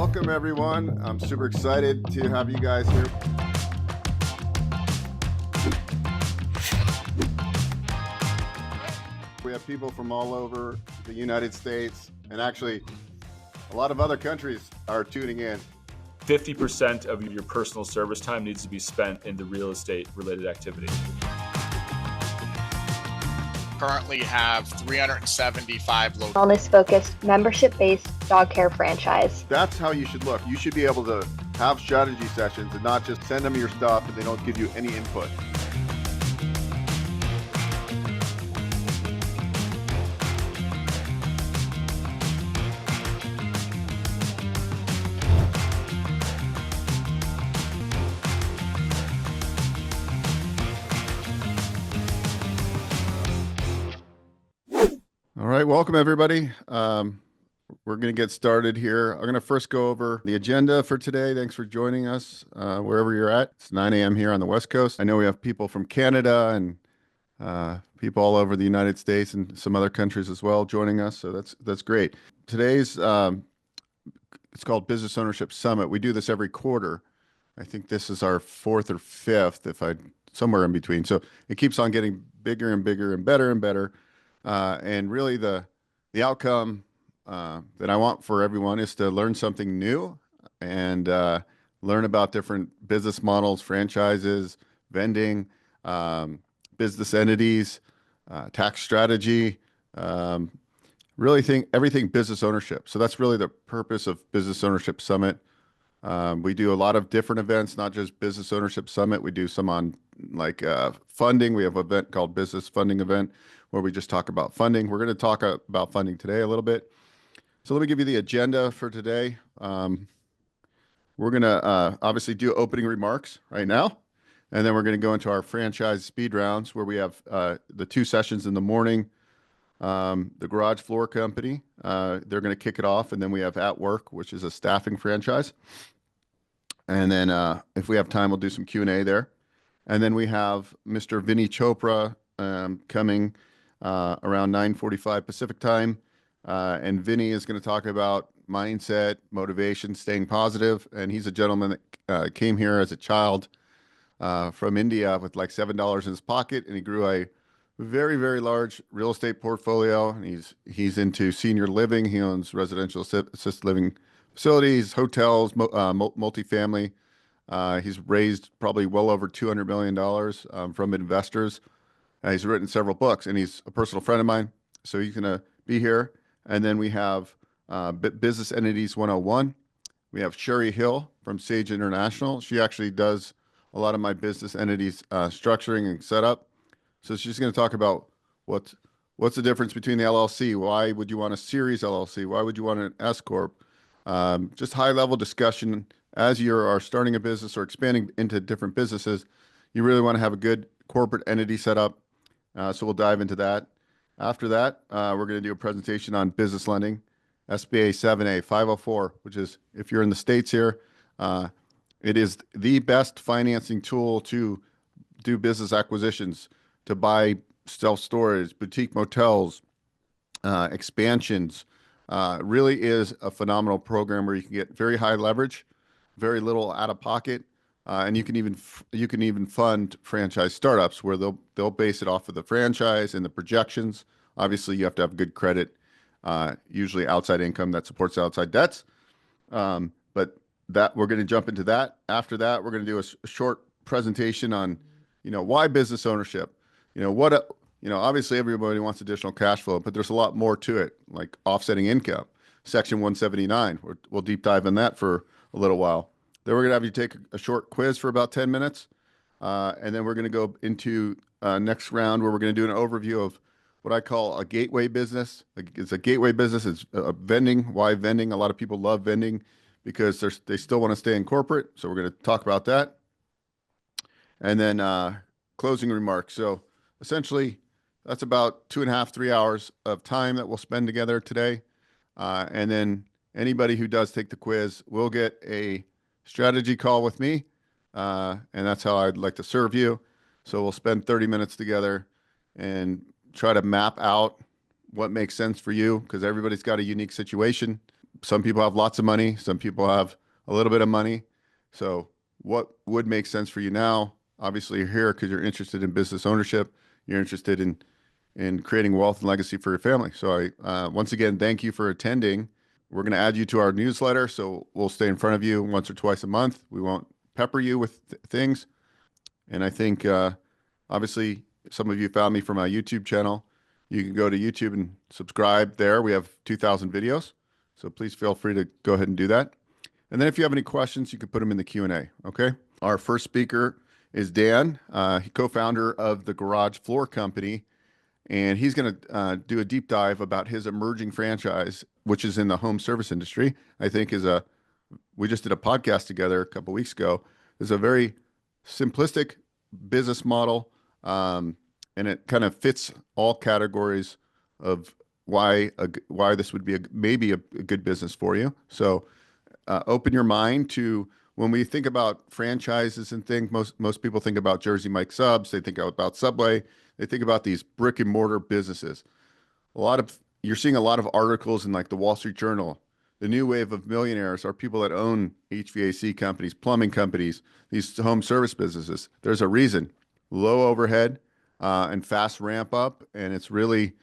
Welcome, everyone. I'm super excited to have you guys here. We have people from all over the United States, and actually a lot of other countries are tuning in. 50% of your personal service time needs to be spent in the real estate related activity. Currently have 375 wellness-focused, membership-based dog care franchise. That's how you should look. You should be able to have strategy sessions and not just send them your stuff and they don't give you any input. All right, welcome everybody. We're going to get started here. I'm going to first go over the agenda for today. Thanks for joining us wherever you're at. It's 9 a.m. here on the West Coast. I know we have people from Canada and people all over the United States and some other countries as well joining us. So that's great. Today's it's called Business Ownership Summit. We do this every quarter. I think this is our fourth or fifth, somewhere in between. So it keeps on getting bigger and bigger and better and better. And really the outcome that I want for everyone is to learn something new and learn about different business models, franchises, vending, business entities, tax strategy, really everything business ownership. So that's really the purpose of Business Ownership Summit. We do a lot of different events, not just Business Ownership Summit. We do some on funding. We have an event called Business Funding Event where we just talk about funding. We're going to talk about funding today a little bit. So let me give you the agenda for today. We're going to obviously do opening remarks right now, and then we're going to go into our franchise speed rounds where we have the two sessions in the morning. The Garage Floor Company, they're going to kick it off, and then we have At Work, which is a staffing franchise. And then if we have time, we'll do some Q&A there. And then we have Mr. Vinney Chopra coming around 9:45 Pacific time. And Vinney is going to talk about mindset, motivation, staying positive. And he's a gentleman that came here as a child from India with like $7 in his pocket, and he grew a very, very large real estate portfolio. And he's into senior living. He owns residential assisted living facilities, hotels, multifamily. He's raised probably well over $200 million from investors. He's written several books, and he's a personal friend of mine. So he's going to be here. And then we have Business Entities 101. We have Cheri Hill from Sage International. She actually does a lot of my business entities structuring and setup. So she's going to talk about what's the difference between the LLC. Why would you want a series LLC? Why would you want an S Corp? Just high level discussion as you are starting a business or expanding into different businesses. You really want to have a good corporate entity set up. So we'll dive into that. After that, we're going to do a presentation on business lending, SBA 7A 504, which is, if you're in the States here, it is the best financing tool to do business acquisitions, to buy self-storage, boutique motels, expansions. Really is a phenomenal program where you can get very high leverage, very little out of pocket, and you can even fund franchise startups where they'll base it off of the franchise and the projections. Obviously, you have to have good credit, usually outside income that supports outside debts. But that we're going to jump into that. After that, we're going to do a short presentation on, why business ownership. Obviously everybody wants additional cash flow, but there's a lot more to it, like offsetting income, Section 179. We'll deep dive in that for a little while. Then we're going to have you take a short quiz for about 10 minutes. And then we're going to go into next round where we're going to do an overview of what I call a gateway business. It's a gateway business. It's vending. Why vending? A lot of people love vending because they still want to stay in corporate. So we're going to talk about that. And then closing remarks. So essentially, that's about 2.5, 3 hours of time that we'll spend together today. And then anybody who does take the quiz will get a strategy call with me. And that's how I'd like to serve you. So we'll spend 30 minutes together and try to map out what makes sense for you, because everybody's got a unique situation. some people have lots of money, some people have a little bit of money. So what would make sense for you now? Obviously, you're here because you're interested in business ownership. You're interested in creating wealth and legacy for your family. So once again, thank you for attending. We're going to add you to our newsletter, so we'll stay in front of you once or twice a month. We won't pepper you with things. And I think, obviously, some of you found me from my YouTube channel. You can go to YouTube and subscribe there. We have 2,000 videos, so please feel free to go ahead and do that. And then if you have any questions, you can put them in the Q&A, okay? Our first speaker is Dan, co-founder of the Garage Floor Company, and he's going to do a deep dive about his emerging franchise, which is in the home service industry. I think we just did a podcast together a couple weeks ago. It's a very simplistic business model, and it kind of fits all categories of why this would be maybe a good business for you. So open your mind to when we think about franchises and things. Most people think about Jersey Mike Subs. They think about Subway. They think about these brick and mortar businesses. You're seeing a lot of articles in like the Wall Street Journal. The new wave of millionaires are people that own HVAC companies, plumbing companies, these home service businesses. There's a reason. Low overhead and fast ramp up, and it's really,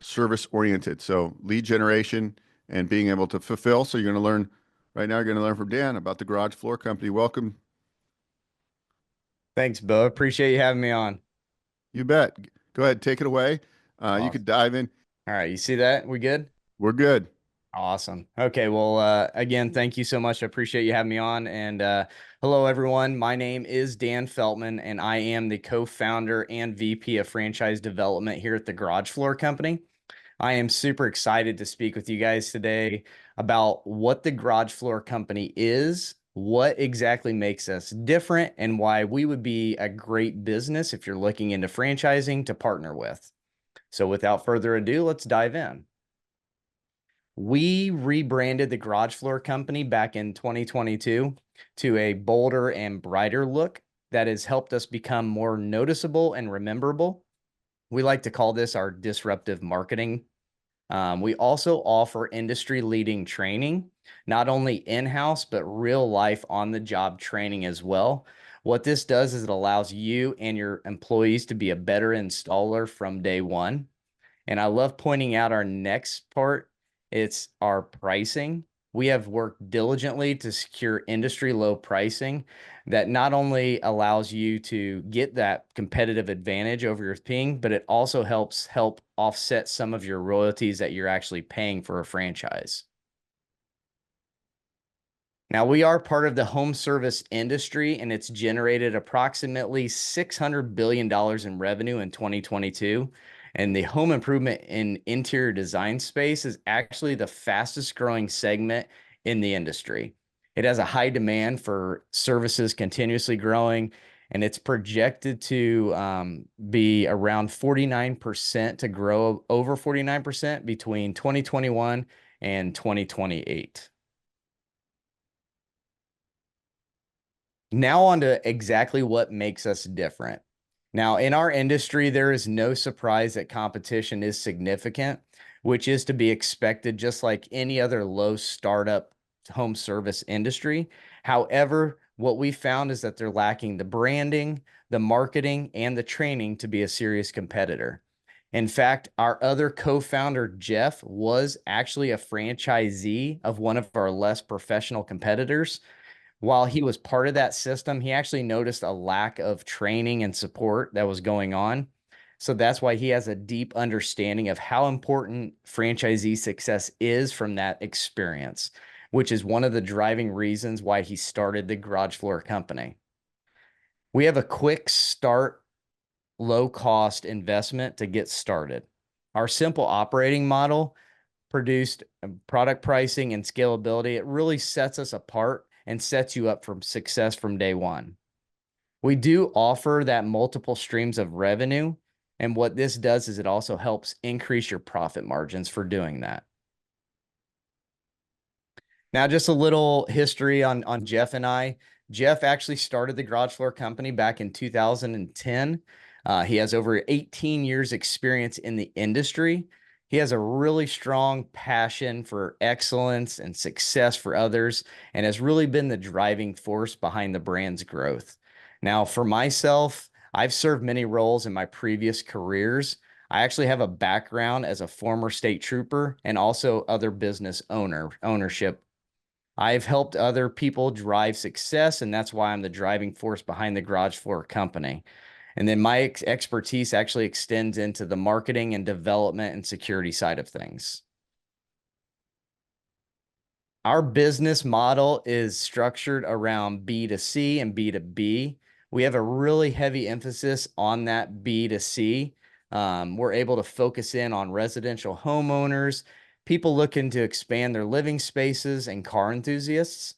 service oriented. So lead generation and being able to fulfill. So you're going to learn right now. You're going to learn from Dan about the Garage Floor Company. Welcome. Thanks, Bo. Appreciate you having me on. You bet. Go ahead, take it away. You Awesome. could dive in. All right. You see that? We good? We're good. Awesome. Okay. Well, again, thank you so much. I appreciate you having me on. And hello, everyone. My name is Dan Feltman, and I am the co-founder and VP of franchise development here at the Garage Floor Company. I am super excited to speak with you guys today about what the Garage Floor Company is, what exactly makes us different, and why we would be a great business if you're looking into franchising to partner with. So without further ado, let's dive in. We rebranded the Garage Floor Company back in 2022 to a bolder and brighter look that has helped us become more noticeable and rememberable. We like to call this our disruptive marketing. We also offer industry-leading training, not only in-house, but real-life on-the-job training as well. What this does is it allows you and your employees to be a better installer from day one. And I love pointing out our next part. It's our pricing. We have worked diligently to secure industry low pricing that not only allows you to get that competitive advantage over your thing, but it also helps offset some of your royalties that you're actually paying for a franchise. Now, we are part of the home service industry, and it's generated approximately $600 billion in revenue in 2022. And the home improvement and interior design space is actually the fastest growing segment in the industry. It has a high demand for services continuously growing, and it's projected to be around 49%, to grow over 49% between 2021 and 2028. Now on to exactly what makes us different. Now, in our industry, there is no surprise that competition is significant, which is to be expected just like any other low startup home service industry. However, what we found is that they're lacking the branding, the marketing, and the training to be a serious competitor. In fact, our other co-founder, Jeff, was actually a franchisee of one of our less professional competitors. While he was part of that system, he actually noticed a lack of training and support that was going on. So that's why he has a deep understanding of how important franchisee success is from that experience, which is one of the driving reasons why he started the Garage Floor Company. We have a quick start, low cost investment to get started. Our simple operating model produced product pricing and scalability. It really sets us apart and sets you up for success from day one. We do offer that multiple streams of revenue. And what this does is it also helps increase your profit margins for doing that. Now, just a little history on Jeff and I. Jeff actually started the Garage Floor Company back in 2010. He has over 18 years experience in the industry. He has a really strong passion for excellence and success for others, and has really been the driving force behind the brand's growth. Now, for myself, I've served many roles in my previous careers. I actually have a background as a former state trooper and also other business ownership. I've helped other people drive success, and that's why I'm the driving force behind the Garage Floor Company. And then my expertise actually extends into the marketing and development and security side of things. Our business model is structured around B2C and B2B. We have a really heavy emphasis on that B2C. We're able to focus in on residential homeowners, people looking to expand their living spaces, and car enthusiasts.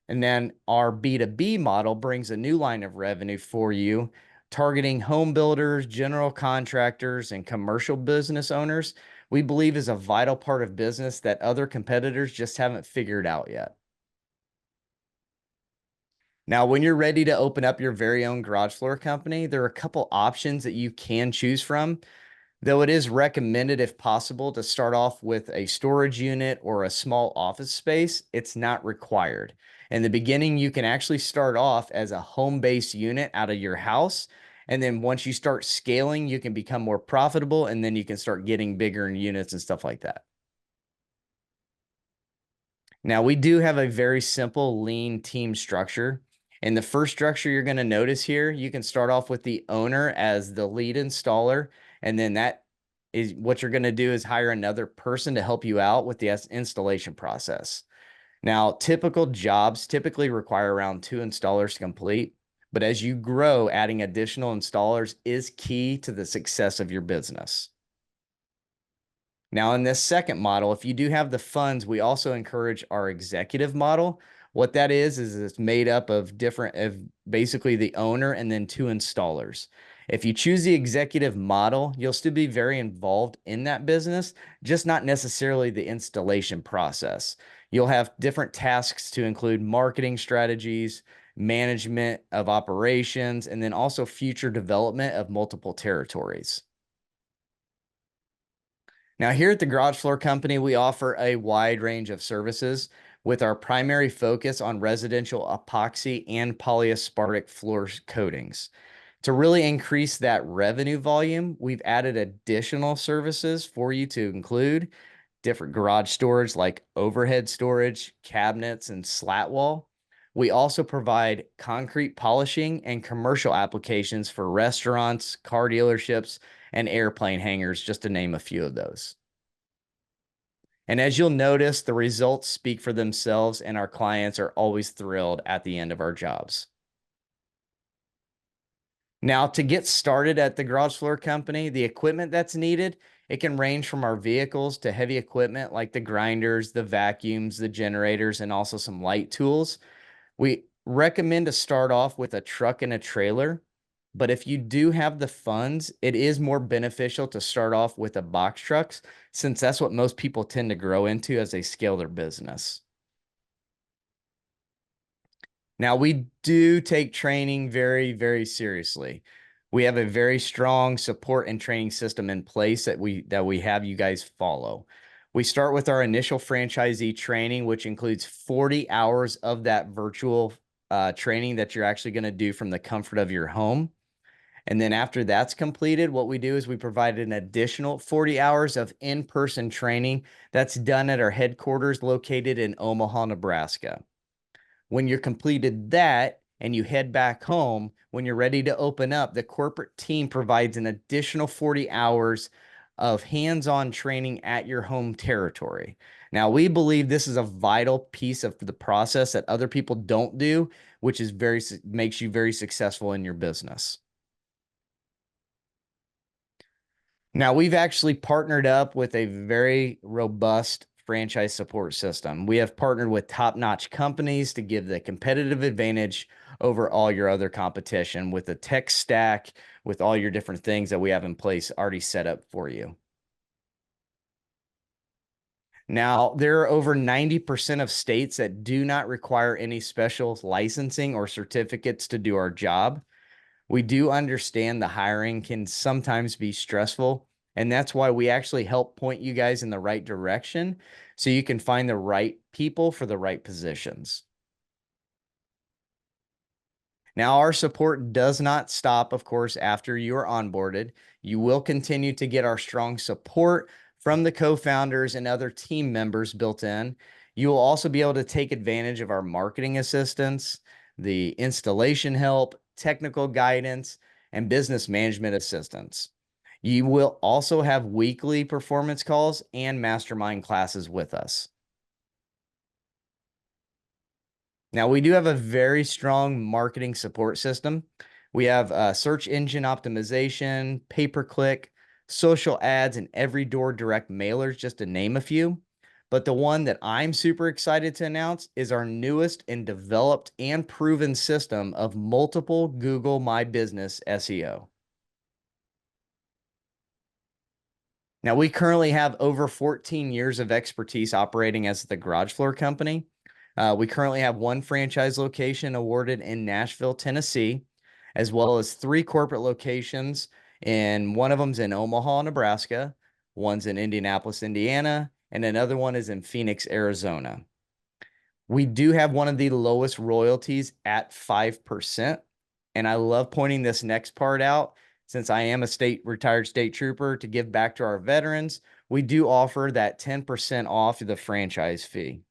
And then our B2B model brings a new line of revenue for you, targeting home builders, general contractors, and commercial business owners. We believe is a vital part of business that other competitors just haven't figured out yet. Now, when you're ready to open up your very own garage floor company, there are a couple options that you can choose from. Though it is recommended, if possible, to start off with a storage unit or a small office space, it's not required. In the beginning, you can actually start off as a home-based unit out of your house. And then once you start scaling, you can become more profitable, and then you can start getting bigger in units and stuff like that. Now, we do have a very simple lean team structure. And the first structure you're going to notice here, you can start off with the owner as the lead installer. And then that is what you're going to do is hire another person to help you out with the installation process. Now, typical jobs typically require around 2 installers to complete. But as you grow, adding additional installers is key to the success of your business. Now, in this second model, if you do have the funds, we also encourage our executive model. What that is it's made up of basically the owner and then 2 installers. If you choose the executive model, you'll still be very involved in that business, just not necessarily the installation process. You'll have different tasks to include marketing strategies, management of operations, and then also future development of multiple territories. Now, here at the Garage Floor Company, we offer a wide range of services with our primary focus on residential epoxy and polyaspartic floor coatings. To really increase that revenue volume, we've added additional services for you to include different garage storage like overhead storage, cabinets, and slat wall. We also provide concrete polishing and commercial applications for restaurants, car dealerships, and airplane hangars, just to name a few of those. And as you'll notice, the results speak for themselves, and our clients are always thrilled at the end of our jobs. Now, to get started at the Garage Floor Company, the equipment that's needed, it can range from our vehicles to heavy equipment like the grinders, the vacuums, the generators, and also some light tools. We recommend to start off with a truck and a trailer, but if you do have the funds, it is more beneficial to start off with a box trucks, since that's what most people tend to grow into as they scale their business. Now, we do take training very, very seriously. We have a very strong support and training system in place that we have you guys follow. We start with our initial franchisee training, which includes 40 hours of that virtual training that you're actually going to do from the comfort of your home. And then after that's completed, what we do is we provide an additional 40 hours of in-person training that's done at our headquarters located in Omaha, Nebraska. When you're completed that and you head back home, when you're ready to open up, the corporate team provides an additional 40 hours of hands-on training at your home territory. Now, we believe this is a vital piece of the process that other people don't do, which is makes you very successful in your business. Now, we've actually partnered up with a very robust franchise support system. We have partnered with top-notch companies to give the competitive advantage over all your other competition with a tech stack, with all your different things that we have in place already set up for you. Now, there are over 90% of states that do not require any special licensing or certificates to do our job. We do understand the hiring can sometimes be stressful, And that's why we actually help point you guys in the right direction so you can find the right people for the right positions. Now, our support does not stop, of course, after you are onboarded. You will continue to get our strong support from the co-founders and other team members built in. You will also be able to take advantage of our marketing assistance, the installation help, technical guidance, and business management assistance. You will also have weekly performance calls and mastermind classes with us. Now, we do have a very strong marketing support system. We have search engine optimization, pay-per-click, social ads, and every door direct mailers, just to name a few. But the one that I'm super excited to announce is our newest and developed and proven system of multiple Google My Business SEO. Now, we currently have over 14 years of expertise operating as the garage floor company. We currently have one franchise location awarded in Nashville, Tennessee, as well as 3 corporate locations. And one of them's in Omaha, Nebraska, one's in Indianapolis, Indiana, and another one is in Phoenix, Arizona. We do have one of the lowest royalties at 5%. And I love pointing this next part out. Since I am a retired state trooper to give back to our veterans, we do offer that 10% off the franchise fee.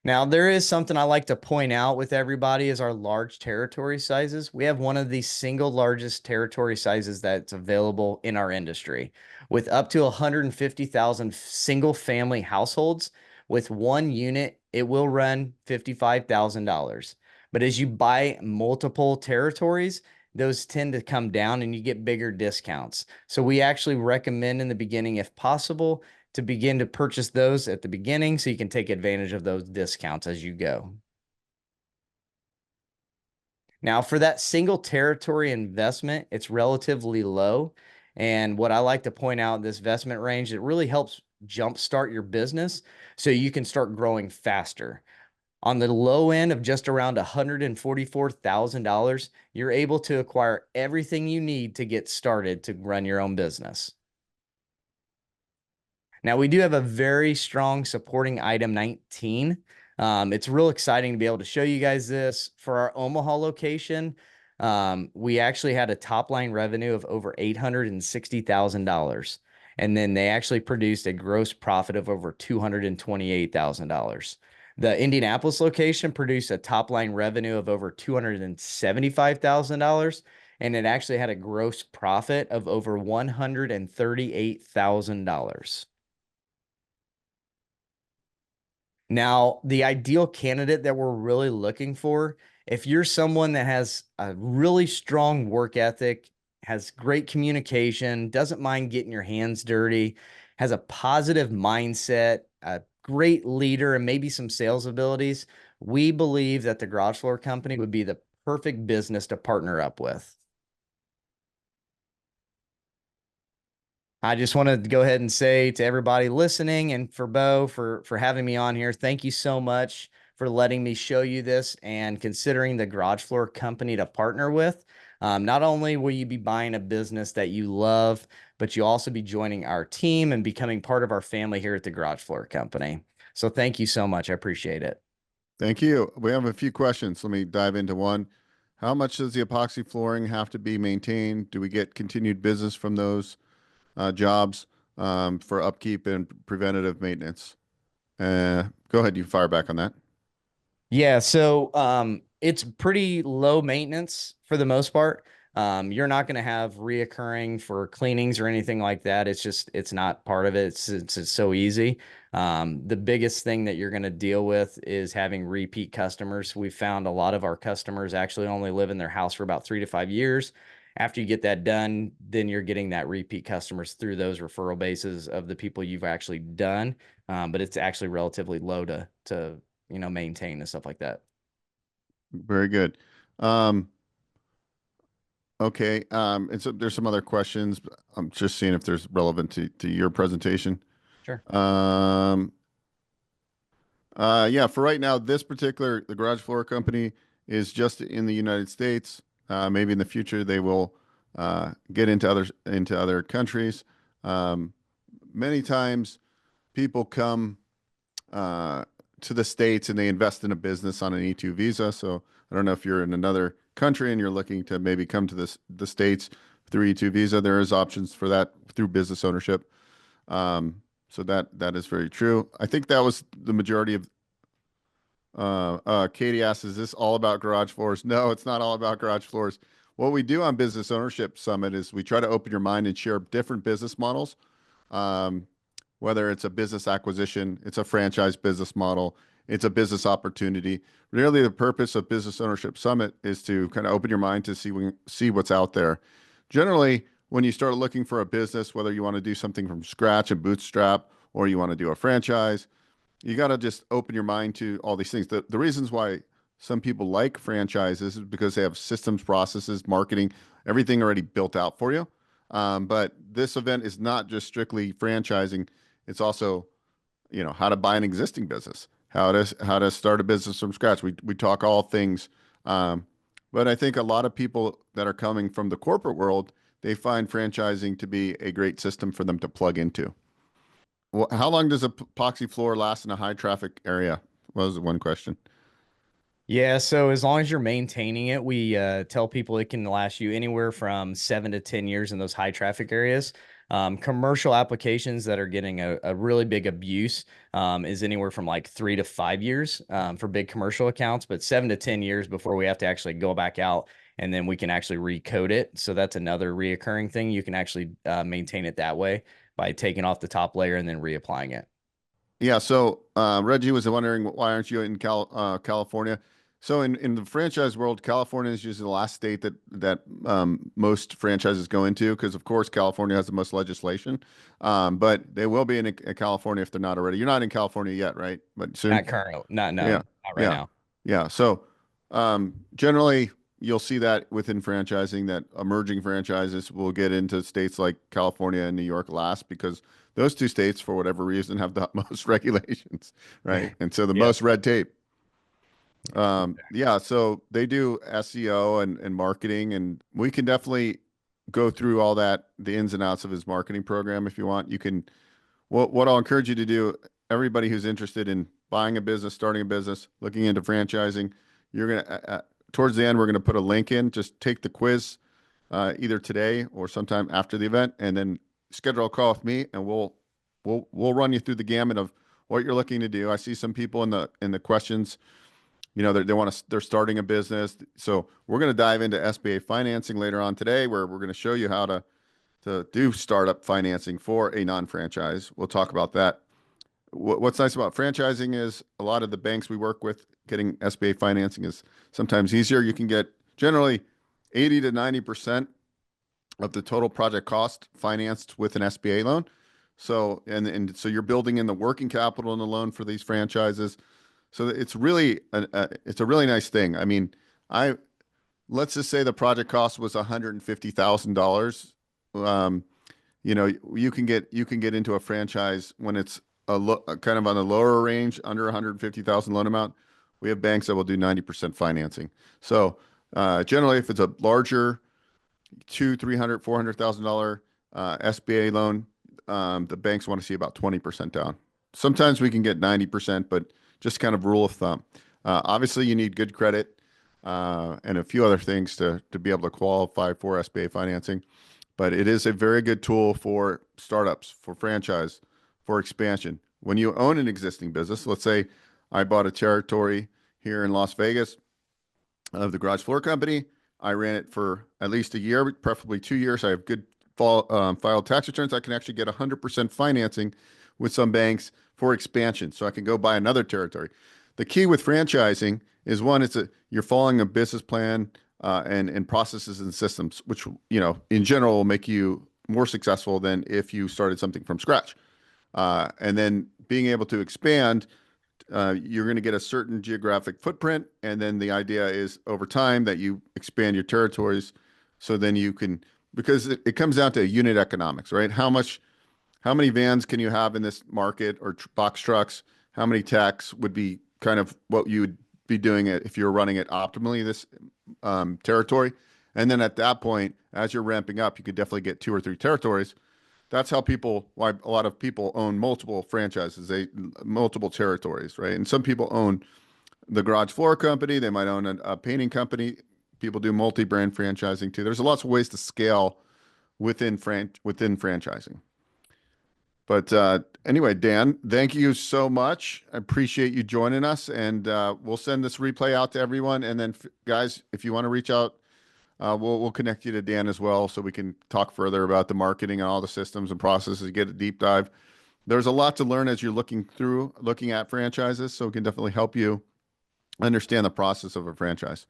Now, there is something I like to point out with everybody is our large territory sizes. We have one of the single largest territory sizes that's available in our industry, with up to 150,000 single family households. With one unit, it will run $55,000. But as you buy multiple territories, those tend to come down and you get bigger discounts. So we actually recommend in the beginning, if possible, to begin to purchase those at the beginning so you can take advantage of those discounts as you go. Now, for that single territory investment, it's relatively low. And what I like to point out in this investment range, it really helps jumpstart your business so you can start growing faster. On the low end of just around $144,000, you're able to acquire everything you need to get started to run your own business. Now, we do have a very strong supporting item 19. It's real exciting to be able to show you guys this. For our Omaha location, we actually had a top line revenue of over $860,000. And then they actually produced a gross profit of over $228,000. The Indianapolis location produced a top line revenue of over $275,000. And it actually had a gross profit of over $138,000. Now, the ideal candidate that we're really looking for, if you're someone that has a really strong work ethic, has great communication, doesn't mind getting your hands dirty, has a positive mindset, a great leader, and maybe some sales abilities, we believe that the Garage Floor Company would be the perfect business to partner up with. I just want to go ahead and say to everybody listening and for Bo for having me on here, thank you so much for letting me show you this and considering the Garage Floor Company to partner with. Not only will you be buying a business that you love, but you'll also be joining our team and becoming part of our family here at the Garage Floor Company. So thank you so much. I appreciate it. Thank you. We have a few questions. Let me dive into one. How much does the epoxy flooring have to be maintained? Do we get continued business from those jobs for upkeep and preventative maintenance? Go ahead, you fire back on that. Yeah, so it's pretty low maintenance for the most part. You're not going to have reoccurring for cleanings or anything like that. It's not part of it. It's so easy. The biggest thing that you're going to deal with is having repeat customers. We found a lot of our customers actually only live in their house for about 3 to 5 years. After you get that done, then you're getting that repeat customers through those referral bases of the people you've actually done. But it's actually relatively low to maintain and stuff like that. Very good. Okay. And so there's some other questions. I'm just seeing if there's relevant to your presentation. Sure. Yeah, for right now, the Garage Floor Company is just in the United States. Maybe in the future they will get into other countries. Many times people come to the States and they invest in a business on an E2 visa. So I don't know if you're in another country and you're looking to maybe come to the States through E2 visa. There is options for that through business ownership. So that is very true. I think that was the majority of. Katie asks, "Is this all about garage floors?" No, it's not all about garage floors. What we do on Business Ownership Summit is we try to open your mind and share different business models. Um, whether it's a business acquisition, it's a franchise business model, it's a business opportunity. Really, the purpose of Business Ownership Summit is to kind of open your mind to see what's out there. Generally, when you start looking for a business, whether you want to do something from scratch and bootstrap, or you want to do a franchise, you got to just open your mind to all these things. The reasons why some people like franchises is because they have systems, processes, marketing, everything already built out for you. But this event is not just strictly franchising. It's also, how to buy an existing business, how to start a business from scratch. We talk all things. But I think a lot of people that are coming from the corporate world, they find franchising to be a great system for them to plug into. Well, how long does a epoxy floor last in a high traffic area? Was one question. Yeah, so as long as you're maintaining it, we tell people it can last you anywhere from 7 to 10 years in those high traffic areas. Commercial applications that are getting a really big abuse is anywhere from like 3 to 5 years for big commercial accounts, but 7 to 10 years before we have to actually go back out and then we can actually recode it. So that's another reoccurring thing. You can actually maintain it that way by taking off the top layer and then reapplying it. Yeah. So Reggie was wondering, why aren't you in California? So in the franchise world, California is usually the last state that most franchises go into, because of course California has the most legislation. But they will be in California if they're not already. You're not in California yet, right? But soon. Not current, not no, Yeah. not right Yeah. now. Yeah. So generally, you'll see that within franchising, that emerging franchises will get into states like California and New York last, because those two states, for whatever reason, have the most regulations, right? And so the Yep. most red tape. Yeah. So they do SEO and marketing, and we can definitely go through all that, the ins and outs of his marketing program if you want. You can. What I'll encourage you to do, everybody who's interested in buying a business, starting a business, looking into franchising, you're gonna towards the end, we're gonna put a link in. Just take the quiz, either today or sometime after the event, and then schedule a call with me, and we'll run you through the gamut of what you're looking to do. I see some people in the questions, they're starting a business, so we're gonna dive into SBA financing later on today, where we're gonna show you how to do startup financing for a non-franchise. We'll talk about that. What's nice about franchising is a lot of the banks we work with, getting SBA financing is sometimes easier. You can get generally 80 to 90% of the total project cost financed with an SBA loan. So, and so you're building in the working capital in the loan for these franchises. So it's really it's a really nice thing. I mean, let's just say the project cost was $150,000. You can get into a franchise when it's kind of on the lower range, under 150,000 loan amount. We have banks that will do 90% financing. So generally, if it's a larger $200,000, $300,000, $400,000 SBA loan, the banks want to see about 20% down. Sometimes we can get 90%, but just kind of rule of thumb. Obviously, you need good credit and a few other things to be able to qualify for SBA financing. But it is a very good tool for startups, for franchise, for expansion. When you own an existing business, let's say I bought a territory here in Las Vegas of the garage floor company. I ran it for at least a year, preferably 2 years. I have good filed tax returns. I can actually get 100% financing with some banks for expansion. So I can go buy another territory. The key with franchising is, one, you're following a business plan and processes and systems, which, in general will make you more successful than if you started something from scratch. And then being able to expand, you're going to get a certain geographic footprint. And then the idea is over time that you expand your territories. So then you can, because it comes down to unit economics, right? How many vans can you have in this market, or box trucks? How many techs would be kind of what you would be doing it if you're running it optimally, this territory? And then at that point, as you're ramping up, you could definitely get 2 or 3 territories. That's how why a lot of people own multiple franchises, multiple territories, right? And some people own the garage floor company. They might own a painting company. People do multi-brand franchising too. There's lots of ways to scale within franchising. But anyway, Dan, thank you so much. I appreciate you joining us, and we'll send this replay out to everyone. And then, guys, if you want to reach out, we'll connect you to Dan as well, so we can talk further about the marketing and all the systems and processes. Get a deep dive. There's a lot to learn as you're looking at franchises, so we can definitely help you understand the process of a franchise.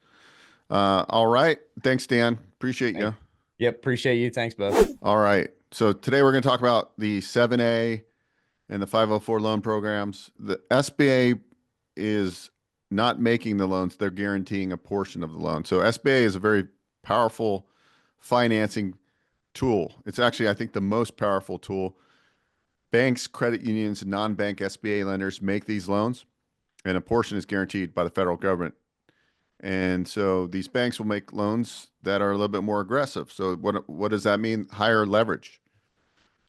All right, thanks, Dan. Appreciate you. Yep, appreciate you. Thanks, both. All right. So today we're going to talk about the 7A and the 504 loan programs. The SBA is not making the loans. They're guaranteeing a portion of the loan. So SBA is a very powerful financing tool. It's actually, I think, the most powerful tool. Banks, credit unions, and non-bank SBA lenders make these loans, and a portion is guaranteed by the federal government. And so these banks will make loans that are a little bit more aggressive. So what does that mean? Higher leverage.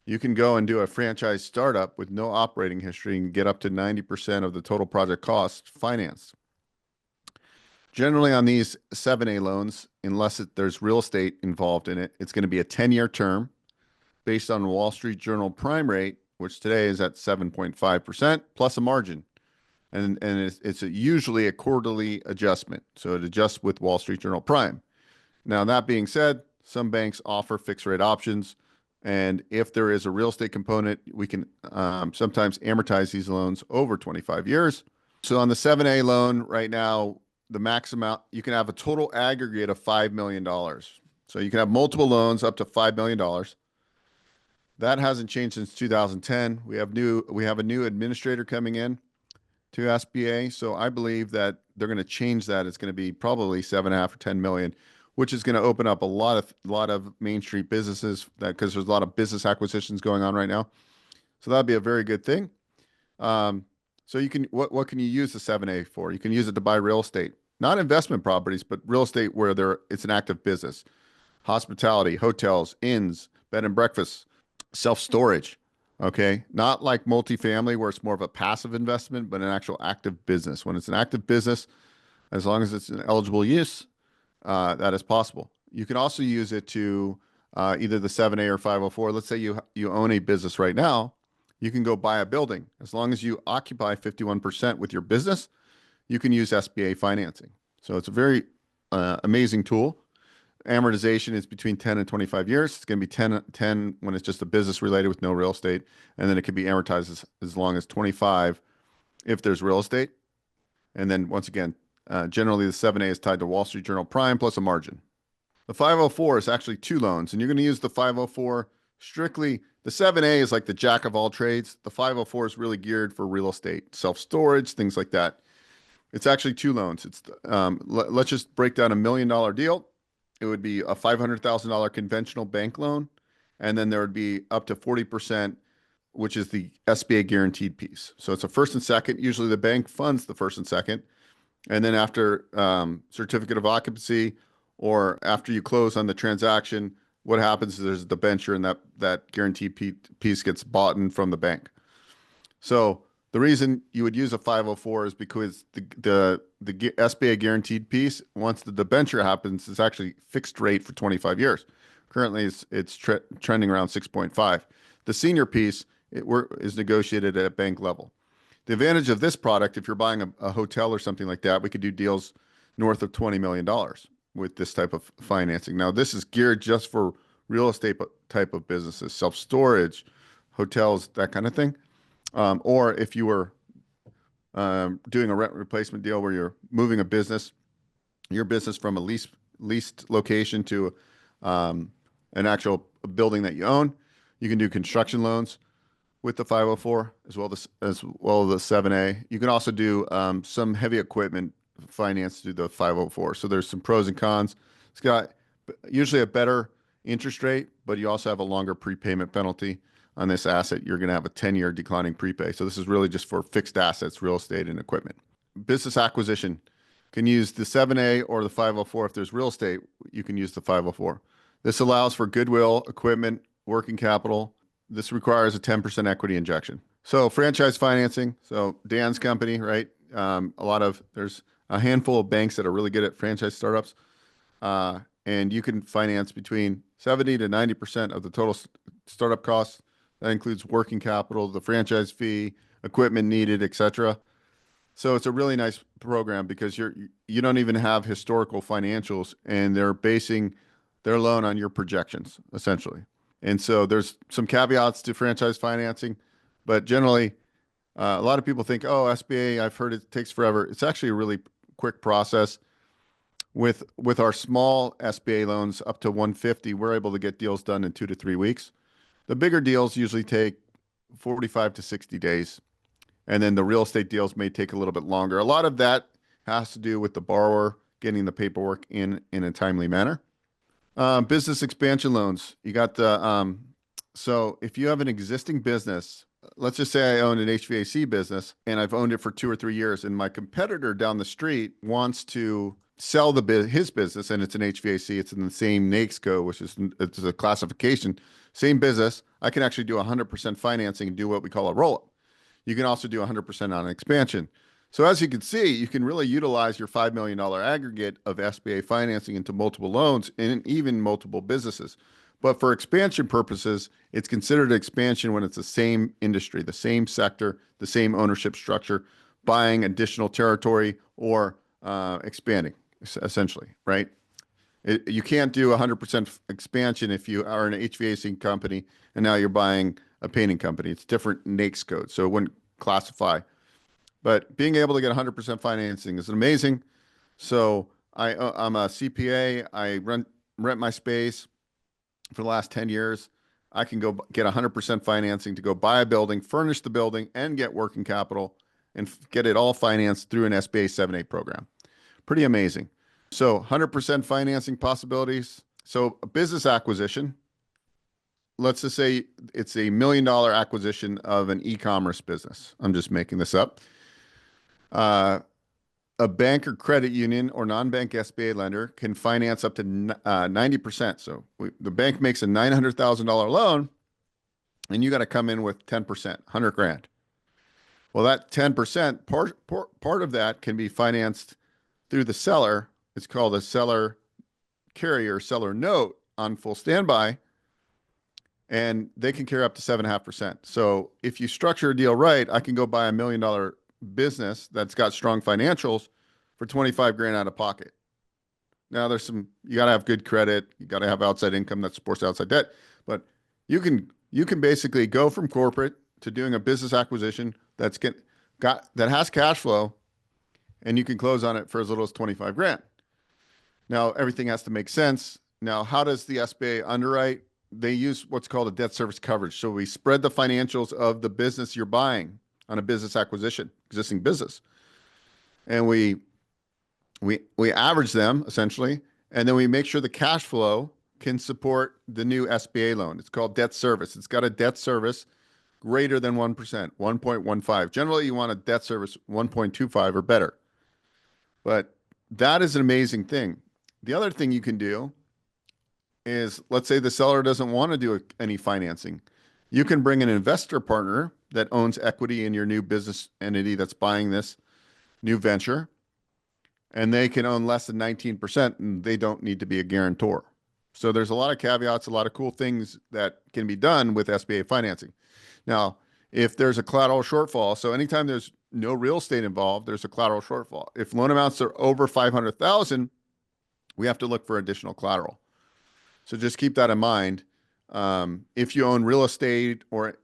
You can go and do a franchise startup with no operating history and get up to 90% of the total project cost financed. Generally on these 7A loans, unless there's real estate involved in it, it's going to be a 10-year term based on Wall Street Journal prime rate, which today is at 7.5% plus a margin. And it's usually a quarterly adjustment. So it adjusts with Wall Street Journal prime. Now, that being said, some banks offer fixed rate options. And if there is a real estate component, we can sometimes amortize these loans over 25 years. So on the 7A loan right now, the max amount, you can have a total aggregate of $5 million. So you can have multiple loans up to $5 million. That hasn't changed since 2010. We have a new administrator coming in to SBA. So I believe that they're going to change that. It's going to be probably 7.5 or 10 million, which is going to open up a lot of Main Street businesses, because there's a lot of business acquisitions going on right now. So that'd be a very good thing. So you can, what can you use the 7A for? You can use it to buy real estate, not investment properties, but real estate where it's an active business, hospitality, hotels, inns, bed and breakfast, self-storage. Okay. Not like multifamily where it's more of a passive investment, but an actual active business. When it's an active business, as long as it's an eligible use, that is possible. You can also use it to either the 7A or 504. Let's say you own a business right now. You can go buy a building. As long as you occupy 51% with your business, you can use SBA financing. So it's a very amazing tool. Amortization is between 10 and 25 years. It's going to be 10 when it's just a business related with no real estate. And then it could be amortized as long as 25 if there's real estate. And then once again, generally the 7A is tied to Wall Street Journal prime plus a margin. The 504 is actually 2 loans, and you're going to use the 504 strictly. The 7A is like the jack of all trades. The 504 is really geared for real estate, self-storage, things like that. It's actually 2 loans. It's let's just break down $1 million deal. It would be a $500,000 conventional bank loan, and then there would be up to 40%, which is the SBA guaranteed piece. So it's a first and second. Usually the bank funds the first and second. And then after certificate of occupancy, or after you close on the transaction, what happens is there's a debenture, and that guaranteed piece gets bought in from the bank. So the reason you would use a 504 is because the SBA guaranteed piece, once the debenture happens, is actually fixed rate for 25 years. Currently, it's trending around 6.5. The senior piece is negotiated at bank level. The advantage of this product, if you're buying a hotel or something like that, we could do deals north of $20 million with this type of financing. Now, this is geared just for real estate type of businesses, self-storage, hotels, that kind of thing. Or if you were doing a rent replacement deal where you're moving your business from a leased location to an actual building that you own, you can do construction loans with the 504 as well as the 7A. You can also do some heavy equipment finance through the 504. So there's some pros and cons. It's got usually a better interest rate, but you also have a longer prepayment penalty on this asset. You're going to have a 10-year declining prepay. So this is really just for fixed assets, real estate, and equipment. Business acquisition. can use the 7A or the 504. If there's real estate, you can use the 504. This allows for goodwill, equipment, working capital. This requires a 10% equity injection. So franchise financing. So Dan's company, right? There's a handful of banks that are really good at franchise startups. And you can finance between 70 to 90% of the total startup costs. That includes working capital, the franchise fee, equipment needed, etc. So it's a really nice program because you don't even have historical financials, and they're basing their loan on your projections, essentially. And so there's some caveats to franchise financing, but generally, a lot of people think, oh, SBA, I've heard it takes forever. It's actually a really quick process. With our small SBA loans up to 150, we're able to get deals done in 2 to 3 weeks. The bigger deals usually take 45 to 60 days. And then the real estate deals may take a little bit longer. A lot of that has to do with the borrower getting the paperwork in a timely manner. Business expansion loans. You got the, so if you have an existing business, let's just say I own an HVAC business and I've owned it for 2 or 3 years, and my competitor down the street wants to sell his business, and it's an HVAC, it's in the same NAICS code, it's a classification, same business. I can actually do 100% financing and do what we call a roll-up. You can also do 100% on expansion. So as you can see, you can really utilize your $5 million aggregate of SBA financing into multiple loans and even multiple businesses. But for expansion purposes, it's considered expansion when it's the same industry, the same sector, the same ownership structure, buying additional territory or expanding, essentially, right? You can't do 100% expansion if you are an HVAC company and now you're buying a painting company. It's different NAICS code, so it wouldn't classify. But being able to get 100% financing is amazing. So I'm a CPA. I rent my space for the last 10 years. I can go get 100% financing to go buy a building, furnish the building, and get working capital and get it all financed through an SBA 7A program. Pretty amazing. So 100% financing possibilities. So a business acquisition, let's just say it's a $1 million acquisition of an e-commerce business. I'm just making this up. A bank or credit union or non-bank SBA lender can finance up to 90%. So the bank makes a $900,000 loan, and you got to come in with 10%, 100 grand. Well, that 10%, part of that can be financed through the seller. It's called a seller carrier, seller note on full standby, and they can carry up to 7.5%. So if you structure a deal right, I can go buy $1 million business that's got strong financials for 25 grand out of pocket. Now you got to have good credit. You got to have outside income that supports outside debt, but you can basically go from corporate to doing a business acquisition that has cash flow, and you can close on it for as little as 25 grand. Now everything has to make sense. Now, how does the SBA underwrite? They use what's called a debt service coverage. So we spread the financials of the business you're buying on a business acquisition, existing business. And we average them essentially, and then we make sure the cash flow can support the new SBA loan. It's called debt service. It's got a debt service greater than 1%, 1.15. Generally, you want a debt service 1.25 or better. But that is an amazing thing. The other thing you can do is, let's say the seller doesn't want to do any financing. You can bring an investor partner that owns equity in your new business entity that's buying this new venture, and they can own less than 19%, and they don't need to be a guarantor. So there's a lot of caveats, a lot of cool things that can be done with SBA financing. Now, if there's a collateral shortfall, so anytime there's no real estate involved, there's a collateral shortfall. If loan amounts are over 500,000, we have to look for additional collateral. So just keep that in mind. If you own real estate or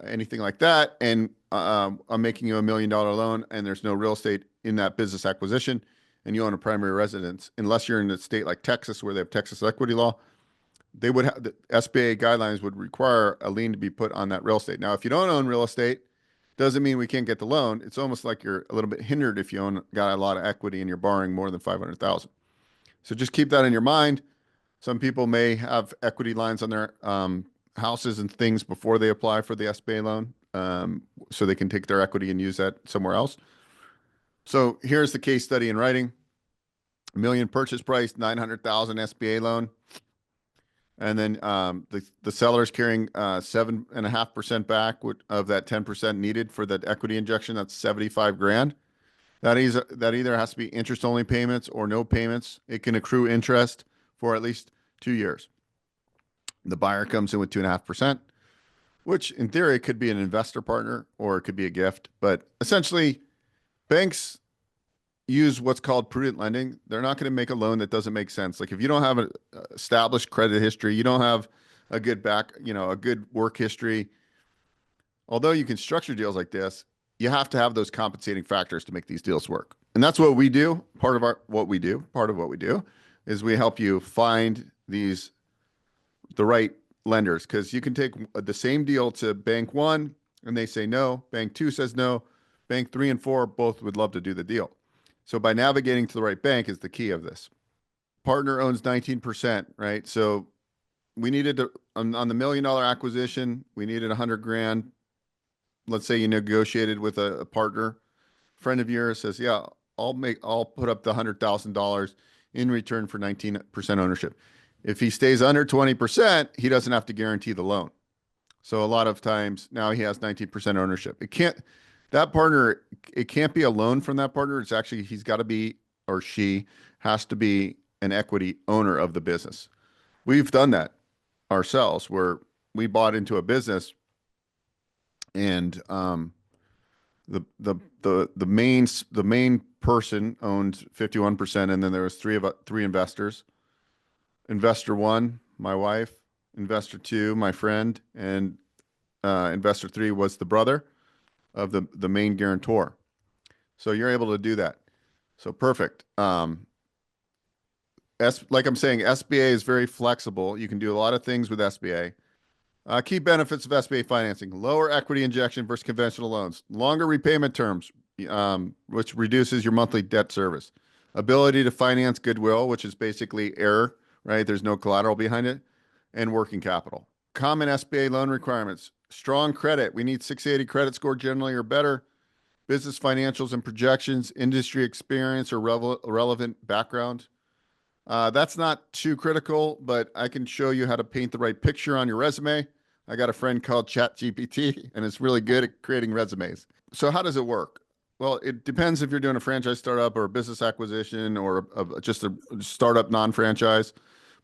anything like that, and I'm making you $1 million loan and there's no real estate in that business acquisition, and you own a primary residence, unless you're in a state like Texas where they have Texas equity law, they would have the SBA guidelines would require a lien to be put on that real estate. Now, if you don't own real estate, doesn't mean we can't get the loan. It's almost like you're a little bit hindered if you got a lot of equity and you're borrowing more than 500,000. So just keep that in your mind. Some people may have equity lines on their houses and things before they apply for the SBA loan, so they can take their equity and use that somewhere else. So here's the case study in writing. million purchase price, 900,000 SBA loan. And then the seller's carrying 7.5% back of that 10% needed for that equity injection. That's 75 grand. That either has to be interest only payments or no payments. It can accrue interest for at least 2 years. The buyer comes in with 2.5%, which in theory could be an investor partner or it could be a gift. But essentially, banks use what's called prudent lending. They're not going to make a loan that doesn't make sense. Like if you don't have an established credit history, you don't have a good a good work history. Although you can structure deals like this, you have to have those compensating factors to make these deals work. And that's what we do. Part of what we do is we help you find the right lenders, because you can take the same deal to bank one and they say no, bank two says no, bank 3 and 4 both would love to do the deal. So by navigating to the right bank is the key of this. Partner owns 19%, right? So we needed to, on the $1 million acquisition, we needed 100 grand. Let's say you negotiated with a partner, friend of yours says, yeah, I'll put up the $100,000 in return for 19% ownership. If he stays under 20%, he doesn't have to guarantee the loan. So a lot of times now he has 19% ownership. It can't be a loan from that partner. It's actually, he's got to be, or she has to be an equity owner of the business. We've done that ourselves where we bought into a business and the main person owned 51%, and then there was three investors. Investor one, my wife. Investor two, my friend, and investor three was the brother of the main guarantor. So you're able to do that. So perfect. Like I'm saying, SBA is very flexible. You can do a lot of things with SBA. Key benefits of SBA financing: lower equity injection versus conventional loans, longer repayment terms, which reduces your monthly debt service, ability to finance goodwill, which is basically error, right? There's no collateral behind it, and working capital. Common SBA loan requirements: strong credit. We need 680 credit score generally or better. Business financials and projections, industry experience or relevant background. That's not too critical, but I can show you how to paint the right picture on your resume. I got a friend called ChatGPT, and it's really good at creating resumes. So how does it work? Well, it depends if you're doing a franchise startup or a business acquisition or just a startup non-franchise.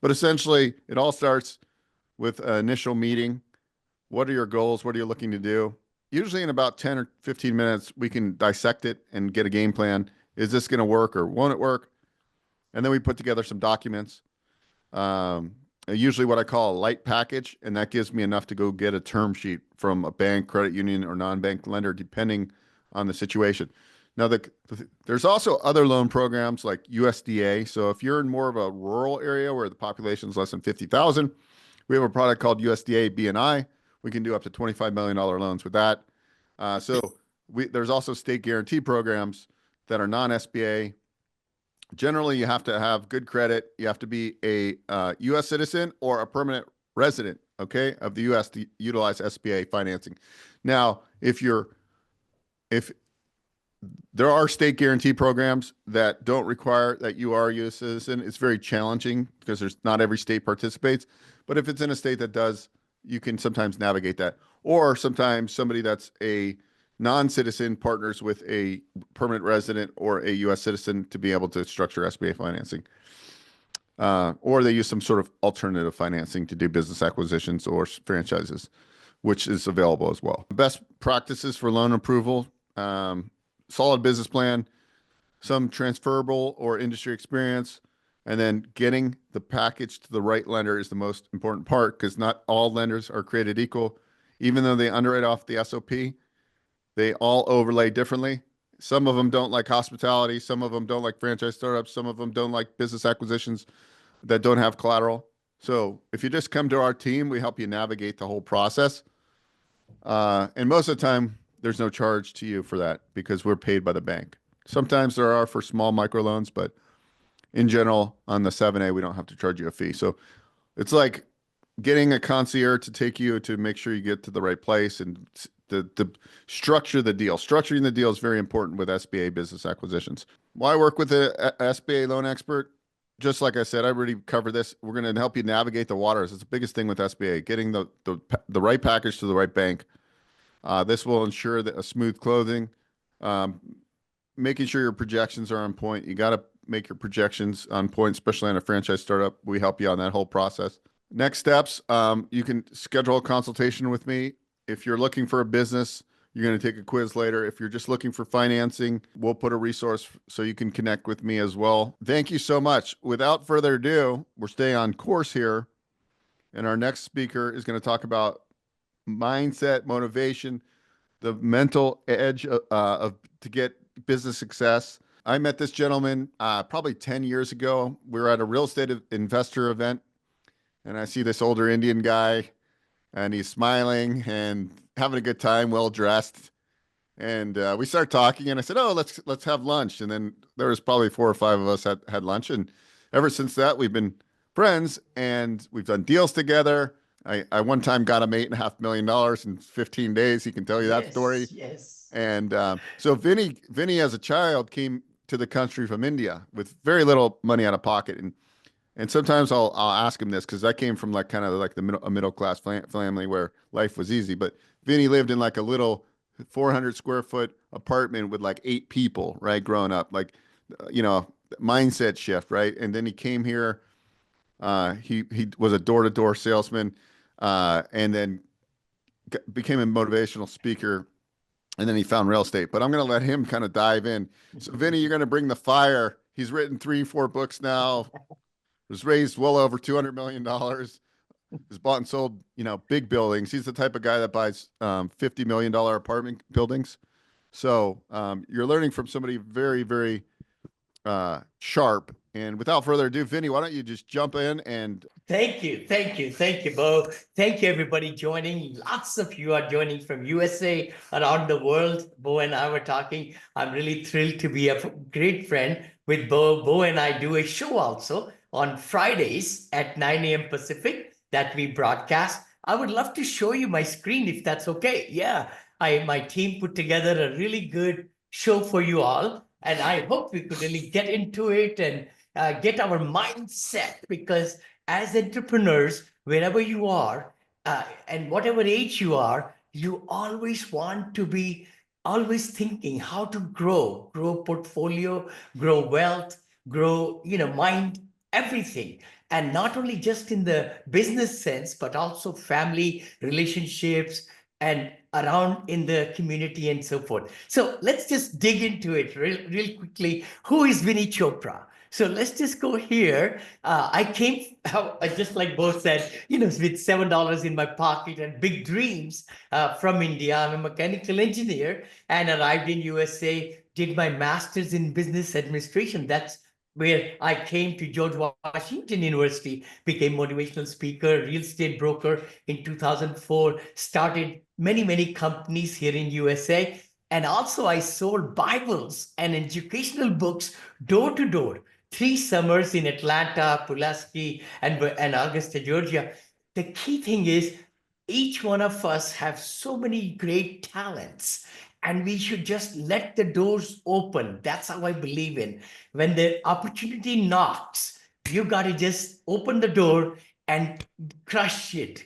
But essentially, it all starts with an initial meeting. What are your goals? What are you looking to do? Usually in about 10 or 15 minutes, we can dissect it and get a game plan. Is this going to work or won't it work? And then we put together some documents, usually what I call a light package, and that gives me enough to go get a term sheet from a bank, credit union, or non-bank lender, depending on the situation. Now, there's also other loan programs like USDA. So if you're in more of a rural area where the population is less than 50,000, we have a product called USDA B&I. We can do up to $25 million loans with that. There's also state guarantee programs that are non-SBA. Generally, you have to have good credit. You have to be a U.S. citizen or a permanent resident, okay, of the U.S. to utilize SBA financing. Now, if there are state guarantee programs that don't require that you are a U.S. citizen, it's very challenging because not every state participates. But if it's in a state that does, you can sometimes navigate that. Or sometimes somebody that's a non-citizen partners with a permanent resident or a U.S. citizen to be able to structure SBA financing. Or they use some sort of alternative financing to do business acquisitions or franchises, which is available as well. Best practices for loan approval: solid business plan, some transferable or industry experience, and then getting the package to the right lender is the most important part, because not all lenders are created equal. Even though they underwrite off the SOP, they all overlay differently. Some of them don't like hospitality. Some of them don't like franchise startups. Some of them don't like business acquisitions that don't have collateral. So if you just come to our team, we help you navigate the whole process. And most of the time, there's no charge to you for that because we're paid by the bank. Sometimes there are for small microloans, but in general, on the 7A, we don't have to charge you a fee. So it's like getting a concierge to take you to make sure you get to the right place and the structure the deal. Structuring the deal is very important with SBA business acquisitions. Well, I work with a SBA loan expert. Just like I said, I already covered this. We're going to help you navigate the waters. It's the biggest thing with SBA, getting the right package to the right bank. This will ensure that a smooth closing, making sure your projections are on point. You got to make your projections on point, especially on a franchise startup. We help you on that whole process. Next steps, you can schedule a consultation with me. If you're looking for a business, you're going to take a quiz later. If you're just looking for financing, we'll put a resource so you can connect with me as well. Thank you so much. Without further ado, we're staying on course here. And our next speaker is going to talk about mindset, motivation, the mental edge to get business success. I met this gentleman probably 10 years ago. We were at a real estate investor event, and I see this older Indian guy, and he's smiling and having a good time, well dressed. And we started talking, and I said, "Oh, let's have lunch." And then there was probably 4 or 5 of us had lunch, and ever since that, we've been friends, and we've done deals together. I one time got him $8.5 million in 15 days. He can tell you that story. Yes. And so Vinney as a child came to the country from India with very little money out of pocket, and sometimes I'll ask him this because I came from like kind of like a middle class family where life was easy, but Vinney lived in like a little 400 square foot apartment with like 8 people, right, growing up, like mindset shift, right? And then he came here. He was a door-to-door salesman, and then became a motivational speaker, and then he found real estate. But I'm going to let him kind of dive in. So, Vinney, you're going to bring the fire. He's written 3-4 books now. Was raised well over $200 million. Has bought and sold, big buildings. He's the type of guy that buys $50 million apartment buildings. So you're learning from somebody very, very sharp. And without further ado, Vinney, why don't you just jump in and... Thank you, Bo. Thank you, everybody joining. Lots of you are joining from USA, around the world. Bo and I were talking. I'm really thrilled to be a great friend with Bo. Bo and I do a show also on Fridays at 9 a.m. Pacific that we broadcast. I would love to show you my screen if that's okay. Yeah, my team put together a really good show for you all. And I hope we could really get into it and get our mindset, because as entrepreneurs, wherever you are and whatever age you are, you always want to be always thinking how to grow portfolio, grow wealth, grow, mind, everything. And not only just in the business sense, but also family relationships and around in the community and so forth. So let's just dig into it real quickly. Who is Vinney Chopra? So let's just go here. I came, just like Bo said, with $7 in my pocket and big dreams from India. I'm a mechanical engineer and arrived in USA, did my master's in business administration. That's where I came to George Washington University, became motivational speaker, real estate broker in 2004, started many companies here in USA. And also I sold Bibles and educational books door to door. 3 summers in Atlanta, Pulaski, and Augusta, Georgia. The key thing is each one of us have so many great talents, and we should just let the doors open. That's how I believe in. When the opportunity knocks, you got to just open the door and crush it,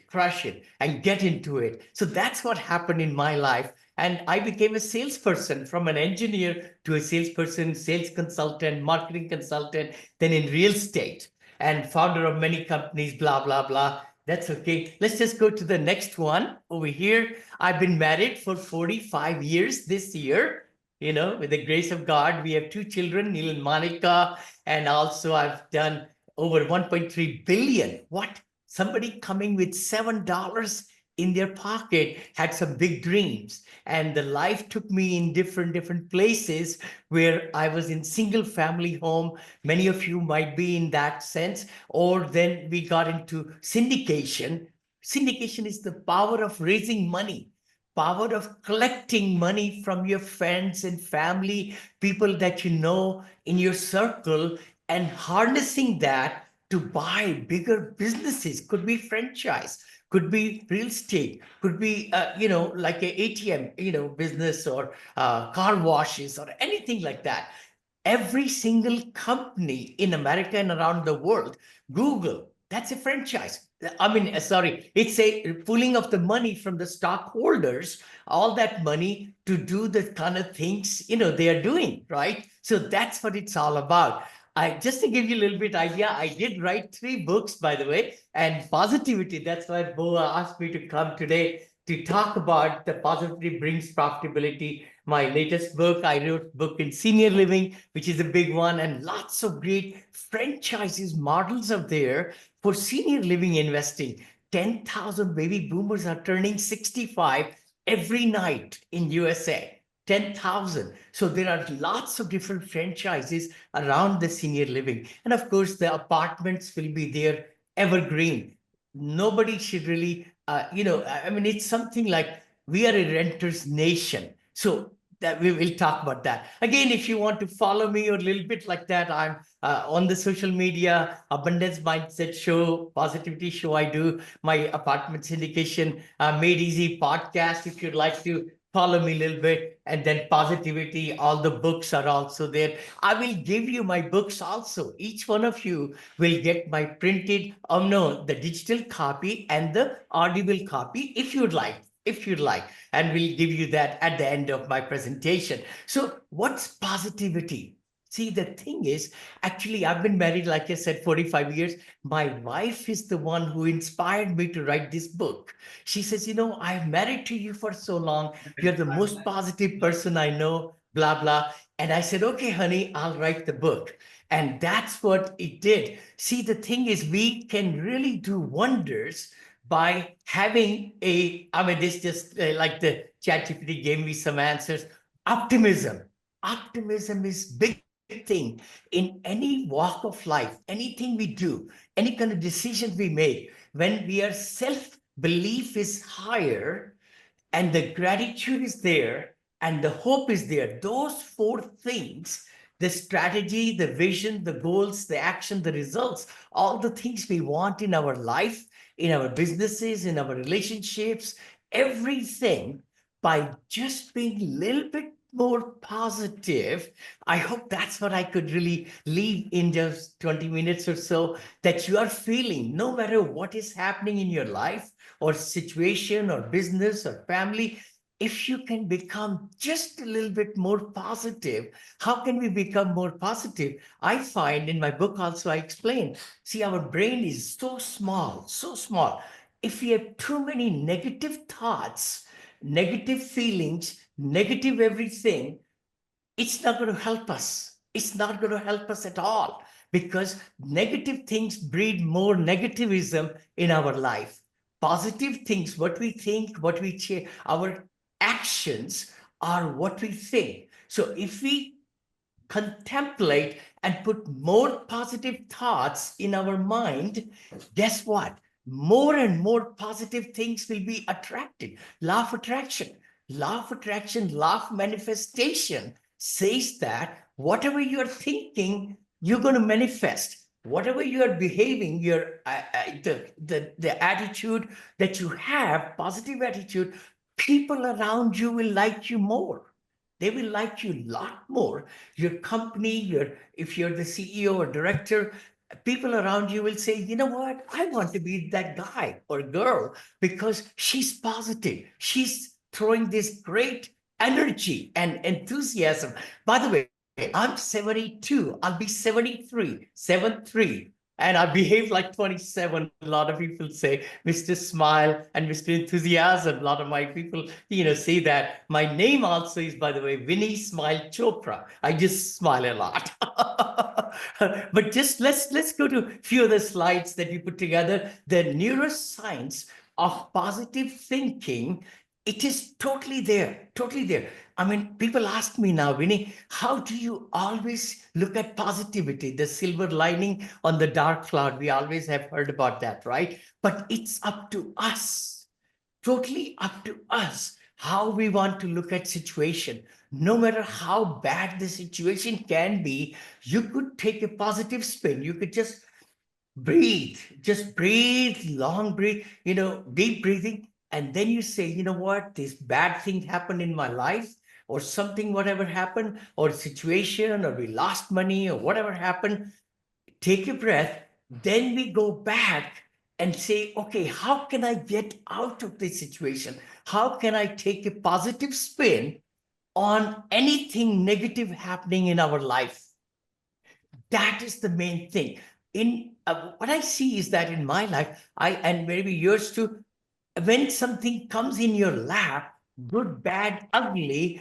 and get into it. So that's what happened in my life. And I became a salesperson, from an engineer to a salesperson, sales consultant, marketing consultant, then in real estate, and founder of many companies, blah, blah, blah. That's okay. Let's just go to the next one over here. I've been married for 45 years this year. With the grace of God, we have 2 children, Neil and Monica. And also I've done over 1.3 billion. What? Somebody coming with $7 in their pocket had some big dreams, and the life took me in different places where I was in single family home. Many of you might be in that sense. Or then we got into syndication. Syndication is the power of raising money, power of collecting money from your friends and family, people that you know in your circle, and harnessing that to buy bigger businesses. Could be franchise, could be real estate, could be, like a ATM, business, or car washes or anything like that. Every single company in America and around the world, Google, that's a franchise. I mean, sorry, it's a pulling of the money from the stockholders, all that money to do the kind of things, they are doing, right? So that's what it's all about. Just to give you a little bit idea, I did write 3 books, by the way, and positivity. That's why Boa asked me to come today to talk about the positivity brings profitability. My latest book, I wrote book in senior living, which is a big one, and lots of great franchises models out there for senior living investing. 10,000 baby boomers are turning 65 every night in USA. 10,000. So there are lots of different franchises around the senior living. And of course, the apartments will be there evergreen. Nobody should really, I mean, it's something like we are a renter's nation. So that we will talk about that. Again, if you want to follow me or a little bit like that, I'm on the social media, Abundance Mindset Show, Positivity Show. I do my apartment syndication, Made Easy podcast, if you'd like to follow me a little bit. And then positivity, all the books are also there. I will give you my books also. Each one of you will get my printed, the digital copy and the audible copy if you'd like. And we'll give you that at the end of my presentation. So what's positivity? See, the thing is, actually, I've been married, like I said, 45 years. My wife is the one who inspired me to write this book. She says, I'm married to you for so long. You're the most positive person I know, blah, blah. And I said, okay, honey, I'll write the book. And that's what it did. See, the thing is, we can really do wonders by having this just like the ChatGPT gave me some answers. Optimism. Optimism is big thing in any walk of life, anything we do, any kind of decision we make. When we are self-belief is higher and the gratitude is there and the hope is there, those 4 things, the strategy, the vision, the goals, the action, the results, all the things we want in our life, in our businesses, in our relationships, everything, by just being a little bit more positive. I hope that's what I could really leave in just 20 minutes or so, that you are feeling no matter what is happening in your life or situation or business or family. If you can become just a little bit more positive, how can we become more positive? I find in my book also, I explain, see, our brain is so small, so small. If we have too many negative thoughts, negative feelings, negative everything, it's not going to help us. It's not going to help us at all, because negative things breed more negativism in our life. Positive things, what we think, what we change, our actions are what we think. So if we contemplate and put more positive thoughts in our mind, guess what? More and more positive things will be attracted. Law of attraction, law of manifestation says that whatever you're thinking, you're going to manifest. Whatever you are behaving, your the attitude that you have, positive attitude, people around you will like you more. They will like you a lot more. Your company, if you're the CEO or director, people around you will say, you know what? I want to be that guy or girl because she's positive. She's throwing this great energy and enthusiasm. By the way, I'm 72. I'll be 73, 7-3. And I behave like 27. A lot of people say Mr. Smile and Mr. Enthusiasm. A lot of my people, say that. My name also is, by the way, Vinney Smile Chopra. I just smile a lot. But just let's go to a few of the slides that we put together. The neuroscience of positive thinking, it is totally there, totally there. I mean, people ask me now, Vinney, how do you always look at positivity, the silver lining on the dark cloud? We always have heard about that, right? But it's up to us, totally up to us, how we want to look at situation. No matter how bad the situation can be, you could take a positive spin. You could just breathe, just breathe, long breathe, deep breathing. And then you say, you know what, this bad thing happened in my life, or something, whatever happened, or situation, or we lost money, or whatever happened. Take a breath. Then we go back and say, okay, how can I get out of this situation? How can I take a positive spin on anything negative happening in our life? That is the main thing. In what I see is that in my life, and maybe yours too, when something comes in your lap, good, bad, ugly,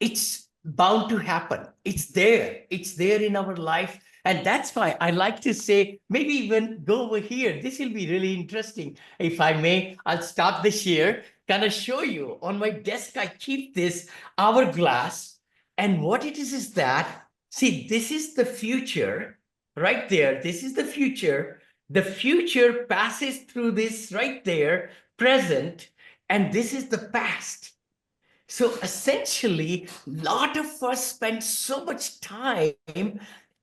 it's bound to happen. It's there. It's there in our life. And that's why I like to say, maybe even go over here. This will be really interesting. If I may, I'll start this year, kind of show you. On my desk, I keep this hourglass. And what it is that, see, this is the future right there. This is the future. The future passes through this right there, present, and this is the past. So essentially, a lot of us spend so much time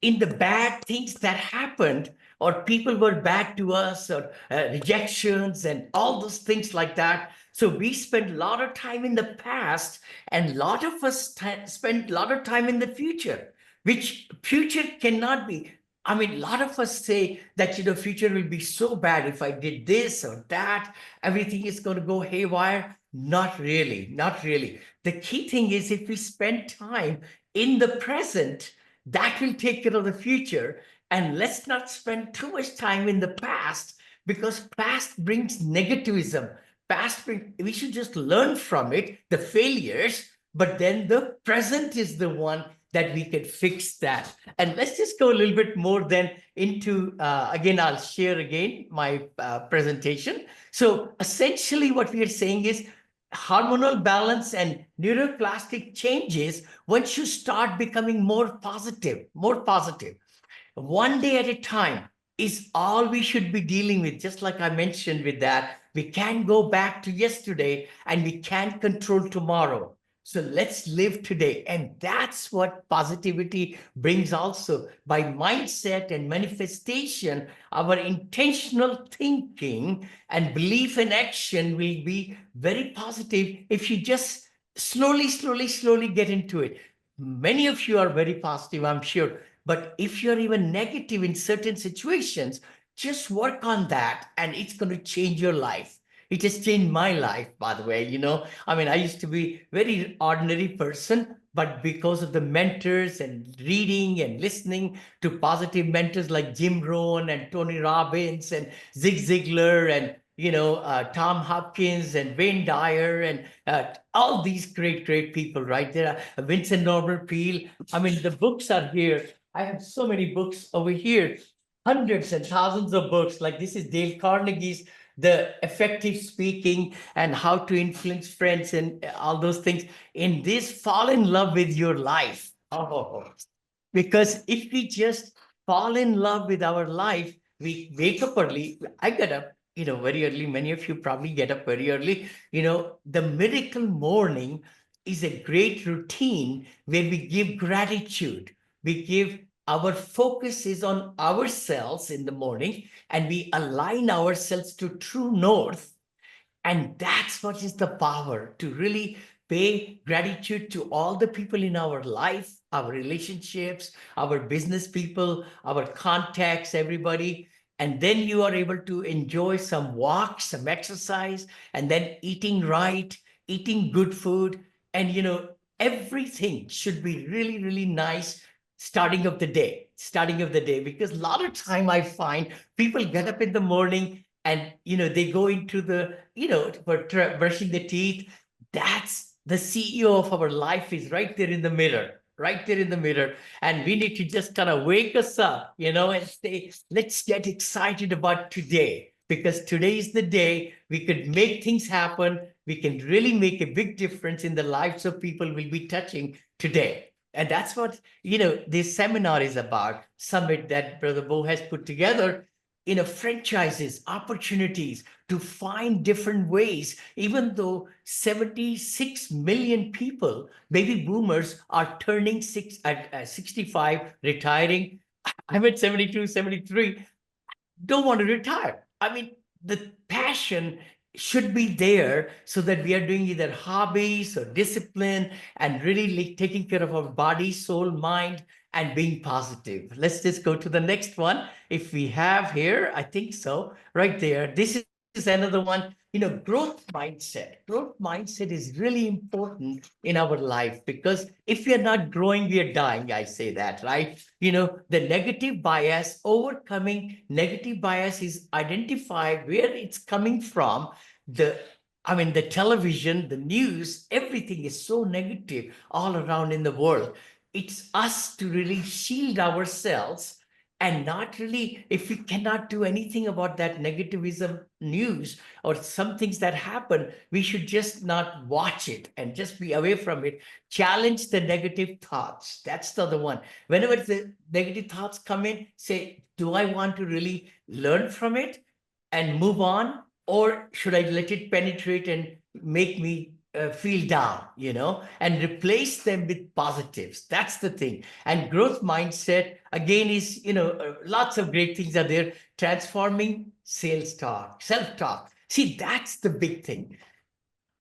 in the bad things that happened, or people were bad to us, or rejections and all those things like that. So we spend a lot of time in the past, and a lot of us spend a lot of time in the future, which future cannot be. I mean, a lot of us say that, future will be so bad if I did this or that, everything is going to go haywire. Not really, not really. The key thing is, if we spend time in the present, that will take care of the future. And let's not spend too much time in the past, because past brings negativism. We should just learn from it, the failures, but then the present is the one that we can fix that. And let's just go a little bit more then into, again, I'll share again my presentation. So essentially what we are saying is, hormonal balance and neuroplastic changes once you start becoming more positive, more positive. One day at a time is all we should be dealing with. Just like I mentioned with that, we can't go back to yesterday and we can't control tomorrow. So let's live today. And that's what positivity brings also. By mindset and manifestation, our intentional thinking and belief and action will be very positive if you just slowly get into it. Many of you are very positive, I'm sure. But if you're even negative in certain situations, just work on that and it's going to change your life. It has changed my life, by the way. I mean, I used to be a very ordinary person, but because of the mentors and reading and listening to positive mentors like Jim Rohn and Tony Robbins and Zig Ziglar and Tom Hopkins and Wayne Dyer and all these great people right there. Vincent Norman Peale. I mean, the books are here. I have so many books over here, hundreds and thousands of books. Like this is Dale Carnegie's The Effective Speaking and How to Influence Friends and all those things. In this, fall in love with your life. Oh, because if we just fall in love with our life, we wake up early. I get up, very early. Many of you probably get up very early. The miracle morning is a great routine where we give gratitude. We give, our focus is on ourselves in the morning, and we align ourselves to true north. And that's what is the power, to really pay gratitude to all the people in our life, our relationships, our business people, our contacts, everybody. And then you are able to enjoy some walks, some exercise, and then eating right, eating good food. And, everything should be really nice starting of the day, because a lot of time I find people get up in the morning and they go into the for brushing the teeth. That's the CEO of our life is right there in the mirror, and we need to just kind of wake us up, and say, let's get excited about today, because today is the day we could make things happen. We can really make a big difference in the lives of people we'll be touching today. And that's what, this seminar is about, summit that Brother Bo has put together, franchises, opportunities to find different ways, even though 76 million people, baby boomers, are turning 65, retiring. I'm at 72, 73. don't want to retire. I mean, the passion should be there so that we are doing either hobbies or discipline and really taking care of our body, soul, mind, and being positive. Let's just go to the next one. If we have here, I think so, right there. This is another one. Growth mindset. Growth mindset is really important in our life, because if we are not growing, we are dying. I say that, right? The negative bias, overcoming negative bias is identified where it's coming from. The television, the news, everything is so negative all around in the world. It's us to really shield ourselves and not really, if we cannot do anything about that negativism news or some things that happen, we should just not watch it and just be away from it. Challenge the negative thoughts. That's the other one. Whenever the negative thoughts come in, say, do I want to really learn from it and move on? Or should I let it penetrate and make me feel down, and replace them with positives? That's the thing. And growth mindset, again, is, lots of great things are there. Transforming sales talk, self-talk. See, that's the big thing.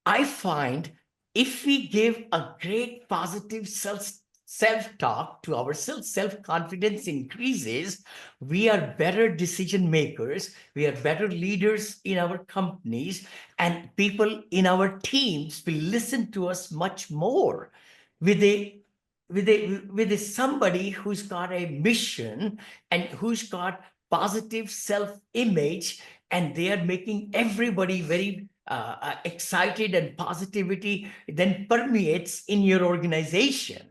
I find if we give a great positive self-talk to ourselves, self-confidence increases, we are better decision makers, we are better leaders in our companies, and people in our teams will listen to us much more. With somebody who's got a mission and who's got positive self-image, and they are making everybody very excited, and positivity then permeates in your organization.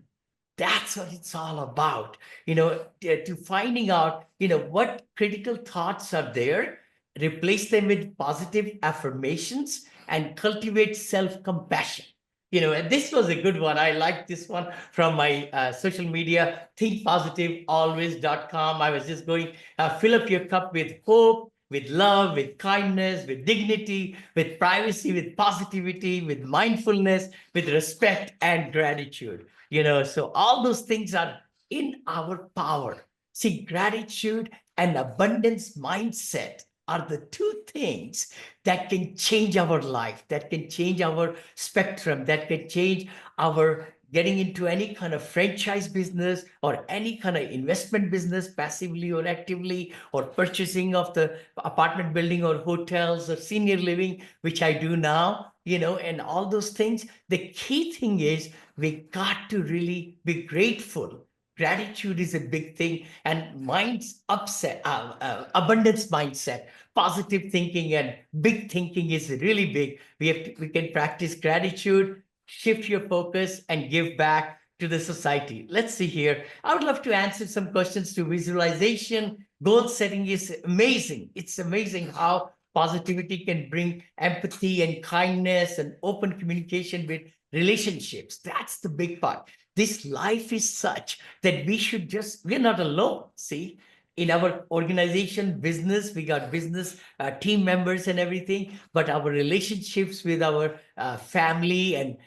That's what it's all about, to finding out, what critical thoughts are there, replace them with positive affirmations, and cultivate self-compassion. And this was a good one. I like this one from my social media, thinkpositivealways.com. I was just going, fill up your cup with hope, with love, with kindness, with dignity, with privacy, with positivity, with mindfulness, with respect and gratitude. So all those things are in our power. See, gratitude and abundance mindset are the two things that can change our life, that can change our spectrum, that can change our getting into any kind of franchise business or any kind of investment business, passively or actively, or purchasing of the apartment building or hotels or senior living, which I do now, and all those things. The key thing is we got to really be grateful. Gratitude is a big thing, and abundance mindset, positive thinking, and big thinking is really big. We can practice gratitude, shift your focus, and give back to the society. Let's see here. I would love to answer some questions to visualization. Goal setting is amazing. It's amazing how positivity can bring empathy and kindness and open communication with relationships. That's the big part. This life is such that we're not alone. See, in our organization, business, we got business team members and everything, but our relationships with our family and,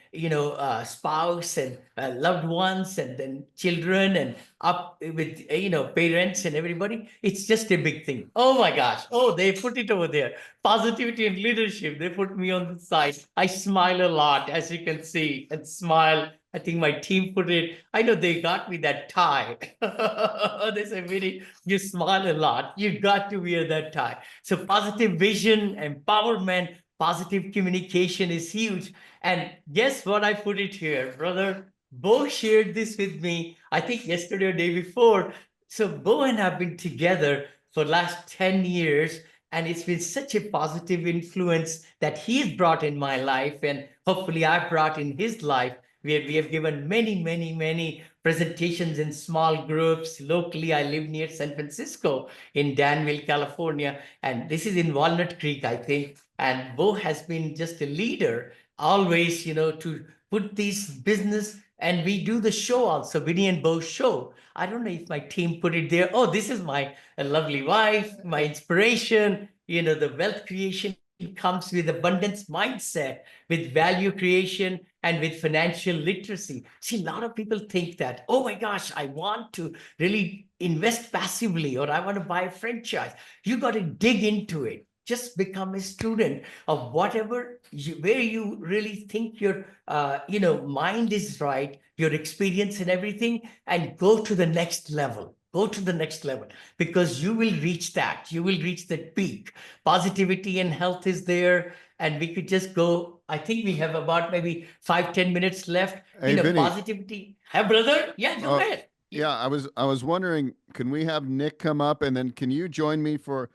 spouse and loved ones, and then children, and up with, parents and everybody, it's just a big thing. Oh my gosh. Oh, they put it over there. Positivity and leadership. They put me on the side. I smile a lot, as you can see, and smile. I think my team put it. I know they got me that tie. They say, Vinney, you smile a lot. You got to wear that tie. So positive vision, empowerment, positive communication is huge. And guess what? I put it here, brother. Bo shared this with me, I think yesterday or day before. So Bo and I have been together for last 10 years. And it's been such a positive influence that he's brought in my life, and hopefully I've brought in his life. We have given many presentations in small groups. Locally, I live near San Francisco in Danville, California. And this is in Walnut Creek, I think. And Bo has been just a leader, always, to put these business. And we do the show also, Vinney and Bo show. I don't know if my team put it there. Oh, this is my lovely wife, my inspiration. The wealth creation comes with abundance mindset, with value creation, and with financial literacy. See, a lot of people think that, oh my gosh, I want to really invest passively, or I want to buy a franchise. You got to dig into it. Just become a student of whatever where you really think your mind is right, your experience and everything, and go to the next level. Go to the next level, because you will reach that. You will reach that peak. Positivity and health is there, and we could just go. I think we have about maybe 5-10 minutes left. Hey, Vinney. Positivity. Hey, brother. Yeah, go ahead. Yeah, I was wondering, can we have Nick come up, and then can you join me for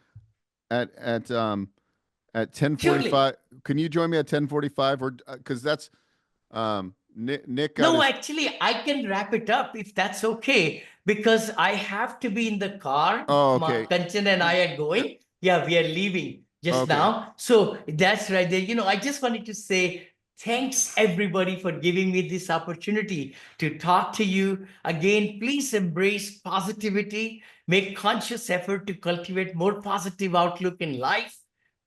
at 10:45? Can you join me at 10:45, or because that's Nick got No, his- actually, I can wrap it up if that's okay, because I have to be in the car. Oh, okay. Kanchan and I are going. Yeah, we are leaving just Okay. now. So that's right there. I just wanted to say thanks everybody for giving me this opportunity to talk to you. Again, please embrace positivity, make conscious effort to cultivate more positive outlook in life,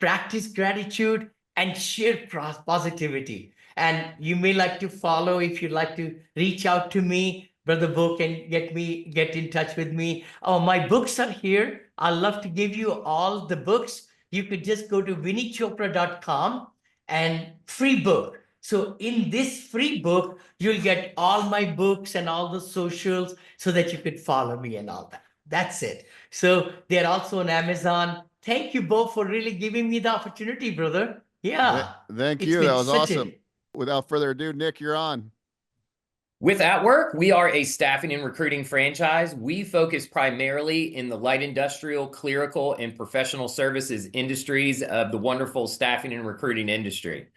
practice gratitude, and share positivity. And you may like to follow, if you'd like to reach out to me, Brother Bo can get in touch with me. Oh, my books are here. I'd love to give you all the books. You could just go to vinneychopra.com and free book. So in this free book, you'll get all my books and all the socials so that you could follow me and all that. That's it. So they're also on Amazon. Thank you, Bo, for really giving me the opportunity, brother. Yeah. Thank It's you. been That was such awesome. Without further ado, Nick, you're on. With At Work, we are a staffing and recruiting franchise. We focus primarily in the light industrial, clerical, and professional services industries of the wonderful staffing and recruiting industry.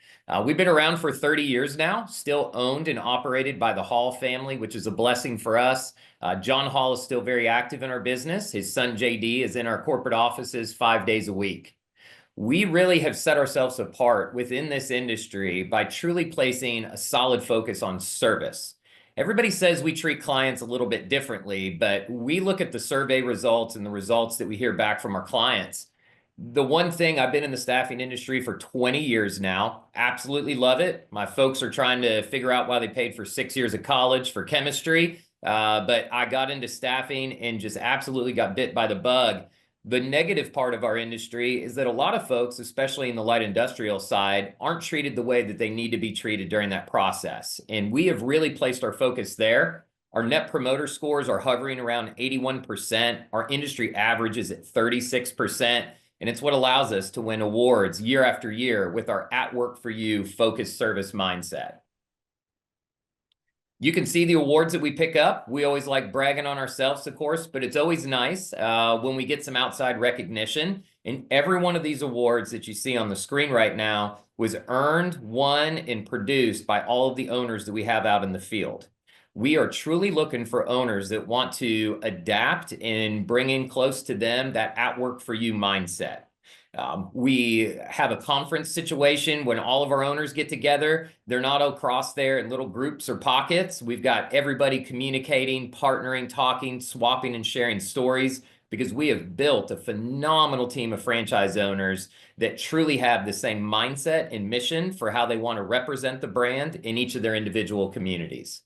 We've been around for 30 years now, still owned and operated by the Hall family, which is a blessing for us. John Hall is still very active in our business. His son, JD, is in our corporate offices 5 days a week. We really have set ourselves apart within this industry by truly placing a solid focus on service. Everybody says we treat clients a little bit differently, but we look at the survey results and the results that we hear back from our clients. The one thing, I've been in the staffing industry for 20 years now, absolutely love it. My folks are trying to figure out why they paid for 6 years of college for chemistry, but I got into staffing and just absolutely got bit by the bug. The negative part of our industry is that a lot of folks, especially in the light industrial side, aren't treated the way that they need to be treated during that process. And we have really placed our focus there. Our net promoter scores are hovering around 81%. Our industry average is at 36%. And it's what allows us to win awards year after year with our At Work for You focused service mindset. You can see the awards that we pick up. We always like bragging on ourselves, of course, but it's always nice when we get some outside recognition. And every one of these awards that you see on the screen right now was earned, won, and produced by all of the owners that we have out in the field. We are truly looking for owners that want to adapt and bring in close to them that At Work for You mindset. We have a conference situation when all of our owners get together. They're not across there in little groups or pockets. We've got everybody communicating, partnering, talking, swapping, and sharing stories, because we have built a phenomenal team of franchise owners that truly have the same mindset and mission for how they want to represent the brand in each of their individual communities.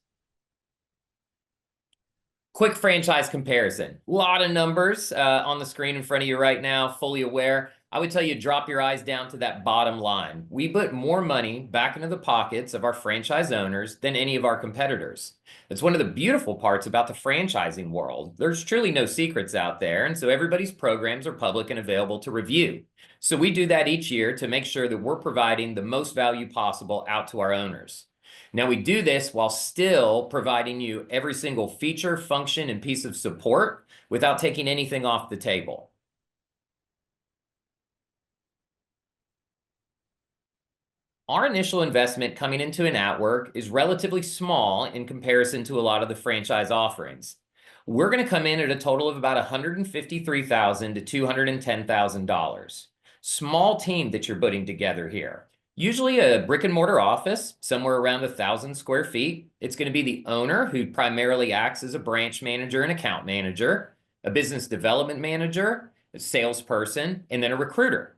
Quick franchise comparison. A lot of numbers on the screen in front of you right now, fully aware. I would tell you, drop your eyes down to that bottom line. We put more money back into the pockets of our franchise owners than any of our competitors. That's one of the beautiful parts about the franchising world. There's truly no secrets out there, and so everybody's programs are public and available to review. So we do that each year to make sure that we're providing the most value possible out to our owners. Now, we do this while still providing you every single feature, function, and piece of support without taking anything off the table. Our initial investment coming into an At Work is relatively small in comparison to a lot of the franchise offerings. We're going to come in at a total of about $153,000 to $210,000. Small team that you're putting together here. Usually a brick and mortar office, somewhere around 1,000 square feet. It's going to be the owner, who primarily acts as a branch manager and account manager, a business development manager, a salesperson, and then a recruiter.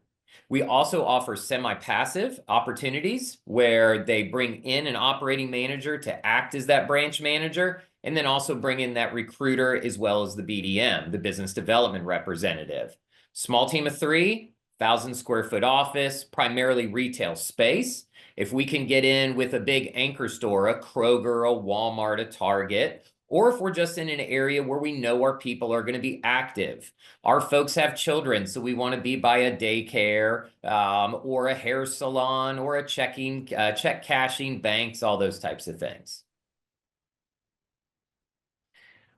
We also offer semi-passive opportunities where they bring in an operating manager to act as that branch manager, and then also bring in that recruiter as well as the BDM, the business development representative. Small team of 3, 1,000-square-foot office, primarily retail space. If we can get in with a big anchor store, a Kroger, a Walmart, a Target, or if we're just in an area where we know our people are going to be active. Our folks have children, so we want to be by a daycare or a hair salon or a check cashing, banks, all those types of things.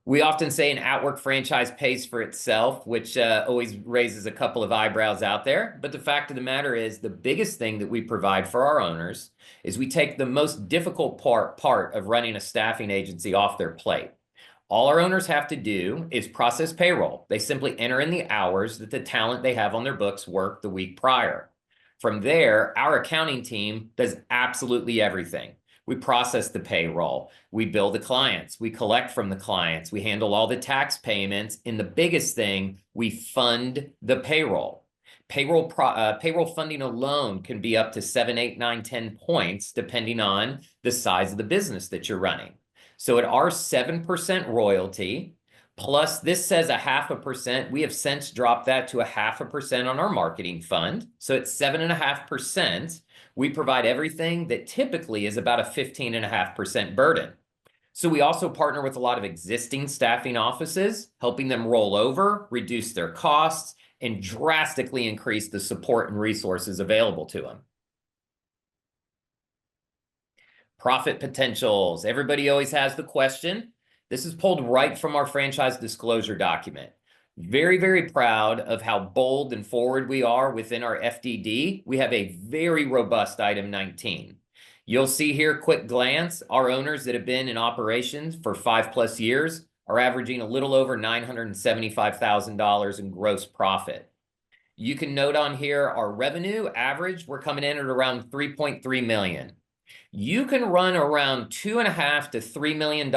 We often say an at-work franchise pays for itself, which always raises a couple of eyebrows out there. But the fact of the matter is, the biggest thing that we provide for our owners is we take the most difficult part of running a staffing agency off their plate. All our owners have to do is process payroll. They simply enter in the hours that the talent they have on their books worked the week prior. From there, our accounting team does absolutely everything. We process the payroll, we bill the clients, we collect from the clients, we handle all the tax payments, and the biggest thing, we fund the payroll. Payroll funding alone can be up to 7, 8, 9, 10 points, depending on the size of the business that you're running. So at our 7% royalty, plus this says 0.5%, we have since dropped that to 0.5% on our marketing fund. So at 7.5%, we provide everything that typically is about a 15.5% burden. So we also partner with a lot of existing staffing offices, helping them roll over, reduce their costs, and drastically increase the support and resources available to them. Profit potentials. Everybody always has the question. This is pulled right from our franchise disclosure document. Very, very proud of how bold and forward we are within our FDD. We have a very robust item 19. You'll see here, quick glance, our owners that have been in operations for 5+ years are averaging a little over $975,000 in gross profit. You can note on here our revenue average, we're coming in at around 3.3 million. You can run around $2.5 to $3 million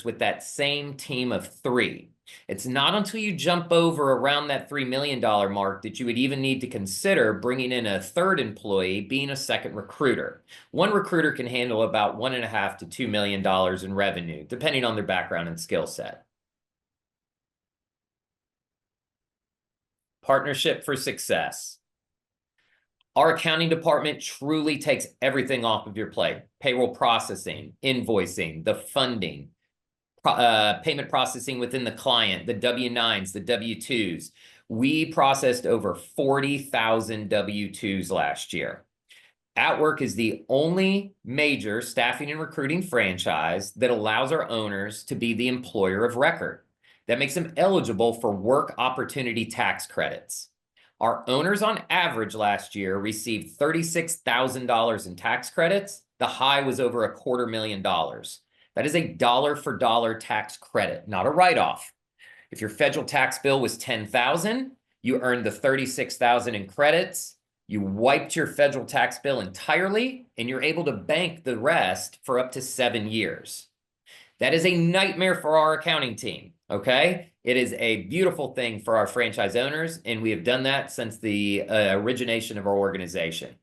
with that same team of 3. It's not until you jump over around that $3 million mark that you would even need to consider bringing in a third employee, being a second recruiter. One recruiter can handle about $1.5 to $2 million in revenue, depending on their background and skill set. Partnership for success. Our accounting department truly takes everything off of your plate. Payroll processing, invoicing, the funding, payment processing within the client, the W-9s, the W-2s. We processed over 40,000 W-2s last year. At Work is the only major staffing and recruiting franchise that allows our owners to be the employer of record. That makes them eligible for work opportunity tax credits. Our owners on average last year received $36,000 in tax credits. The high was over $250,000. That is a dollar-for-dollar tax credit, not a write-off. If your federal tax bill was $10,000, you earned the $36,000 in credits, you wiped your federal tax bill entirely, and you're able to bank the rest for up to 7 years. That is a nightmare for our accounting team, okay? It is a beautiful thing for our franchise owners, and we have done that since the origination of our organization.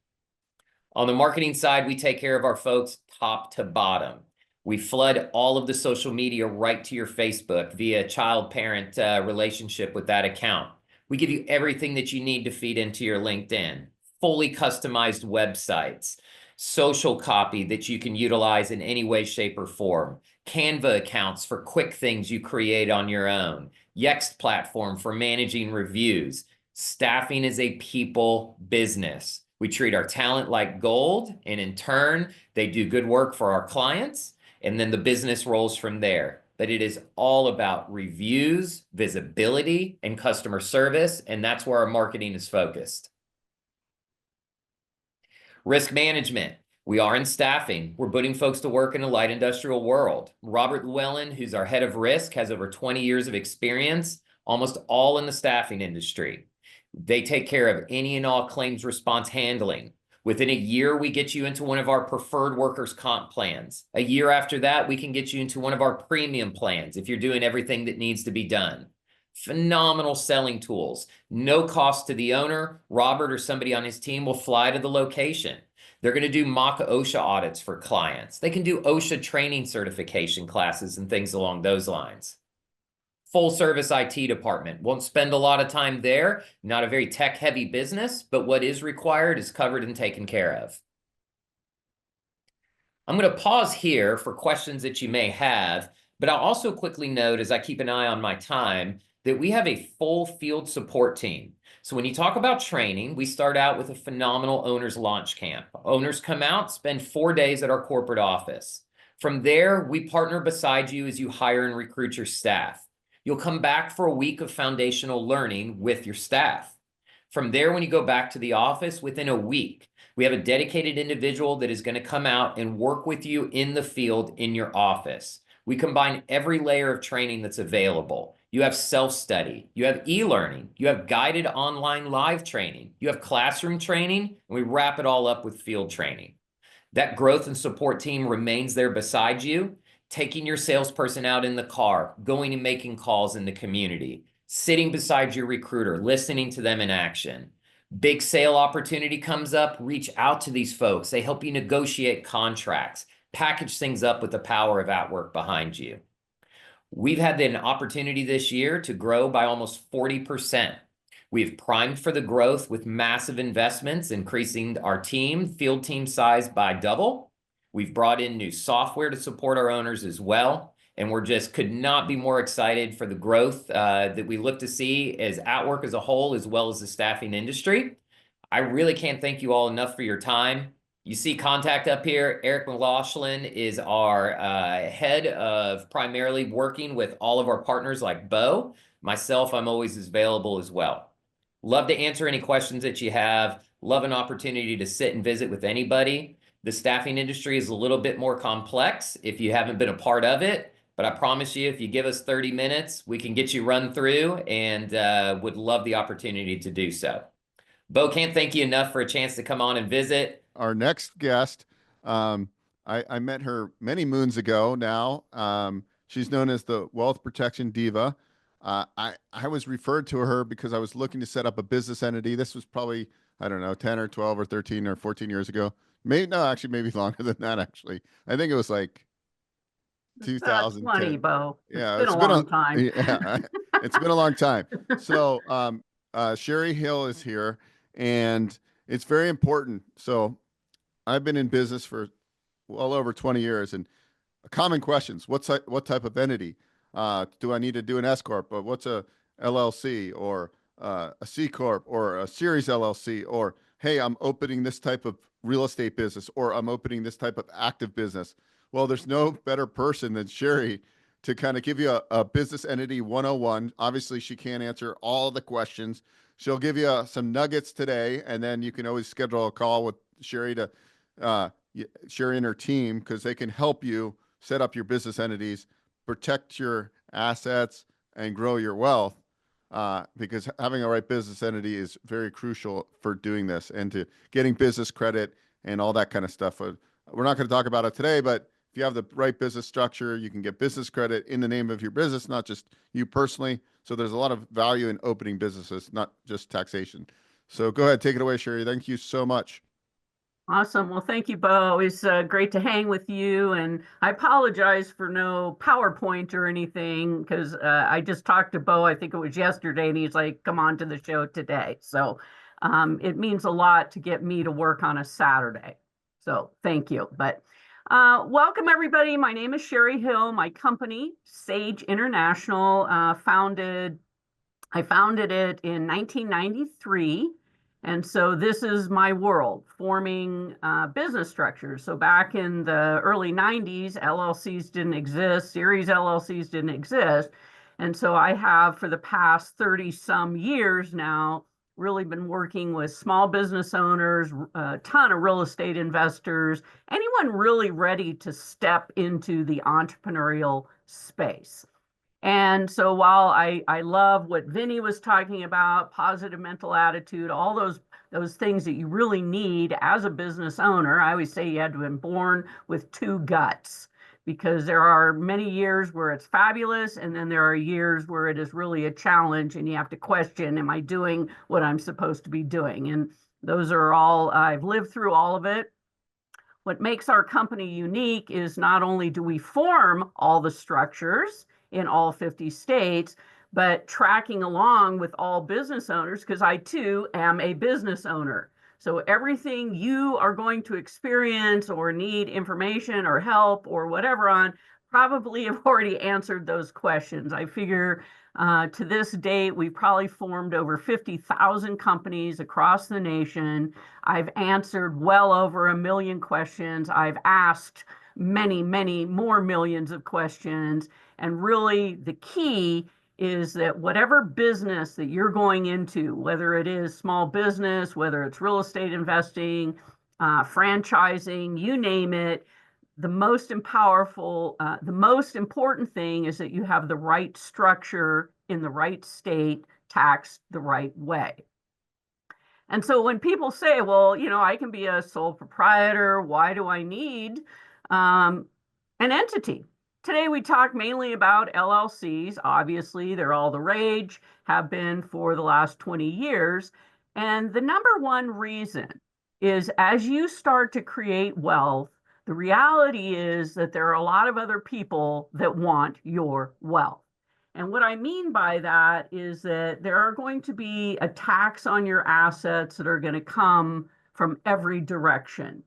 On the marketing side, we take care of our folks top to bottom. We flood all of the social media right to your Facebook via child-parent relationship with that account. We give you everything that you need to feed into your LinkedIn, fully customized websites, social copy that you can utilize in any way, shape, or form, Canva accounts for quick things you create on your own, Yext platform for managing reviews. Staffing is a people business. We treat our talent like gold, and in turn, they do good work for our clients, and then the business rolls from there. But it is all about reviews, visibility, and customer service, and that's where our marketing is focused. Risk management. We are in staffing. We're putting folks to work in a light industrial world. Robert Llewellyn, who's our head of risk, has over 20 years of experience, almost all in the staffing industry. They take care of any and all claims response handling. Within a year, we get you into one of our preferred workers' comp plans. A year after that, we can get you into one of our premium plans if you're doing everything that needs to be done. Phenomenal selling tools. No cost to the owner. Robert or somebody on his team will fly to the location. They're going to do mock OSHA audits for clients. They can do OSHA training certification classes and things along those lines. Full service IT department. Won't spend a lot of time there. Not a very tech heavy business, but what is required is covered and taken care of. I'm going to pause here for questions that you may have, but I'll also quickly note as I keep an eye on my time that we have a full field support team. So when you talk about training, we start out with a phenomenal owners launch camp. Owners come out, spend 4 days at our corporate office. From there, we partner beside you as you hire and recruit your staff. You'll come back for a week of foundational learning with your staff. From there, when you go back to the office, within a week, we have a dedicated individual that is going to come out and work with you in the field in your office. We combine every layer of training that's available. You have self-study, you have e-learning, you have guided online live training, you have classroom training, and we wrap it all up with field training. That growth and support team remains there beside you, taking your salesperson out in the car, going and making calls in the community, sitting beside your recruiter, listening to them in action. Big sale opportunity comes up, reach out to these folks. They help you negotiate contracts, package things up with the power of Outwork behind you. We've had an opportunity this year to grow by almost 40%. We've primed for the growth with massive investments, increasing our field team size by double. We've brought in new software to support our owners as well. And could not be more excited for the growth that we look to see as Outwork as a whole, as well as the staffing industry. I really can't thank you all enough for your time. You see contact up here. Eric McLaughlin is our head of primarily working with all of our partners like Bo. Myself, I'm always available as well. Love to answer any questions that you have. Love an opportunity to sit and visit with anybody. The staffing industry is a little bit more complex if you haven't been a part of it. But I promise you, if you give us 30 minutes, we can get you run through and would love the opportunity to do so. Bo, can't thank you enough for a chance to come on and visit. Our next guest, I met her many moons ago now. She's known as the Wealth Protection Diva. I was referred to her because I was looking to set up a business entity. This was probably, I don't know, 10 or 12 or 13 or 14 years ago. Maybe longer than that, actually. I think it was like 2010. 20, Bo. Yeah, It's been a long time. Yeah, it's been a long time. So, Cheri Hill is here, and it's very important. So, I've been in business for well over 20 years, and common questions: what type of entity do I need to do an S corp? But what's a LLC or a C corp or a series LLC? Or hey, I'm opening this type of real estate business, or I'm opening this type of active business. Well, there's no better person than Cheri to kind of give you a business entity 101. Obviously, she can't answer all the questions. She'll give you some nuggets today, and then you can always schedule a call with Cheri Cheri and her team, because they can help you set up your business entities, protect your assets, and grow your wealth. Because having a right business entity is very crucial for doing this and to getting business credit and all that kind of stuff. We're not going to talk about it today, but if you have the right business structure, you can get business credit in the name of your business, not just you personally. So there's a lot of value in opening businesses, not just taxation. So go ahead, take it away, Cheri. Thank you so much. Awesome. Well, thank you, Bo. It's great to hang with you. And I apologize for no PowerPoint or anything, because I just talked to Bo, I think it was yesterday, and he's like, come on to the show today. So it means a lot to get me to work on a Saturday. So thank you. But welcome, everybody. My name is Cheri Hill. My company, Sage International, I founded it in 1993. And so this is my world, forming business structures. So back in the early 90s, LLCs didn't exist, series LLCs didn't exist. And so I have, for the past 30 some years now, really been working with small business owners, a ton of real estate investors, anyone really ready to step into the entrepreneurial space. And so while I love what Vinney was talking about, positive mental attitude, all those things that you really need as a business owner, I always say you had to have been born with two guts, because there are many years where it's fabulous, and then there are years where it is really a challenge and you have to question, am I doing what I'm supposed to be doing? And those are all, I've lived through all of it. What makes our company unique is not only do we form all the structures in all 50 states, but tracking along with all business owners, because I too am a business owner. So everything you are going to experience or need information or help or whatever on, probably have already answered those questions. I figure to this date, we've probably formed over 50,000 companies across the nation. I've answered well over 1 million questions. I've asked many, many more millions of questions. And really the key is that whatever business that you're going into, whether it is small business, whether it's real estate investing, franchising, you name it, the most important thing is that you have the right structure in the right state, taxed the right way. And so when people say, well, I can be a sole proprietor, why do I need an entity? Today, we talk mainly about LLCs. Obviously, they're all the rage, have been for the last 20 years. And the number one reason is as you start to create wealth, the reality is that there are a lot of other people that want your wealth. And what I mean by that is that there are going to be attacks on your assets that are going to come from every direction.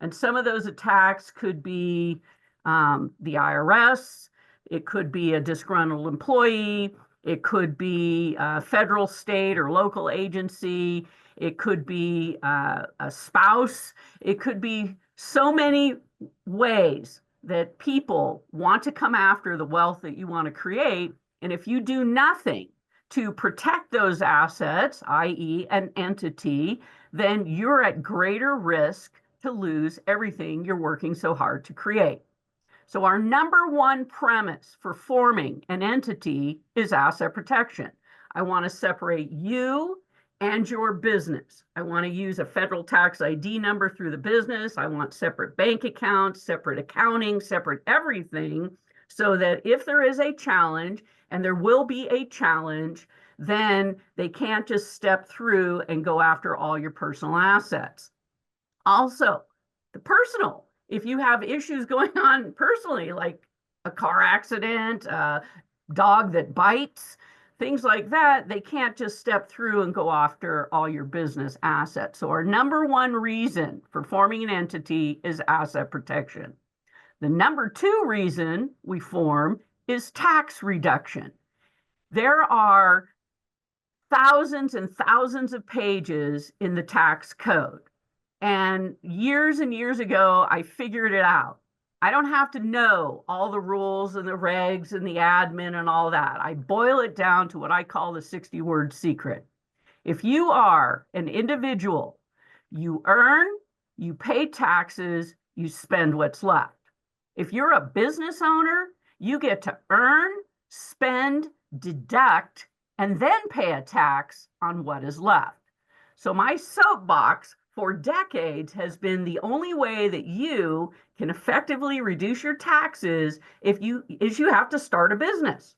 And some of those attacks could be the IRS, it could be a disgruntled employee, it could be a federal, state, or local agency, it could be a spouse, it could be so many ways that people want to come after the wealth that you want to create. And if you do nothing to protect those assets, i.e. an entity, then you're at greater risk to lose everything you're working so hard to create. So our number one premise for forming an entity is asset protection. I want to separate you and your business. I want to use a federal tax ID number through the business. I want separate bank accounts, separate accounting, separate everything, so that if there is a challenge, and there will be a challenge, then they can't just step through and go after all your personal assets. Also, the personal, if you have issues going on personally, like a car accident, a dog that bites, things like that, they can't just step through and go after all your business assets. So our number one reason for forming an entity is asset protection. The number two reason we form is tax reduction. There are thousands and thousands of pages in the tax code. And years ago, I figured it out. I don't have to know all the rules and the regs and the admin and all that. I boil it down to what I call the 60-word secret. If you are an individual, you earn, you pay taxes, you spend what's left. If you're a business owner, you get to earn, spend, deduct, and then pay a tax on what is left. So my soapbox for decades has been the only way that you can effectively reduce your taxes is you have to start a business.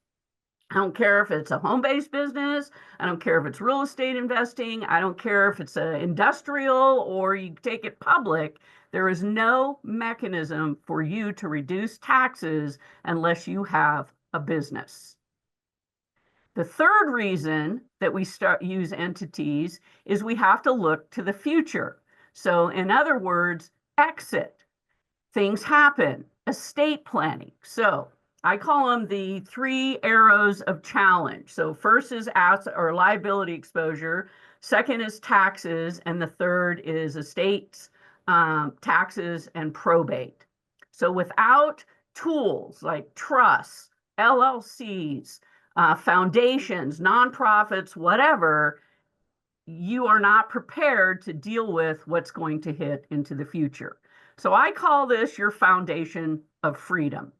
I don't care if it's a home-based business. I don't care if it's real estate investing. I don't care if it's an industrial or you take it public. There is no mechanism for you to reduce taxes unless you have a business. The third reason that we use entities is we have to look to the future. So in other words, exit. Things happen, estate planning. So I call them the 3 arrows of challenge. So first is asset or liability exposure, second is taxes, and the third is estates, taxes, and probate. So without tools like trusts, LLCs, foundations, nonprofits, whatever, you are not prepared to deal with what's going to hit into the future. So I call this your foundation of freedom.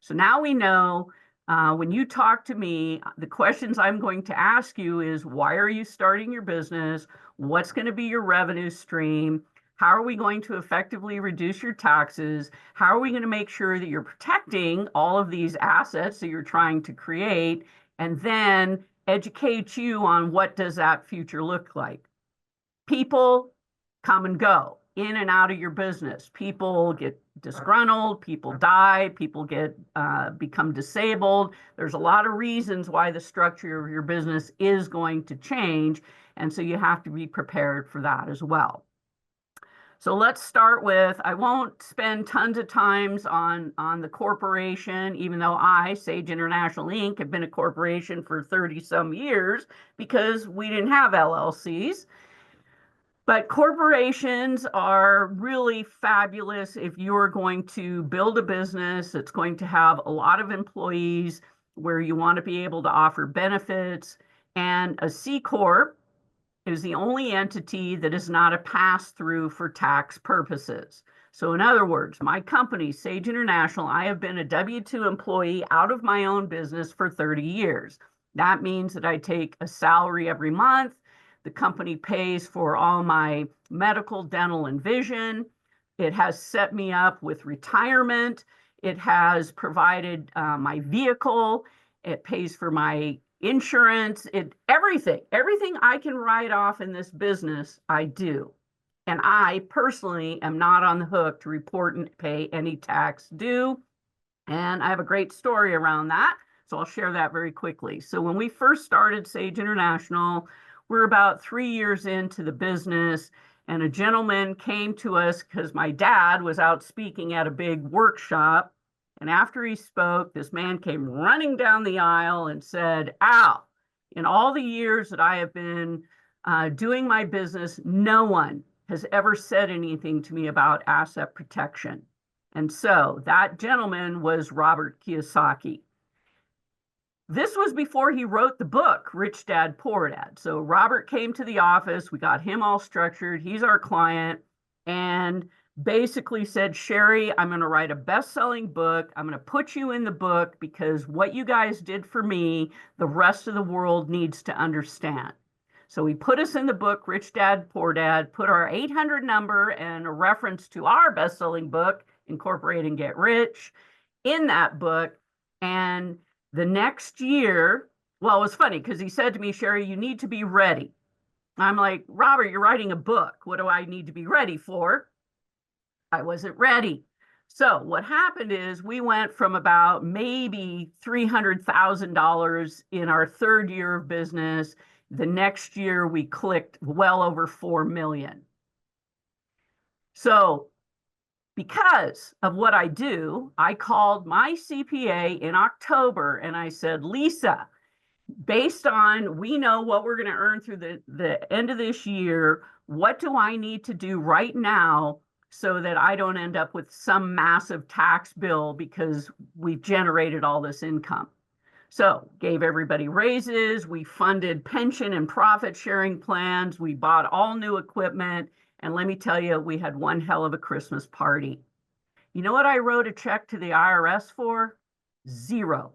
So now we know when you talk to me, the questions I'm going to ask you is, why are you starting your business? What's going to be your revenue stream? How are we going to effectively reduce your taxes? How are we going to make sure that you're protecting all of these assets that you're trying to create? And then educate you on what does that future look like. People come and go in and out of your business. People get disgruntled, people die, people get become disabled. There's a lot of reasons why the structure of your business is going to change. And so you have to be prepared for that as well. So let's start with, I won't spend tons of times on the corporation, even though I, Sage International Inc., have been a corporation for 30 some years because we didn't have LLCs. But corporations are really fabulous if you're going to build a business that's going to have a lot of employees, where you want to be able to offer benefits. And a C Corp is the only entity that is not a pass-through for tax purposes. So in other words, my company, Sage International, I have been a W-2 employee out of my own business for 30 years. That means that I take a salary every month. The company pays for all my medical, dental, and vision. It has set me up with retirement. It has provided my vehicle. It pays for my insurance, everything I can write off in this business, I do. And I personally am not on the hook to report and pay any tax due. And I have a great story around that. So I'll share that very quickly. So when we first started Sage International, we're about 3 years into the business, and a gentleman came to us because my dad was out speaking at a big workshop. And after he spoke, this man came running down the aisle and said, Al, in all the years that I have been doing my business, no one has ever said anything to me about asset protection. And so that gentleman was Robert Kiyosaki. This was before he wrote the book, Rich Dad, Poor Dad. So Robert came to the office. We got him all structured. He's our client. And basically said, Cheri, I'm going to write a best-selling book. I'm going to put you in the book because what you guys did for me, the rest of the world needs to understand. So he put us in the book, Rich Dad, Poor Dad, put our 800 number and a reference to our best-selling book, Incorporate and Get Rich, in that book. And the next year, well, it was funny because he said to me, Cheri, you need to be ready. I'm like, Robert, you're writing a book. What do I need to be ready for? I wasn't ready. So what happened is we went from about maybe $300,000 in our third year of business. The next year we clicked well over 4 million. So because of what I do, I called my CPA in October and I said, Lisa, based on we know what we're going to earn through the end of this year, what do I need to do right now so that I don't end up with some massive tax bill because we've generated all this income? So gave everybody raises, we funded pension and profit sharing plans, we bought all new equipment, and let me tell you, we had one hell of a Christmas party. You know what I wrote a check to the IRS for? Zero.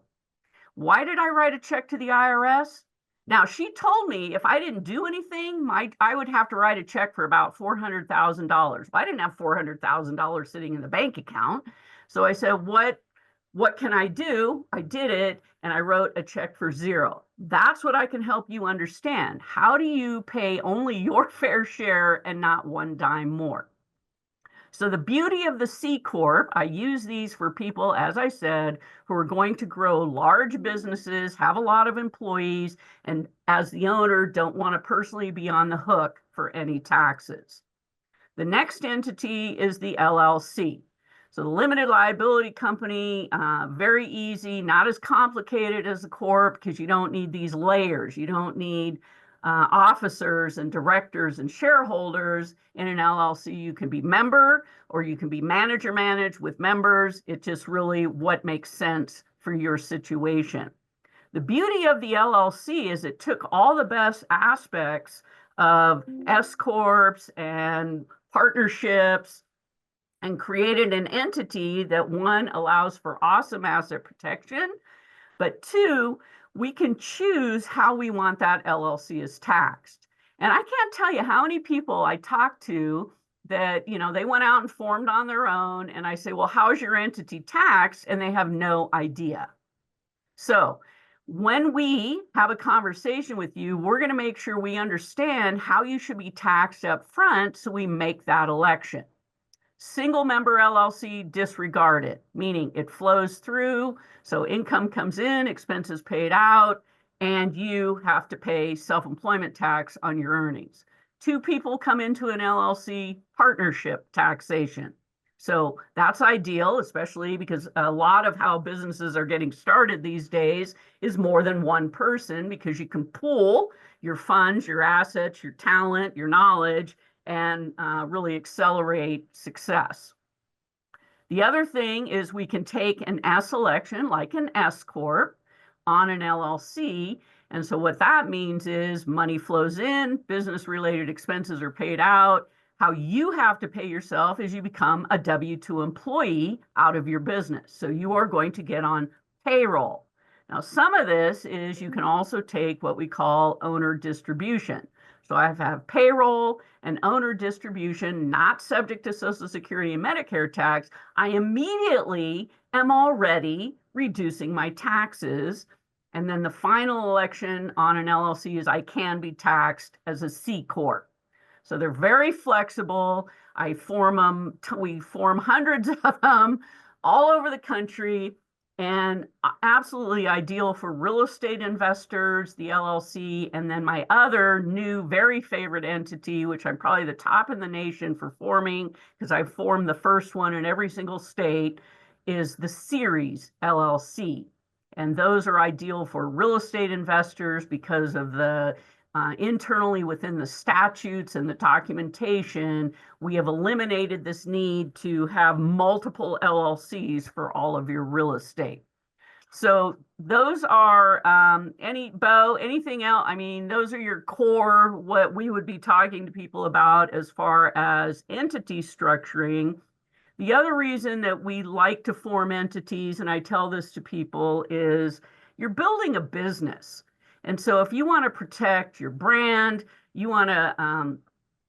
Why did I write a check to the IRS? Now, she told me if I didn't do anything, I would have to write a check for about $400,000. I didn't have $400,000 sitting in the bank account. So I said, what can I do? I did it, and I wrote a check for zero. That's what I can help you understand. How do you pay only your fair share and not one dime more? So the beauty of the C Corp, I use these for people, as I said, who are going to grow large businesses, have a lot of employees, and as the owner, don't want to personally be on the hook for any taxes. The next entity is the LLC. So the limited liability company, very easy, not as complicated as the corp because you don't need these layers. You don't need officers and directors and shareholders. In an LLC, you can be member or you can be manager managed with members. It's just really what makes sense for your situation. The beauty of the LLC is it took all the best aspects of S Corps and partnerships and created an entity that, one, allows for awesome asset protection, but two, we can choose how we want that LLC is taxed. And I can't tell you how many people I talk to that, they went out and formed on their own. And I say, well, how's your entity taxed? And they have no idea. So when we have a conversation with you, we're going to make sure we understand how you should be taxed up front so we make that election. Single member LLC, disregard it, meaning it flows through. So income comes in, expenses paid out, and you have to pay self-employment tax on your earnings. Two people come into an LLC, partnership taxation. So that's ideal, especially because a lot of how businesses are getting started these days is more than one person, because you can pool your funds, your assets, your talent, your knowledge, and really accelerate success. The other thing is we can take an S election, like an S Corp, on an LLC. And so what that means is money flows in, business-related expenses are paid out. How you have to pay yourself is you become a W-2 employee out of your business. So you are going to get on payroll. Now, some of this is you can also take what we call owner distribution. So I have payroll and owner distribution, not subject to Social Security and Medicare tax. I immediately am already reducing my taxes. And then the final election on an LLC is I can be taxed as a C Corp. So they're very flexible. I form them, we form hundreds of them all over the country, and absolutely ideal for real estate investors, the LLC. And then my other new, very favorite entity, which I'm probably the top in the nation for forming, because I formed the first one in every single state, is the Series LLC. And those are ideal for real estate investors because of the internally within the statutes and the documentation, we have eliminated this need to have multiple LLCs for all of your real estate. So those are anything else? I mean, those are your core, what we would be talking to people about as far as entity structuring. The other reason that we like to form entities, and I tell this to people, is you're building a business. And so if you want to protect your brand, you want to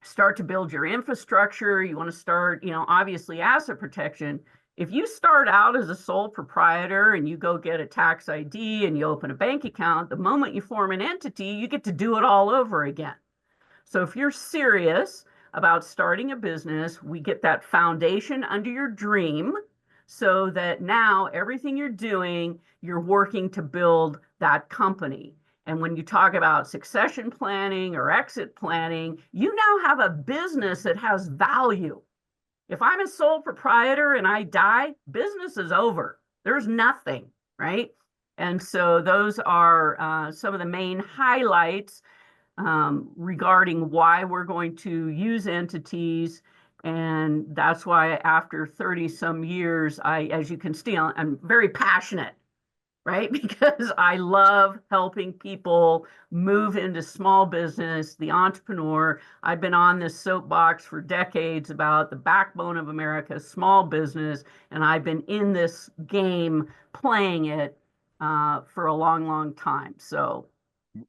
start to build your infrastructure, you want to start, obviously asset protection. If you start out as a sole proprietor and you go get a tax ID and you open a bank account, the moment you form an entity, you get to do it all over again. So if you're serious about starting a business, we get that foundation under your dream so that now everything you're doing, you're working to build that company. And when you talk about succession planning or exit planning, you now have a business that has value. If I'm a sole proprietor and I die, business is over. There's nothing, right? And so those are some of the main highlights regarding why we're going to use entities. And that's why after 30 some years, as you can see, I'm very passionate, right? Because I love helping people move into small business, the entrepreneur. I've been on this soapbox for decades about the backbone of America, small business, and I've been in this game playing it for a long, long time. So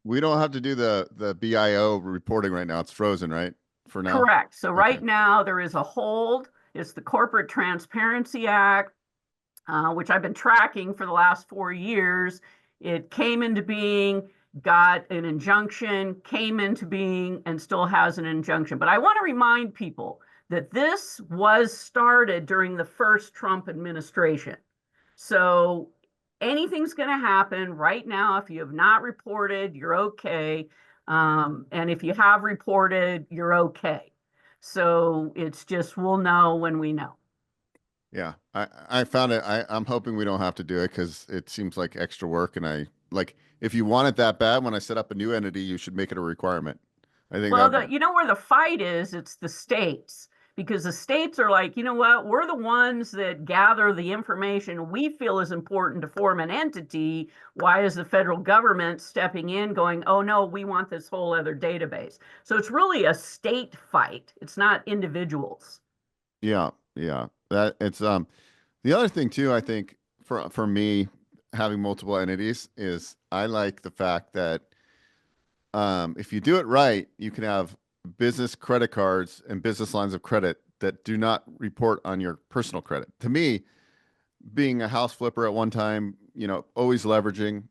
we don't have to do the BIO reporting right now. It's frozen, right? For now. Correct. So right now there is a hold. It's the Corporate Transparency Act, which I've been tracking for the last 4 years. It came into being, got an injunction, came into being, and still has an injunction. But I want to remind people that this was started during the first Trump administration. So anything's going to happen right now. If you have not reported, you're okay. And if you have reported, you're okay. So it's just, we'll know when we know. Yeah, I found it. I'm hoping we don't have to do it because it seems like extra work. And if you want it that bad, when I set up a new entity, you should make it a requirement. I think. Well, you know where the fight is? It's the states, because the states are like, you know what? We're the ones that gather the information we feel is important to form an entity. Why is the federal government stepping in going, oh no, we want this whole other database? So it's really a state fight. It's not individuals. Yeah. That it's the other thing too, I think for me, having multiple entities is I like the fact that if you do it right, you can have business credit cards and business lines of credit that do not report on your personal credit. To me, being a house flipper at one time, always leveraging,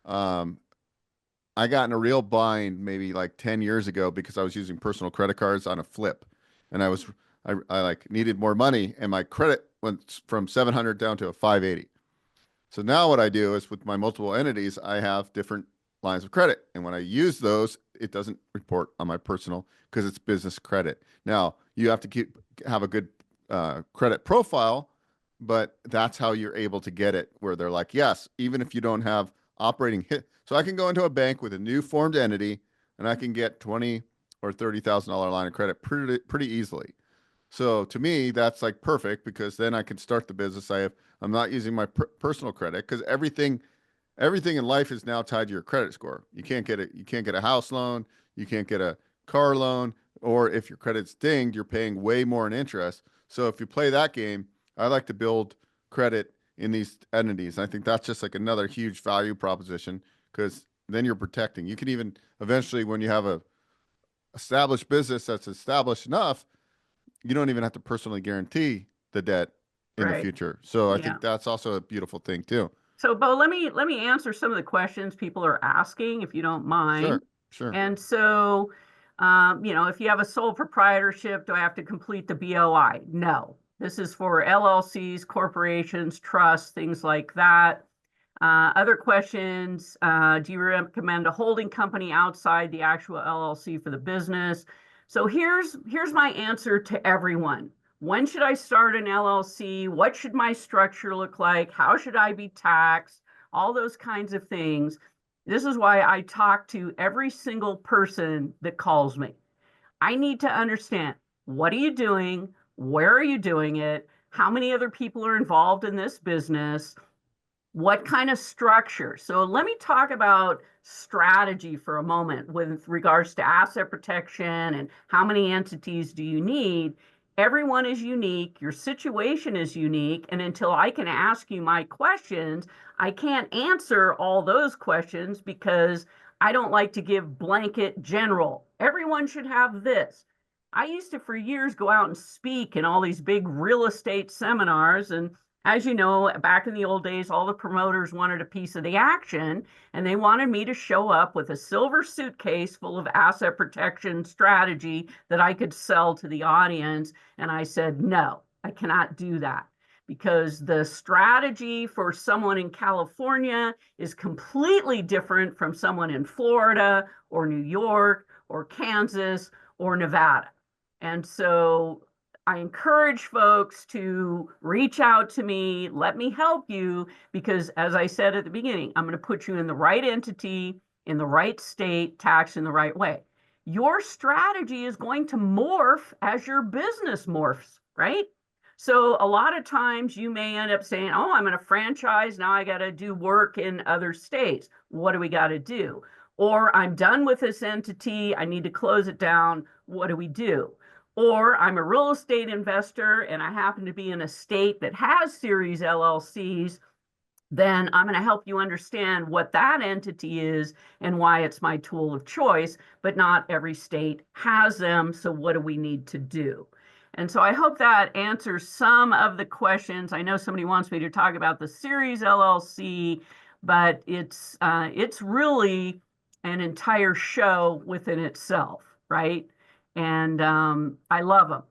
I got in a real bind maybe like 10 years ago because I was using personal credit cards on a flip, and I like needed more money, and my credit went from 700 down to a 580. So now what I do is with my multiple entities, I have different lines of credit. And when I use those, it doesn't report on my personal because it's business credit. Now you have to have a good credit profile, but that's how you're able to get it where they're like, yes, even if you don't have operating hit. So I can go into a bank with a new formed entity and I can get $20,000 or $30,000 line of credit pretty easily. So to me, that's like perfect because then I can start the business. I'm not using my personal credit because everything in life is now tied to your credit score. You can't get a house loan, you can't get a car loan, or if your credit's dinged, you're paying way more in interest. So if you play that game, I like to build credit in these entities. I think that's just like another huge value proposition because then you're protecting. You can even eventually, when you have a established business that's established enough, you don't even have to personally guarantee the debt in the future. So I think that's also a beautiful thing too. So, Bo, let me answer some of the questions people are asking, if you don't mind. Sure. And so, if you have a sole proprietorship, do I have to complete the BOI? No. This is for LLCs, corporations, trusts, things like that. Other questions, do you recommend a holding company outside the actual LLC for the business? So here's my answer to everyone. When should I start an LLC? What should my structure look like? How should I be taxed? All those kinds of things. This is why I talk to every single person that calls me. I need to understand, what are you doing? Where are you doing it? How many other people are involved in this business? What kind of structure? So let me talk about strategy for a moment with regards to asset protection and how many entities do you need. Everyone is unique. Your situation is unique. And until I can ask you my questions, I can't answer all those questions because I don't like to give blanket general. Everyone should have this. I used to, for years, go out and speak in all these big real estate seminars. And as you know, back in the old days, all the promoters wanted a piece of the action, and they wanted me to show up with a silver suitcase full of asset protection strategy that I could sell to the audience. And I said, no, I cannot do that because the strategy for someone in California is completely different from someone in Florida or New York or Kansas or Nevada. And so I encourage folks to reach out to me, let me help you, because as I said at the beginning, I'm going to put you in the right entity, in the right state, taxed in the right way. Your strategy is going to morph as your business morphs, right? So a lot of times you may end up saying, oh, I'm going to franchise. Now I got to do work in other states. What do we got to do? Or I'm done with this entity. I need to close it down. What do we do? Or I'm a real estate investor and I happen to be in a state that has series LLCs, then I'm going to help you understand what that entity is and why it's my tool of choice, but not every state has them. So what do we need to do? And so I hope that answers some of the questions. I know somebody wants me to talk about the series LLC, but it's really an entire show within itself, right? And I love them.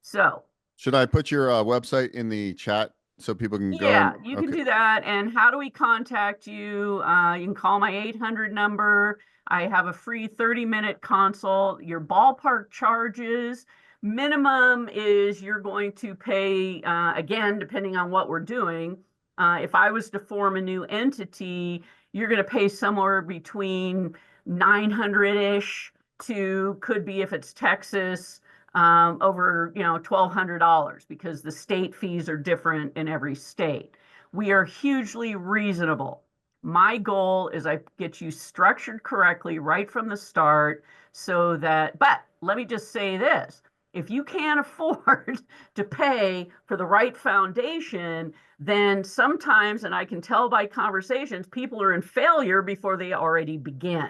So should I put your website in the chat so people can go? Yeah, you can do that. And how do we contact you? You can call my 800 number. I have a free 30-minute consult. Your ballpark charges, minimum is you're going to pay, again, depending on what we're doing. If I was to form a new entity, you're going to pay somewhere between 900-ish to, could be if it's Texas, over $1,200 because the state fees are different in every state. We are hugely reasonable. My goal is I get you structured correctly right from the start so that, but let me just say this. If you can't afford to pay for the right foundation, then sometimes, and I can tell by conversations, people are in failure before they already begin.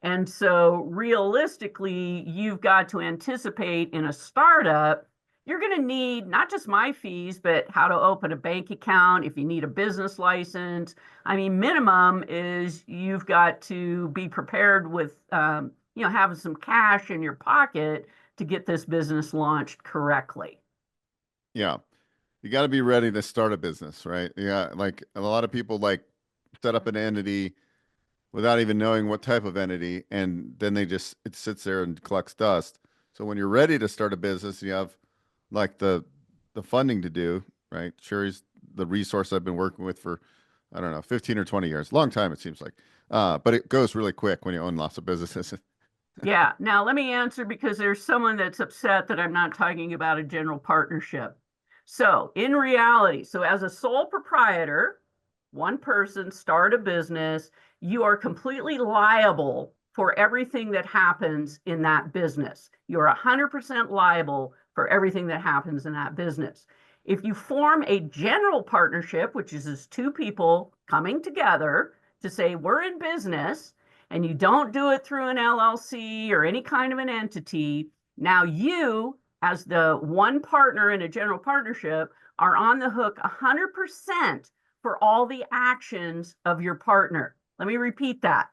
And so realistically, you've got to anticipate in a startup, you're going to need not just my fees, but how to open a bank account, if you need a business license. I mean, minimum is you've got to be prepared with, having some cash in your pocket to get this business launched correctly. Yeah. You got to be ready to start a business, right? Yeah. Like a lot of people like set up an entity without even knowing what type of entity. And then it sits there and collects dust. So when you're ready to start a business, you have like the funding to do, right? Cheri's the resource I've been working with for, I don't know, 15 or 20 years, long time, it seems like. But it goes really quick when you own lots of businesses. Yeah. Now let me answer, because there's someone that's upset that I'm not talking about a general partnership. So in reality, so as a sole proprietor, one person, start a business, you are completely liable for everything that happens in that business. You're 100% liable for everything that happens in that business. If you form a general partnership, which is two people coming together to say we're in business, and you don't do it through an LLC or any kind of an entity, now you, as the one partner in a general partnership, are on the hook 100% for all the actions of your partner. Let me repeat that.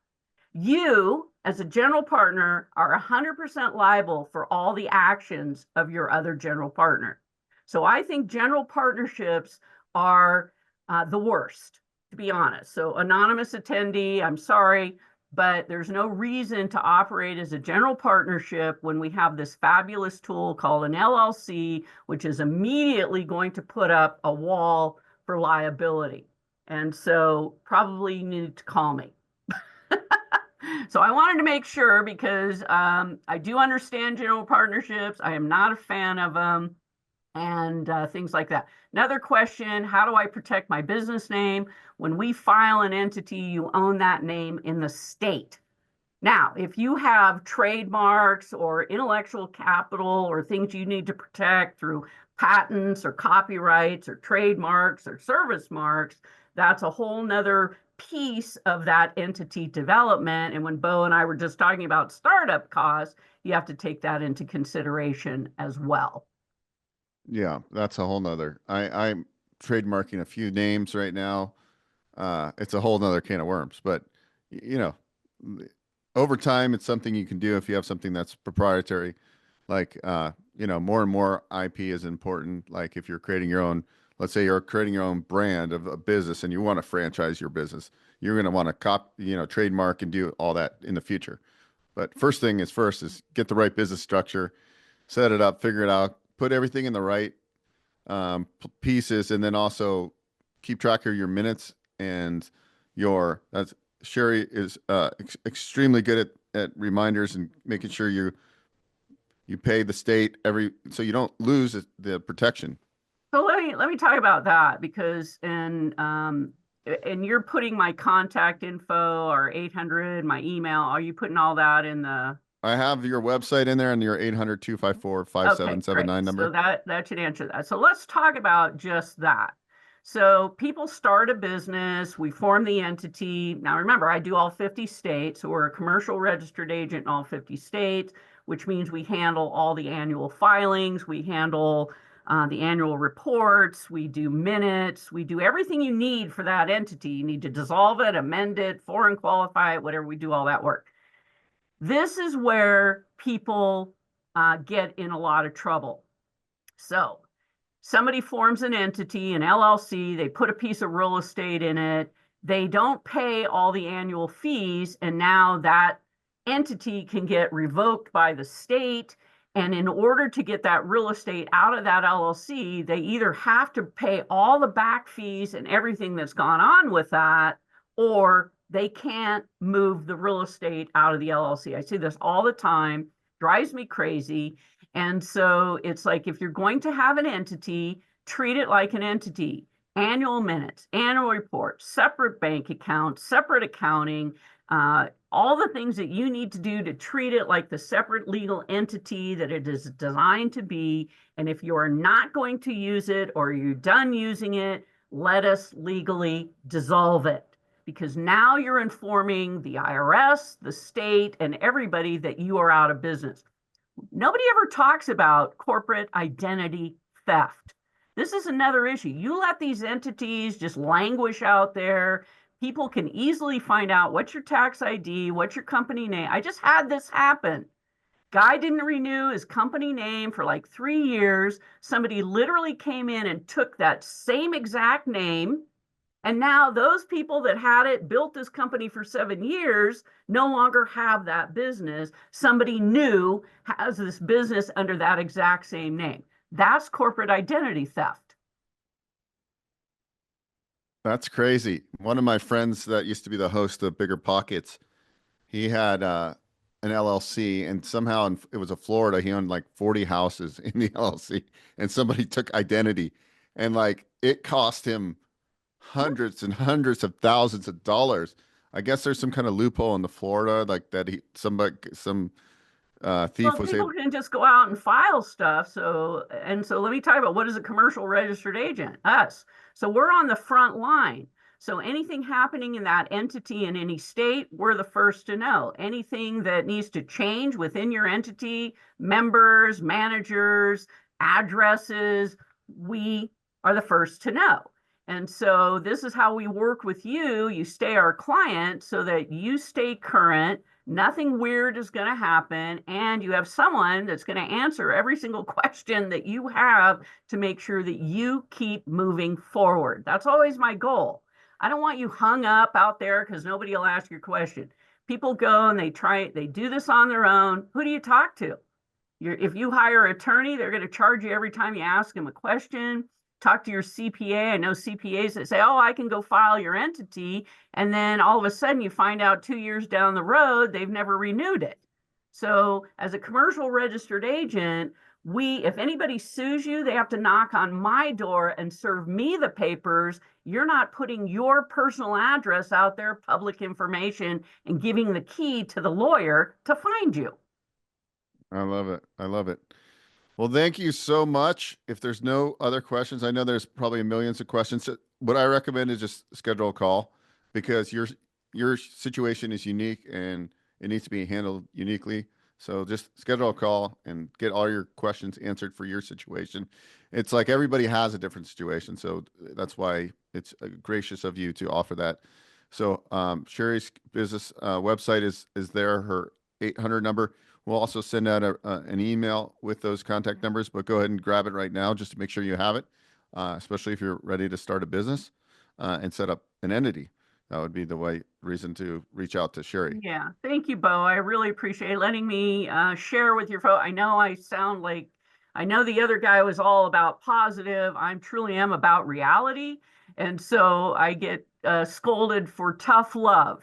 You, as a general partner, are 100% liable for all the actions of your other general partner. So I think general partnerships are the worst, to be honest. So anonymous attendee, I'm sorry, but there's no reason to operate as a general partnership when we have this fabulous tool called an LLC, which is immediately going to put up a wall for liability. And so probably you need to call me. So I wanted to make sure, because I do understand general partnerships. I am not a fan of them, and things like that. Another question, how do I protect my business name? When we file an entity, you own that name in the state. Now, if you have trademarks or intellectual capital or things you need to protect through patents or copyrights or trademarks or service marks, that's a whole nother piece of that entity development. And when Bo and I were just talking about startup costs, you have to take that into consideration as well. Yeah, that's a whole nother. I'm trademarking a few names right now. It's a whole nother can of worms, but over time, it's something you can do if you have something that's proprietary. Like, more and more IP is important. Like if you're creating your own, let's say you're creating your own brand of a business and you want to franchise your business, you're going to want to trademark and do all that in the future. But first thing is get the right business structure, set it up, figure it out, put everything in the right pieces, and then also keep track of your minutes and that's Cheri is extremely good at reminders and making sure you pay the state so you don't lose the protection. So let me talk about that, because and you're putting my contact info or 800, my email. Are you putting all that in the? I have your website in there and your 800-254-5779 number. So that should answer that. So let's talk about just that. So people start a business, we form the entity. Now remember, I do all 50 states, so we're a commercial registered agent in all 50 states, which means we handle all the annual filings, we handle the annual reports, we do minutes, we do everything you need for that entity. You need to dissolve it, amend it, foreign qualify it, whatever, we do all that work. This is where people get in a lot of trouble. So somebody forms an entity, an LLC, they put a piece of real estate in it, they don't pay all the annual fees, and now that entity can get revoked by the state. And in order to get that real estate out of that LLC, they either have to pay all the back fees and everything that's gone on with that, or they can't move the real estate out of the LLC. I see this all the time, drives me crazy. And so it's like, if you're going to have an entity, treat it like an entity. Annual minutes, annual reports, separate bank accounts, separate accounting, all the things that you need to do to treat it like the separate legal entity that it is designed to be. And if you're not going to use it or you're done using it, let us legally dissolve it. because now you're informing the IRS, the state, and everybody that you are out of business. Nobody ever talks about corporate identity theft. This is another issue. You let these entities just languish out there. People can easily find out what's your tax ID, what's your company name. I just had this happen. Guy didn't renew his company name for like 3 years. Somebody literally came in and took that same exact name. And now those people that had it, built this company for 7 years, no longer have that business. Somebody new has this business under that exact same name. That's corporate identity theft. That's crazy. One of my friends that used to be the host of Bigger Pockets, he had an LLC, and somehow it was a Florida. He owned like 40 houses in the LLC, and somebody took identity, and like it cost him hundreds and hundreds of thousands of dollars. I guess there's some kind of loophole in the Florida, like that some thief Well, was people able. can just go out and file stuff. So let me talk about what is a commercial registered agent? Us. So we're on the front line. So anything happening in that entity in any state, we're the first to know. Anything that needs to change within your entity, members, managers, addresses, we are the first to know. And so this is how we work with you. You stay our client so that you stay current. Nothing weird is going to happen. And you have someone that's going to answer every single question that you have to make sure that you keep moving forward. That's always my goal. I don't want you hung up out there because nobody will ask your question. People go and they do this on their own. Who do you talk to? If you hire an attorney, they're going to charge you every time you ask them a question. Talk to your CPA. I know CPAs that say, oh, I can go file your entity. And then all of a sudden you find out 2 years down the road, they've never renewed it. So as a commercial registered agent, if anybody sues you, they have to knock on my door and serve me the papers. You're not putting your personal address out there, public information, and giving the key to the lawyer to find you. I love it. I love it. Well, thank you so much. If there's no other questions, I know there's probably millions of questions. So what I recommend is just schedule a call, because your situation is unique and it needs to be handled uniquely. So just schedule a call and get all your questions answered for your situation. It's like everybody has a different situation. So that's why it's gracious of you to offer that. So Cheri's business website is there, her 800 number. We'll also send out an email with those contact numbers, but go ahead and grab it right now just to make sure you have it, especially if you're ready to start a business and set up an entity. That would be the reason to reach out to Cheri. Yeah, thank you, Bo. I really appreciate letting me share with your folks. I know I know the other guy was all about positive. I truly am about reality. And so I get scolded for tough love.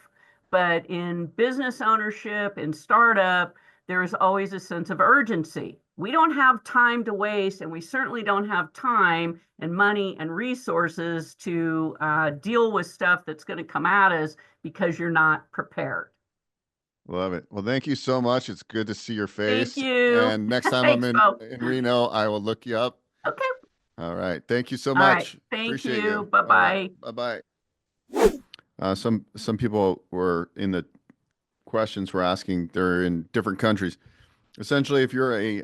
But in business ownership, in startup, there is always a sense of urgency. We don't have time to waste, and we certainly don't have time and money and resources to deal with stuff that's going to come at us because you're not prepared. Love it. Well, thank you so much. It's good to see your face. Thank you. And next time Thanks, I'm Bo. in Reno, I will look you up. Okay. All right. Thank you so All much. right. Thank Appreciate you. you. Bye-bye. All right. Bye-bye. Some people were in the questions were asking, they're in different countries. Essentially, if you're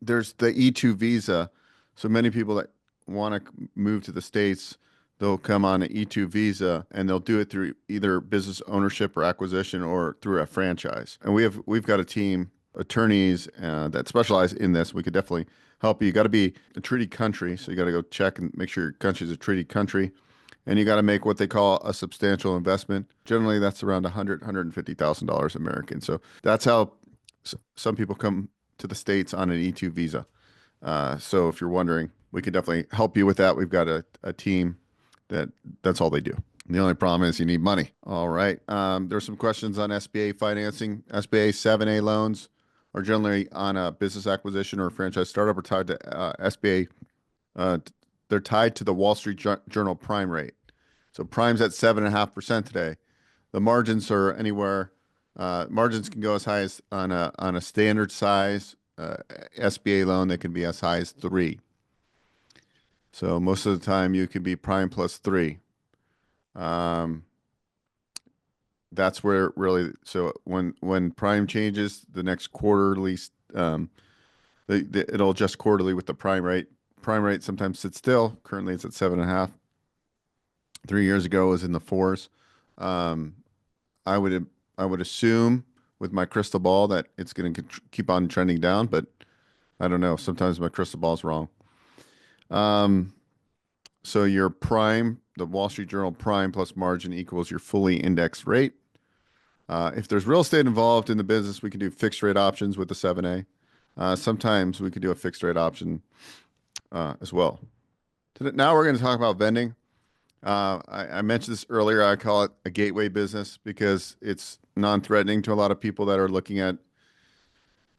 there's the E2 visa. So many people that want to move to the States, they'll come on an E2 visa and they'll do it through either business ownership or acquisition or through a franchise. And we've got a team, attorneys that specialize in this. We could definitely help you. You got to be a treaty country. So you got to go check and make sure your country is a treaty country. And you got to make what they call a substantial investment. Generally, that's around $150,000 American. So that's how some people come to the States on an E2 visa. So if you're wondering, we could definitely help you with that. We've got a team that's all they do. The only problem is you need money. All right. There's some questions on SBA financing. SBA 7A loans are generally on a business acquisition or a franchise startup or tied to SBA. They're tied to the Wall Street Journal prime rate. So prime's at 7.5% today. The margins are anywhere. Margins can go as high as on a standard size SBA loan. They can be as high as 3. So most of the time you can be prime plus 3. That's where really, so when prime changes, the next quarterly, it'll adjust quarterly with the prime rate. Prime rate sometimes sits still. Currently, it's at 7.5. 3 years ago, it was in the fours. I would assume with my crystal ball that it's going to keep on trending down, but I don't know. Sometimes my crystal ball is wrong. So your prime, the Wall Street Journal prime plus margin equals your fully indexed rate. If there's real estate involved in the business, we can do fixed rate options with the 7A. Sometimes we could do a fixed rate option as well. Now we're going to talk about vending. I mentioned this earlier. I call it a gateway business because it's non-threatening to a lot of people that are looking at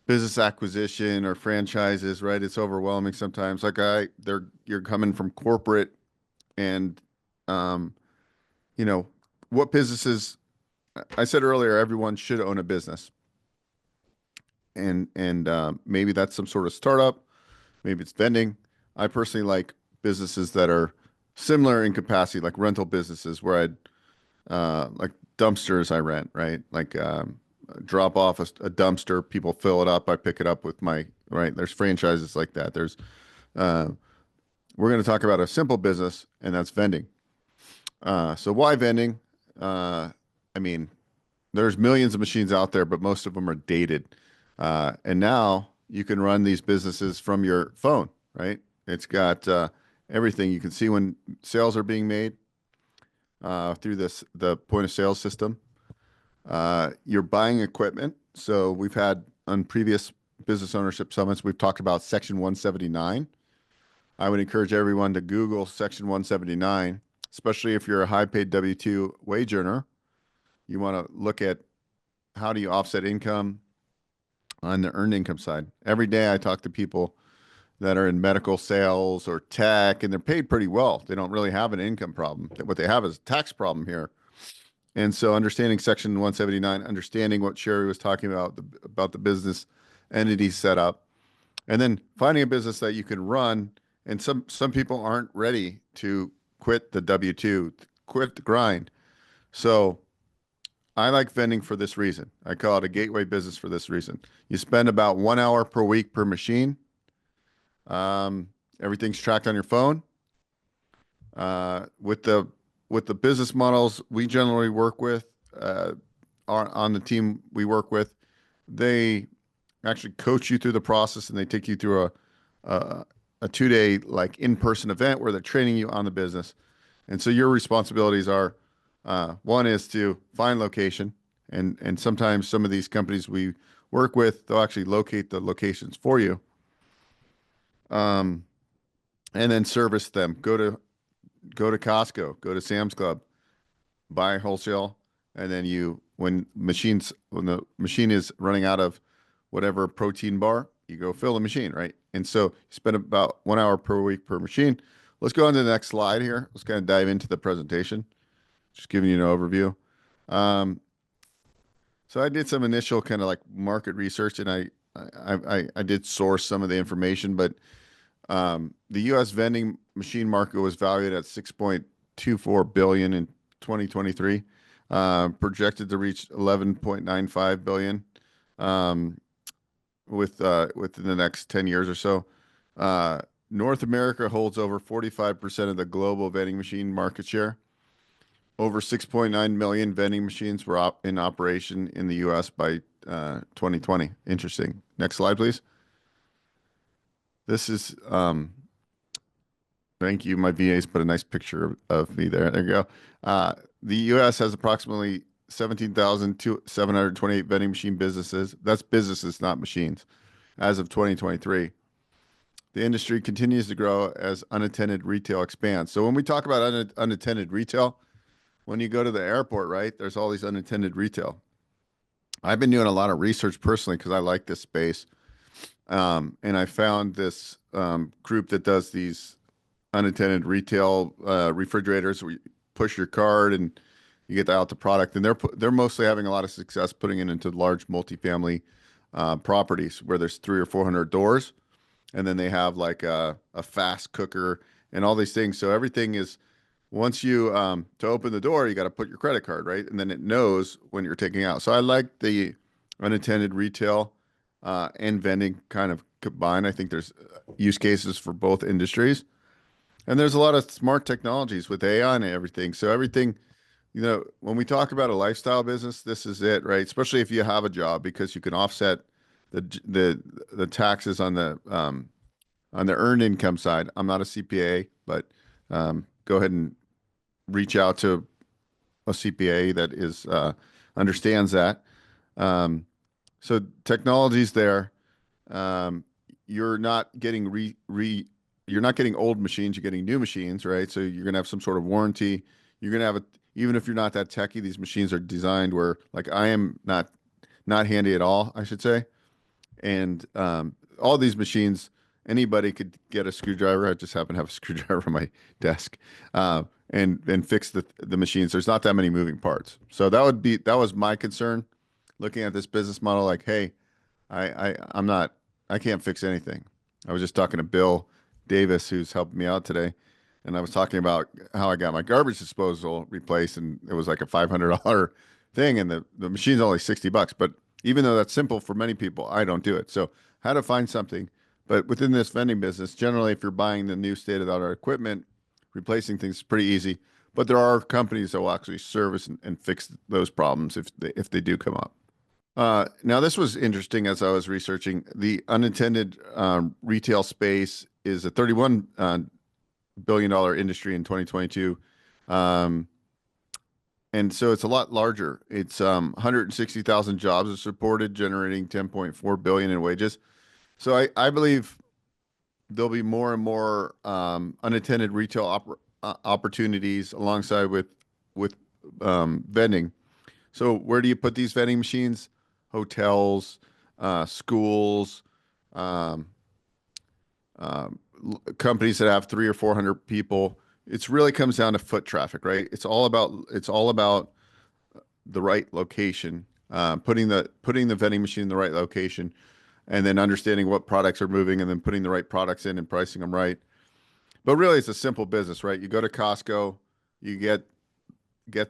business acquisition or franchises, right? It's overwhelming sometimes. Like you're coming from corporate and, what businesses, I said earlier, everyone should own a business. And maybe that's some sort of startup. Maybe it's vending. I personally like businesses that are similar in capacity, like rental businesses where like dumpsters I rent, right? Like drop off a dumpster, people fill it up, I pick it up with right? There's franchises like that. We're going to talk about a simple business, and that's vending. So why vending? I mean, there's millions of machines out there, but most of them are dated. And now you can run these businesses from your phone, right? It's got everything. You can see when sales are being made through the point of sale system. You're buying equipment. So we've had on previous business ownership summits, we've talked about Section 179. I would encourage everyone to Google Section 179, especially if you're a high-paid W-2 wage earner. You want to look at how do you offset income on the earned income side. Every day I talk to people that are in medical sales or tech, and they're paid pretty well. They don't really have an income problem. What they have is a tax problem here. And so understanding Section 179, understanding what Cheri was talking about the business entity setup, and then finding a business that you can run. And some people aren't ready to quit the W-2, quit the grind. So I like vending for this reason. I call it a gateway business for this reason. You spend about 1 hour per week per machine. Everything's tracked on your phone. With the business models we generally work with, on the team we work with, they actually coach you through the process, and they take you through a 2-day like in-person event where they're training you on the business. And so your responsibilities are, one is to find location, and sometimes some of these companies we work with, they'll actually locate the locations for you. And then service them. Go to Costco, go to Sam's Club, buy wholesale, and then when the machine is running out of whatever protein bar, you go fill the machine, right? And so you spend about 1 hour per week per machine. Let's go on to the next slide here. Let's kind of dive into the presentation. Just giving you an overview. So I did some initial kind of like market research, and I did source some of the information, but the U.S. vending machine market was valued at $6.24 billion in 2023, projected to reach $11.95 billion within the next 10 years or so. North America holds over 45% of the global vending machine market share. Over 6.9 million vending machines were in operation in the U.S. by 2020. Interesting. Next slide, please. This is, thank you. My VA's put a nice picture of me there. There you go. The U.S. has approximately 17,728 vending machine businesses. That's businesses, not machines, as of 2023. The industry continues to grow as unattended retail expands. So when we talk about unattended retail, when you go to the airport, right, there's all these unattended retail. I've been doing a lot of research personally because I like this space. And I found this group that does these unattended retail refrigerators where you push your card and you get out the product. And they're mostly having a lot of success putting it into large multifamily properties where there's 300 or 400 doors. And then they have like a fast cooker and all these things. So everything is once you to open the door, you got to put your credit card, right? And then it knows when you're taking out. So I like the unattended retail and vending kind of combined. I think there's use cases for both industries. And there's a lot of smart technologies with AI and everything. So everything, when we talk about a lifestyle business, this is it, right? Especially if you have a job, because you can offset the taxes on the earned income side. I'm not a CPA, but go ahead and reach out to a CPA that is understands that. So technology's there. You're not getting you're not getting old machines, you're getting new machines, right? So you're gonna have some sort of warranty. You're gonna have even if you're not that techy, these machines are designed where, like, I am not handy at all, I should say. And all these machines, anybody could get a screwdriver. I just happen to have a screwdriver on my desk, and fix the machines. There's not that many moving parts. So that was my concern looking at this business model. Like, hey, I can't fix anything. I was just talking to Bill Davis, who's helping me out today, and I was talking about how I got my garbage disposal replaced, and it was like a $500 thing, and the machine's only $60. But even though that's simple for many people, I don't do it. So how to find something. But within this vending business, generally, if you're buying the new state-of-the-art equipment, replacing things is pretty easy. But there are companies that will actually service and fix those problems if they do come up. Now, this was interesting as I was researching. The unattended retail space is a $31 billion industry in 2022. And so it's a lot larger. It's 160,000 jobs are supported, generating 10.4 billion in wages. So I believe there'll be more and more unattended retail opportunities alongside with vending. So where do you put these vending machines? Hotels, schools, companies that have 300 or 400 people. It really comes down to foot traffic, right? It's all about the right location, putting the vending machine in the right location, and then understanding what products are moving, and then putting the right products in and pricing them right. But really, it's a simple business, right? You go to Costco, you get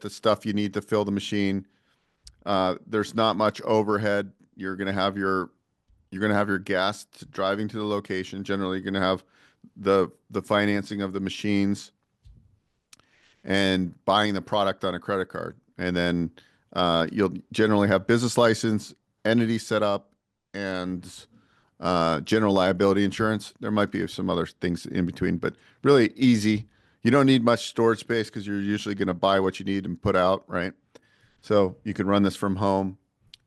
the stuff you need to fill the machine. There's not much overhead. You're gonna have your gas driving to the location. Generally, you're gonna have the financing of the machines and buying the product on a credit card, and then you'll generally have business license, entity set up, and general liability insurance. There might be some other things in between, but really easy. You don't need much storage space because you're usually going to buy what you need and put out, right? So you can run this from home.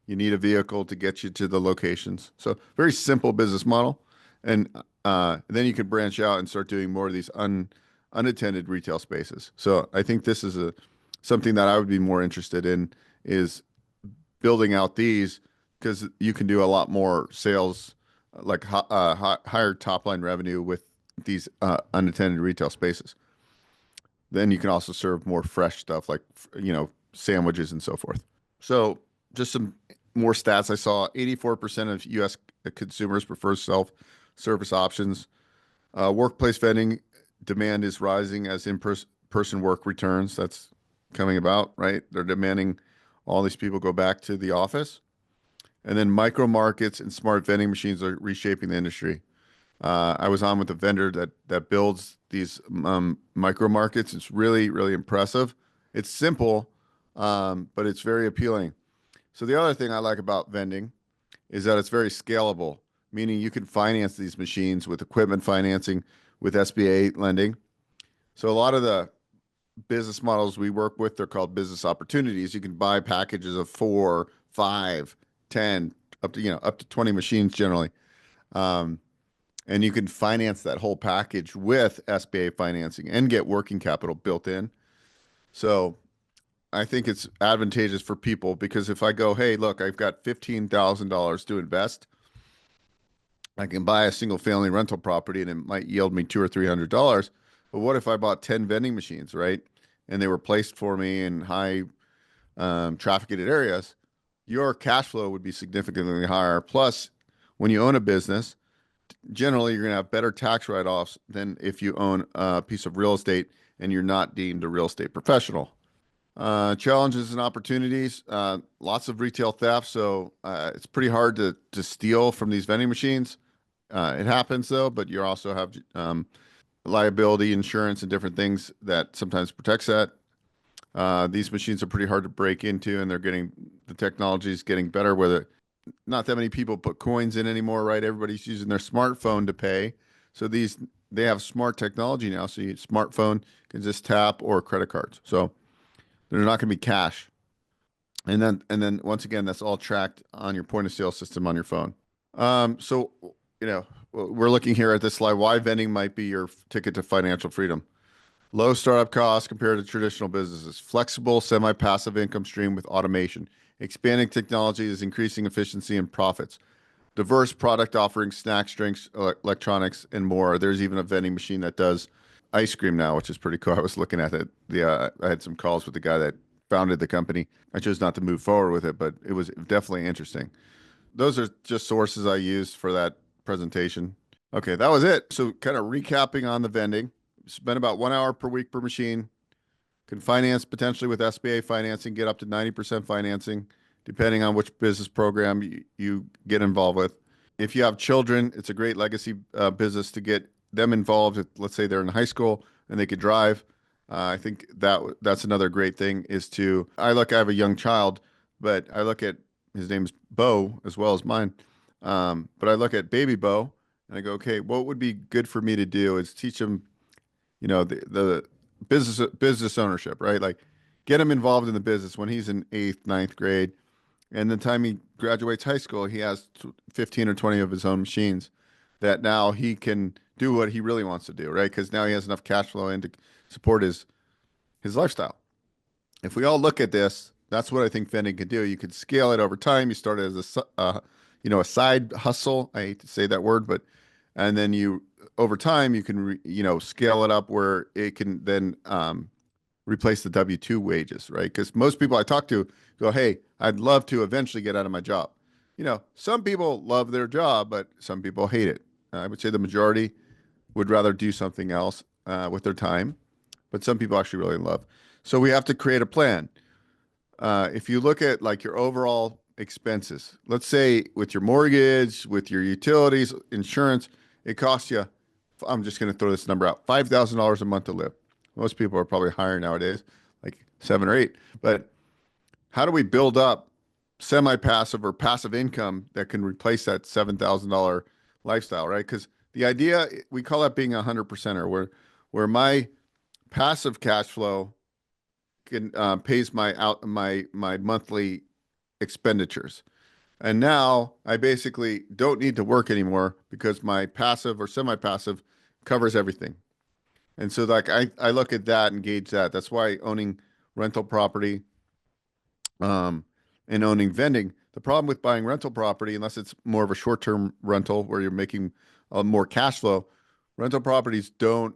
You need a vehicle to get you to the locations. So very simple business model. And then you could branch out and start doing more of these unattended retail spaces. So I think this is something that I would be more interested in, is building out these, because you can do a lot more sales, like higher top line revenue with these unattended retail spaces. Then you can also serve more fresh stuff, like, sandwiches and so forth. So just some more stats I saw. 84% of U.S. consumers prefer self-service options. Workplace vending demand is rising as in-person work returns. That's coming about, right? They're demanding all these people go back to the office. And then micro markets and smart vending machines are reshaping the industry. I was on with a vendor that builds these micro markets. It's really, really impressive. It's simple, but it's very appealing. So the other thing I like about vending is that it's very scalable, meaning you can finance these machines with equipment financing, with SBA lending. So a lot of the business models we work with, they're called business opportunities. You can buy packages of 4, 5, 10, up to 20 machines generally. And you can finance that whole package with SBA financing and get working capital built in. So I think it's advantageous for people, because if I go, hey, look, I've got $15,000 to invest, I can buy a single family rental property and it might yield me $200 or $300. But what if I bought 10 vending machines, right? And they were placed for me in high trafficked areas? Your cash flow would be significantly higher. Plus, when you own a business, generally you're going to have better tax write-offs than if you own a piece of real estate and you're not deemed a real estate professional. Challenges and opportunities, lots of retail theft. So it's pretty hard to steal from these vending machines. It happens though, but you also have liability insurance and different things that sometimes protects that. These machines are pretty hard to break into, and the technology is getting better with it. Not that many people put coins in anymore, right? Everybody's using their smartphone to pay. So they have smart technology now. So your smartphone can just tap, or credit cards. So there's not going to be cash. And then once again, that's all tracked on your point of sale system on your phone. So, we're looking here at this slide, why vending might be your ticket to financial freedom. Low startup costs compared to traditional businesses. Flexible, semi-passive income stream with automation. Expanding technology is increasing efficiency and profits. Diverse product offerings, snacks, drinks, electronics, and more. There's even a vending machine that does ice cream now, which is pretty cool. I was looking at it. I had some calls with the guy that founded the company. I chose not to move forward with it, but it was definitely interesting. Those are just sources I used for that presentation. Okay, that was it. So kind of recapping on the vending. Spend about 1 hour per week per machine. Can finance potentially with SBA financing, get up to 90% financing, depending on which business program you get involved with. If you have children, it's a great legacy business to get them involved. Let's say they're in high school and they could drive. I think that's another great thing I have a young child, but I look at, his name's Bo as well as mine. But I look at baby Bo and I go, okay, what would be good for me to do is teach him, the business ownership, right? Like get him involved in the business when he's in 8th, 9th grade. And the time he graduates high school, he has 15 or 20 of his own machines that now he can do what he really wants to do, right? Because now he has enough cash flow in to support his lifestyle. If we all look at this, that's what I think vending could do. You could scale it over time. You start it as a side hustle. I hate to say that word, and then over time you can scale it up where it can then replace the W-2 wages, right? Because most people I talk to go, hey, I'd love to eventually get out of my job. Some people love their job, but some people hate it. I would say the majority would rather do something else with their time, but some people actually really love. So we have to create a plan. If you look at like your overall expenses, let's say with your mortgage, with your utilities, insurance, it costs you, I'm just going to throw this number out, $5,000 a month to live. Most people are probably higher nowadays, like 7 or 8. But how do we build up semi-passive or passive income that can replace that $7,000 lifestyle, right? Because the idea, we call that being 100%er, where my passive cash flow can pays my monthly expenditures. And now I basically don't need to work anymore because my passive or semi-passive covers everything. And so like I look at that and gauge that. That's why owning rental property and owning vending, the problem with buying rental property, unless it's more of a short-term rental where you're making more cash flow, rental properties don't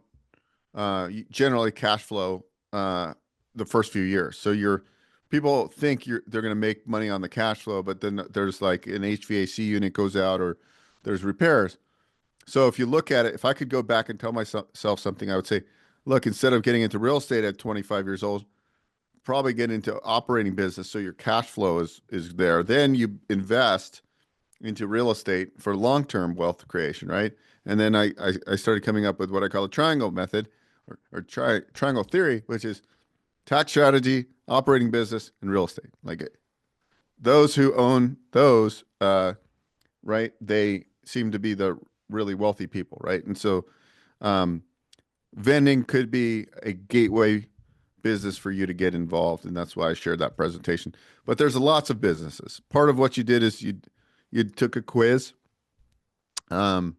generally cash flow the first few years. So people think they're going to make money on the cash flow, but then there's like an HVAC unit goes out or there's repairs. So if you look at it, if I could go back and tell myself something, I would say, look, instead of getting into real estate at 25 years old, probably get into operating business so your cash flow is there. Then you invest into real estate for long-term wealth creation, right? And then I started coming up with what I call a triangle method or triangle theory, which is tax strategy, operating business, and real estate. Like those who own those, right, they seem to be the really wealthy people, right? And so vending could be a gateway business for you to get involved, and that's why I shared that presentation. But there's lots of businesses. Part of what you did is you took a quiz, and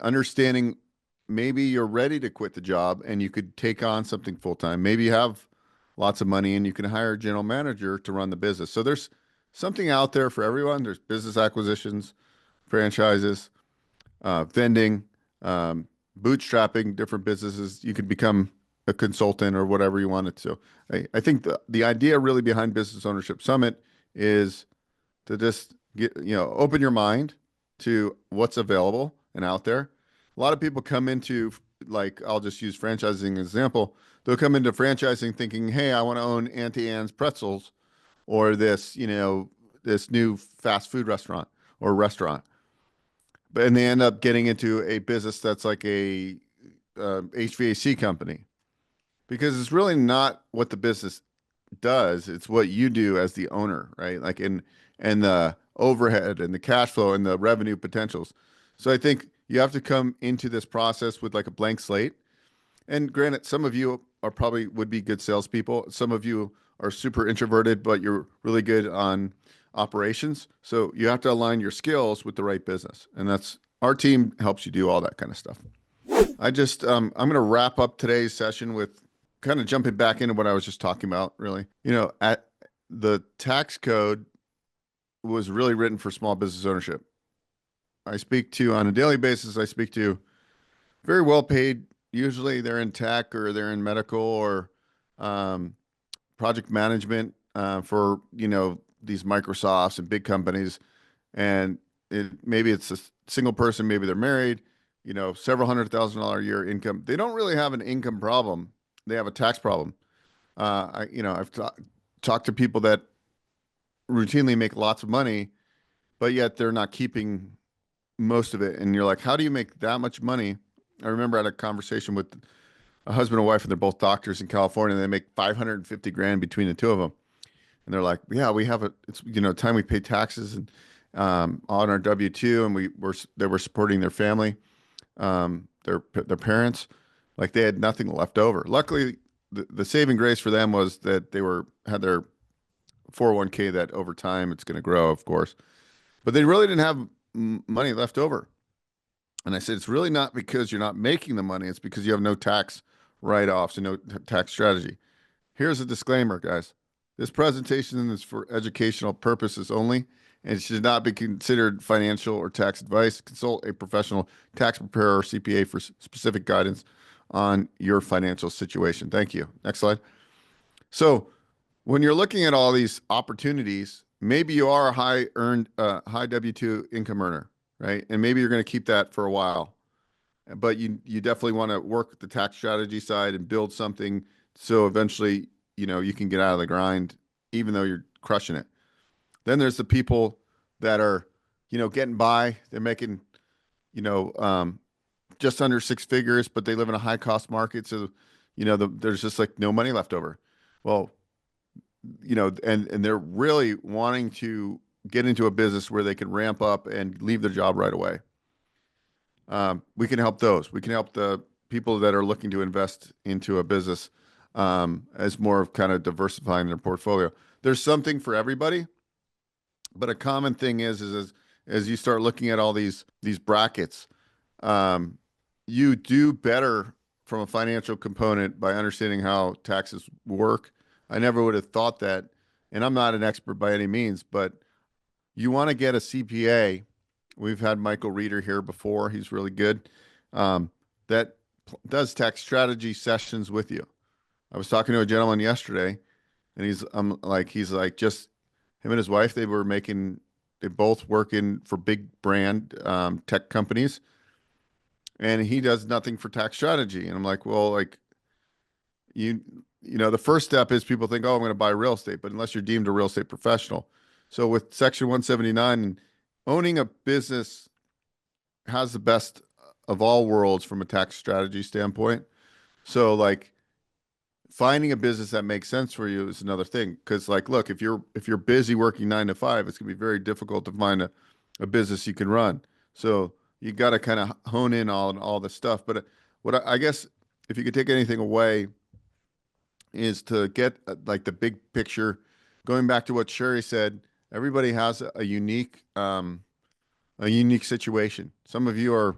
understanding maybe you're ready to quit the job and you could take on something full-time. Maybe you have lots of money and you can hire a general manager to run the business. So there's something out there for everyone. There's business acquisitions, franchises, vending, bootstrapping different businesses. You could become a consultant or whatever you wanted to. I think the idea really behind Business Ownership Summit is to just open your mind to what's available and out there. A lot of people come into like I'll just use franchising as an example. They'll come into franchising thinking, hey, I want to own Auntie Anne's Pretzels or this, this new fast food restaurant or restaurant. But and they end up getting into a business that's like a HVAC company because it's really not what the business does. It's what you do as the owner, right? Like and the overhead and the cash flow and the revenue potentials. So I think you have to come into this process with like a blank slate. And granted, some of you are probably would be good salespeople. Some of you are super introverted, but you're really good on operations. So you have to align your skills with the right business. And that's our team helps you do all that kind of stuff. I'm going to wrap up today's session with kind of jumping back into what I was just talking about, really. At the tax code was really written for small business ownership. I speak to on a daily basis, I speak to very well paid. Usually they're in tech or they're in medical or project management for, these Microsofts and big companies. And maybe it's a single person, maybe they're married, several $100,000 a year income. They don't really have an income problem. They have a tax problem. I've talked to people that routinely make lots of money, but yet they're not keeping most of it. And you're like, how do you make that much money? I remember I had a conversation with a husband and wife, and they're both doctors in California. And they make 550 grand between the two of them. And they're like, yeah, we have it's time we pay taxes and on our W-2, and they were supporting their family, their parents. Like they had nothing left over. Luckily, the saving grace for them was that they had their 401k that over time it's going to grow, of course, but they really didn't have money left over. And I said, it's really not because you're not making the money. It's because you have no tax write-offs and no tax strategy. Here's a disclaimer, guys. This presentation is for educational purposes only and should not be considered financial or tax advice. Consult a professional tax preparer or CPA for specific guidance on your financial situation. Thank you. Next slide. So when you're looking at all these opportunities, maybe you are a high W-2 income earner, right? And maybe you're going to keep that for a while, but you definitely want to work the tax strategy side and build something so eventually, you can get out of the grind, even though you're crushing it. Then there's the people that are, getting by. They're making, just under six figures, but they live in a high cost market. So, there's just like no money left over. Well, and they're really wanting to get into a business where they can ramp up and leave their job right away. We can help those. We can help the people that are looking to invest into a business as more of kind of diversifying their portfolio. There's something for everybody, but a common thing is as you start looking at all these brackets, you do better from a financial component by understanding how taxes work. I never would have thought that, and I'm not an expert by any means, but you want to get a CPA. We've had Michael Reeder here before. He's really good. That does tax strategy sessions with you. I was talking to a gentleman yesterday, and he's like just him and his wife. They both working for big brand tech companies, and he does nothing for tax strategy. And I'm like, well, like the first step is people think, oh, I'm going to buy real estate, but unless you're deemed a real estate professional. So with Section 179, owning a business has the best of all worlds from a tax strategy standpoint. So like finding a business that makes sense for you is another thing. Because like, look, if you're busy working 9 to 5, it's gonna be very difficult to find a business you can run. So you got to kind of hone in on all this stuff. But what I guess if you could take anything away is to get like the big picture. Going back to what Cheri said, everybody has a unique situation. Some of you are,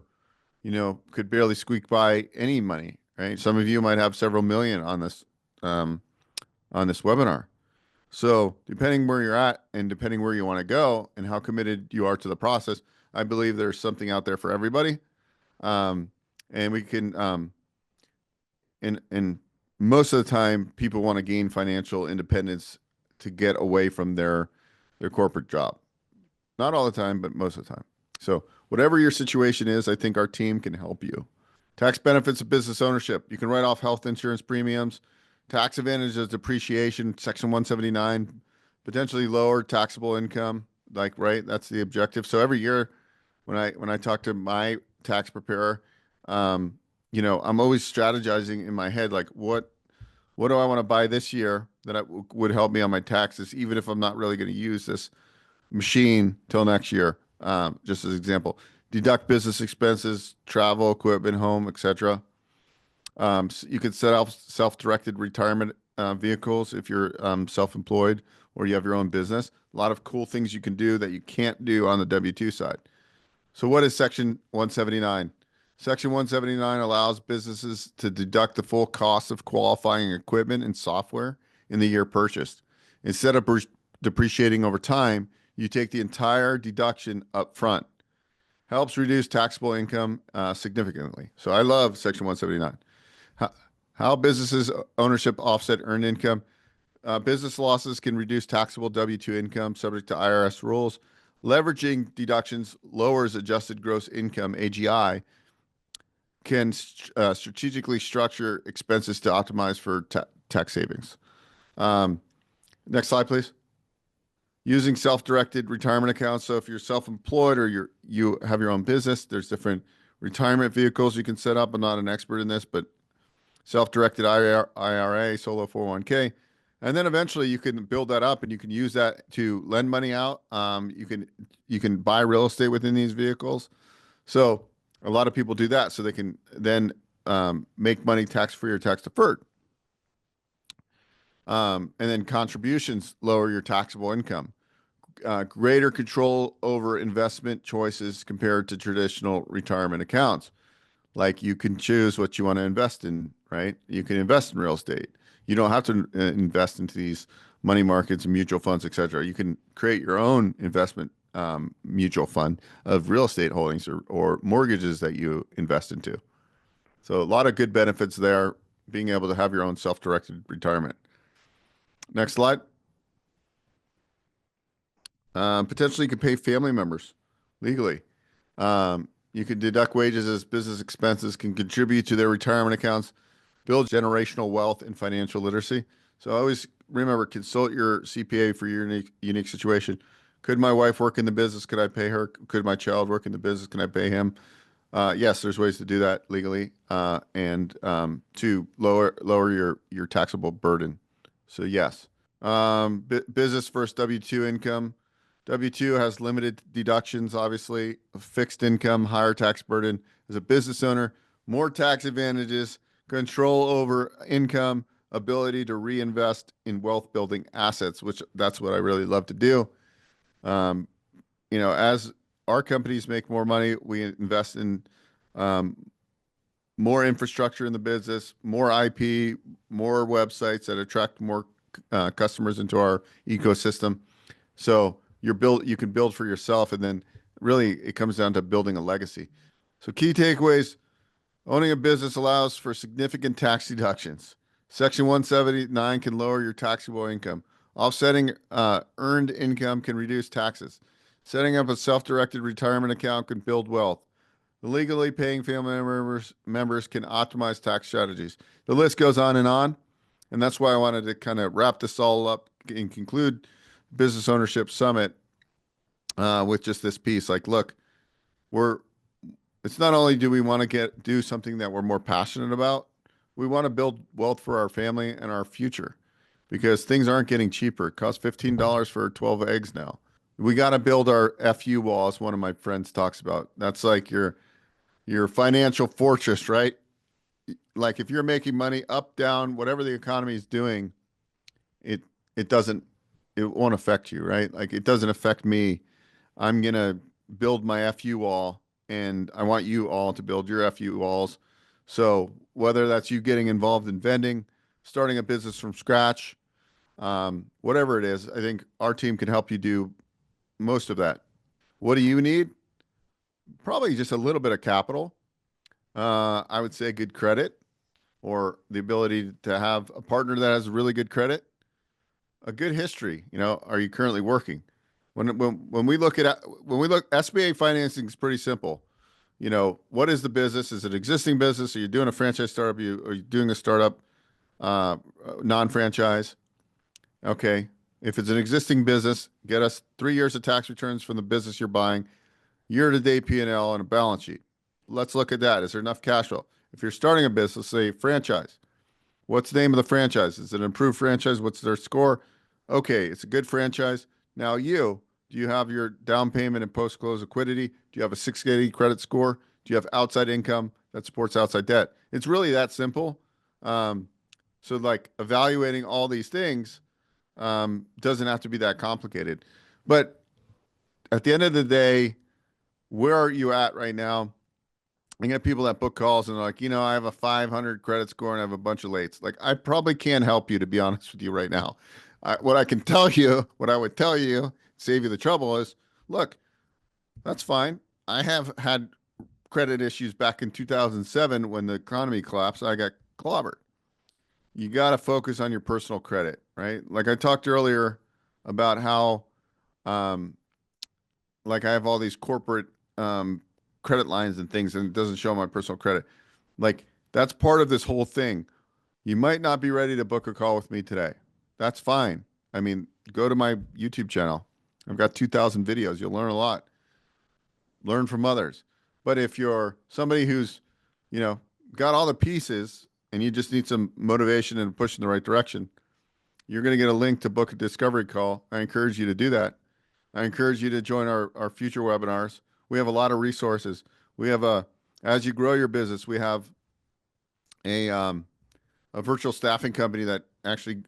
could barely squeak by any money, right? Some of you might have several million on this webinar. So depending where you're at and depending where you want to go and how committed you are to the process, I believe there's something out there for everybody. And we can, and most of the time people want to gain financial independence to get away from their corporate job. Not all the time, but most of the time. So whatever your situation is, I think our team can help you. Tax benefits of business ownership. You can write off health insurance premiums. Tax advantage of depreciation, Section 179, potentially lower taxable income. Like, right, that's the objective. So every year when I talk to my tax preparer, you know, I'm always strategizing in my head, like what do I want to buy this year that would help me on my taxes, even if I'm not really going to use this machine till next year. Just as an example, deduct business expenses, travel, equipment, home, etc. So you could set up self-directed retirement vehicles if you're self-employed or you have your own business. A lot of cool things you can do that you can't do on the W-2 side. So what is Section 179? Section 179 allows businesses to deduct the full cost of qualifying equipment and software in the year purchased. Instead of depreciating over time, you take the entire deduction up front. Helps reduce taxable income significantly. So I love Section 179. How businesses ownership offset earned income. Business losses can reduce taxable W-2 income subject to IRS rules. Leveraging deductions lowers adjusted gross income, AGI, can strategically structure expenses to optimize for tax savings. Next slide, please. Using self-directed retirement accounts. So if you're self-employed or you have your own business, there's different retirement vehicles you can set up. I'm not an expert in this, but self-directed IRA, solo 401k. And then eventually you can build that up and you can use that to lend money out. You can buy real estate within these vehicles. So a lot of people do that so they can then make money tax-free or tax-deferred. And then contributions lower your taxable income. Greater control over investment choices compared to traditional retirement accounts. Like you can choose what you want to invest in, right? You can invest in real estate. You don't have to invest into these money markets and mutual funds, et cetera. You can create your own investment mutual fund of real estate holdings or mortgages that you invest into. So a lot of good benefits there, being able to have your own self-directed retirement. Next slide. Potentially you could pay family members legally. You can deduct wages as business expenses, can contribute to their retirement accounts, build generational wealth and financial literacy. So always remember, consult your CPA for your unique situation. Could my wife work in the business? Could I pay her? Could my child work in the business? Can I pay him? Yes, there's ways to do that legally and to lower your taxable burden. So yes. Business versus W-2 income. W-2 has limited deductions, obviously, fixed income, higher tax burden. As a business owner, more tax advantages, control over income, ability to reinvest in wealth building assets, which that's what I really love to do. You know, as our companies make more money, we invest in more infrastructure in the business, more IP, more websites that attract more customers into our ecosystem. So you can build for yourself, and then really it comes down to building a legacy. So key takeaways: owning a business allows for significant tax deductions. Section 179 can lower your taxable income. Offsetting earned income can reduce taxes. Setting up a self-directed retirement account can build wealth. Legally paying family members can optimize tax strategies. The list goes on, and that's why I wanted to kind of wrap this all up and conclude Business Ownership Summit with just this piece. Like, look, it's not only do we want to do something that we're more passionate about, we want to build wealth for our family and our future, because things aren't getting cheaper. It costs $15 for 12 eggs now. We got to build our FU wall, as one of my friends talks about. That's like your financial fortress, right? Like if you're making money up, down, whatever the economy is doing, it won't affect you, right? Like it doesn't affect me. I'm going to build my FU wall, and I want you all to build your FU walls. So whether that's you getting involved in vending, starting a business from scratch, whatever it is, I think our team can help you do most of that. What do you need? Probably just a little bit of capital. I would say good credit, or the ability to have a partner that has really good credit, a good history. You know, are you currently working? When we look SBA financing is pretty simple. what is the business? Is it an existing business? Are you doing a franchise startup? Are you doing a startup, non-franchise? Okay. If it's an existing business, get us 3 years of tax returns from the business you're buying, year-to-date P&L, and a balance sheet. Let's look at that. Is there enough cash flow? If you're starting a business, say franchise, what's the name of the franchise? Is it an approved franchise? What's their score? Okay, it's a good franchise. Now do you have your down payment and post-close liquidity? Do you have a 680 credit score? Do you have outside income that supports outside debt? It's really that simple. So like evaluating all these things doesn't have to be that complicated. But at the end of the day, where are you at right now? I get people that book calls and they're like, I have a 500 credit score and I have a bunch of lates. Like, I probably can't help you, to be honest with you right now. What I would tell you, save you the trouble is, look, that's fine. I have had credit issues back in 2007 when the economy collapsed. I got clobbered. You got to focus on your personal credit, right? Like I talked earlier about how, like I have all these corporate credit lines and things, and it doesn't show my personal credit. Like that's part of this whole thing. You might not be ready to book a call with me today. That's fine. I mean, go to my YouTube channel. I've got 2,000 videos. You'll learn a lot. Learn from others. But if you're somebody who's, got all the pieces and you just need some motivation and push in the right direction, you're going to get a link to book a discovery call. I encourage you to do that. I encourage you to join our future webinars. We have a lot of resources. We have as you grow your business, we have a virtual staffing company that actually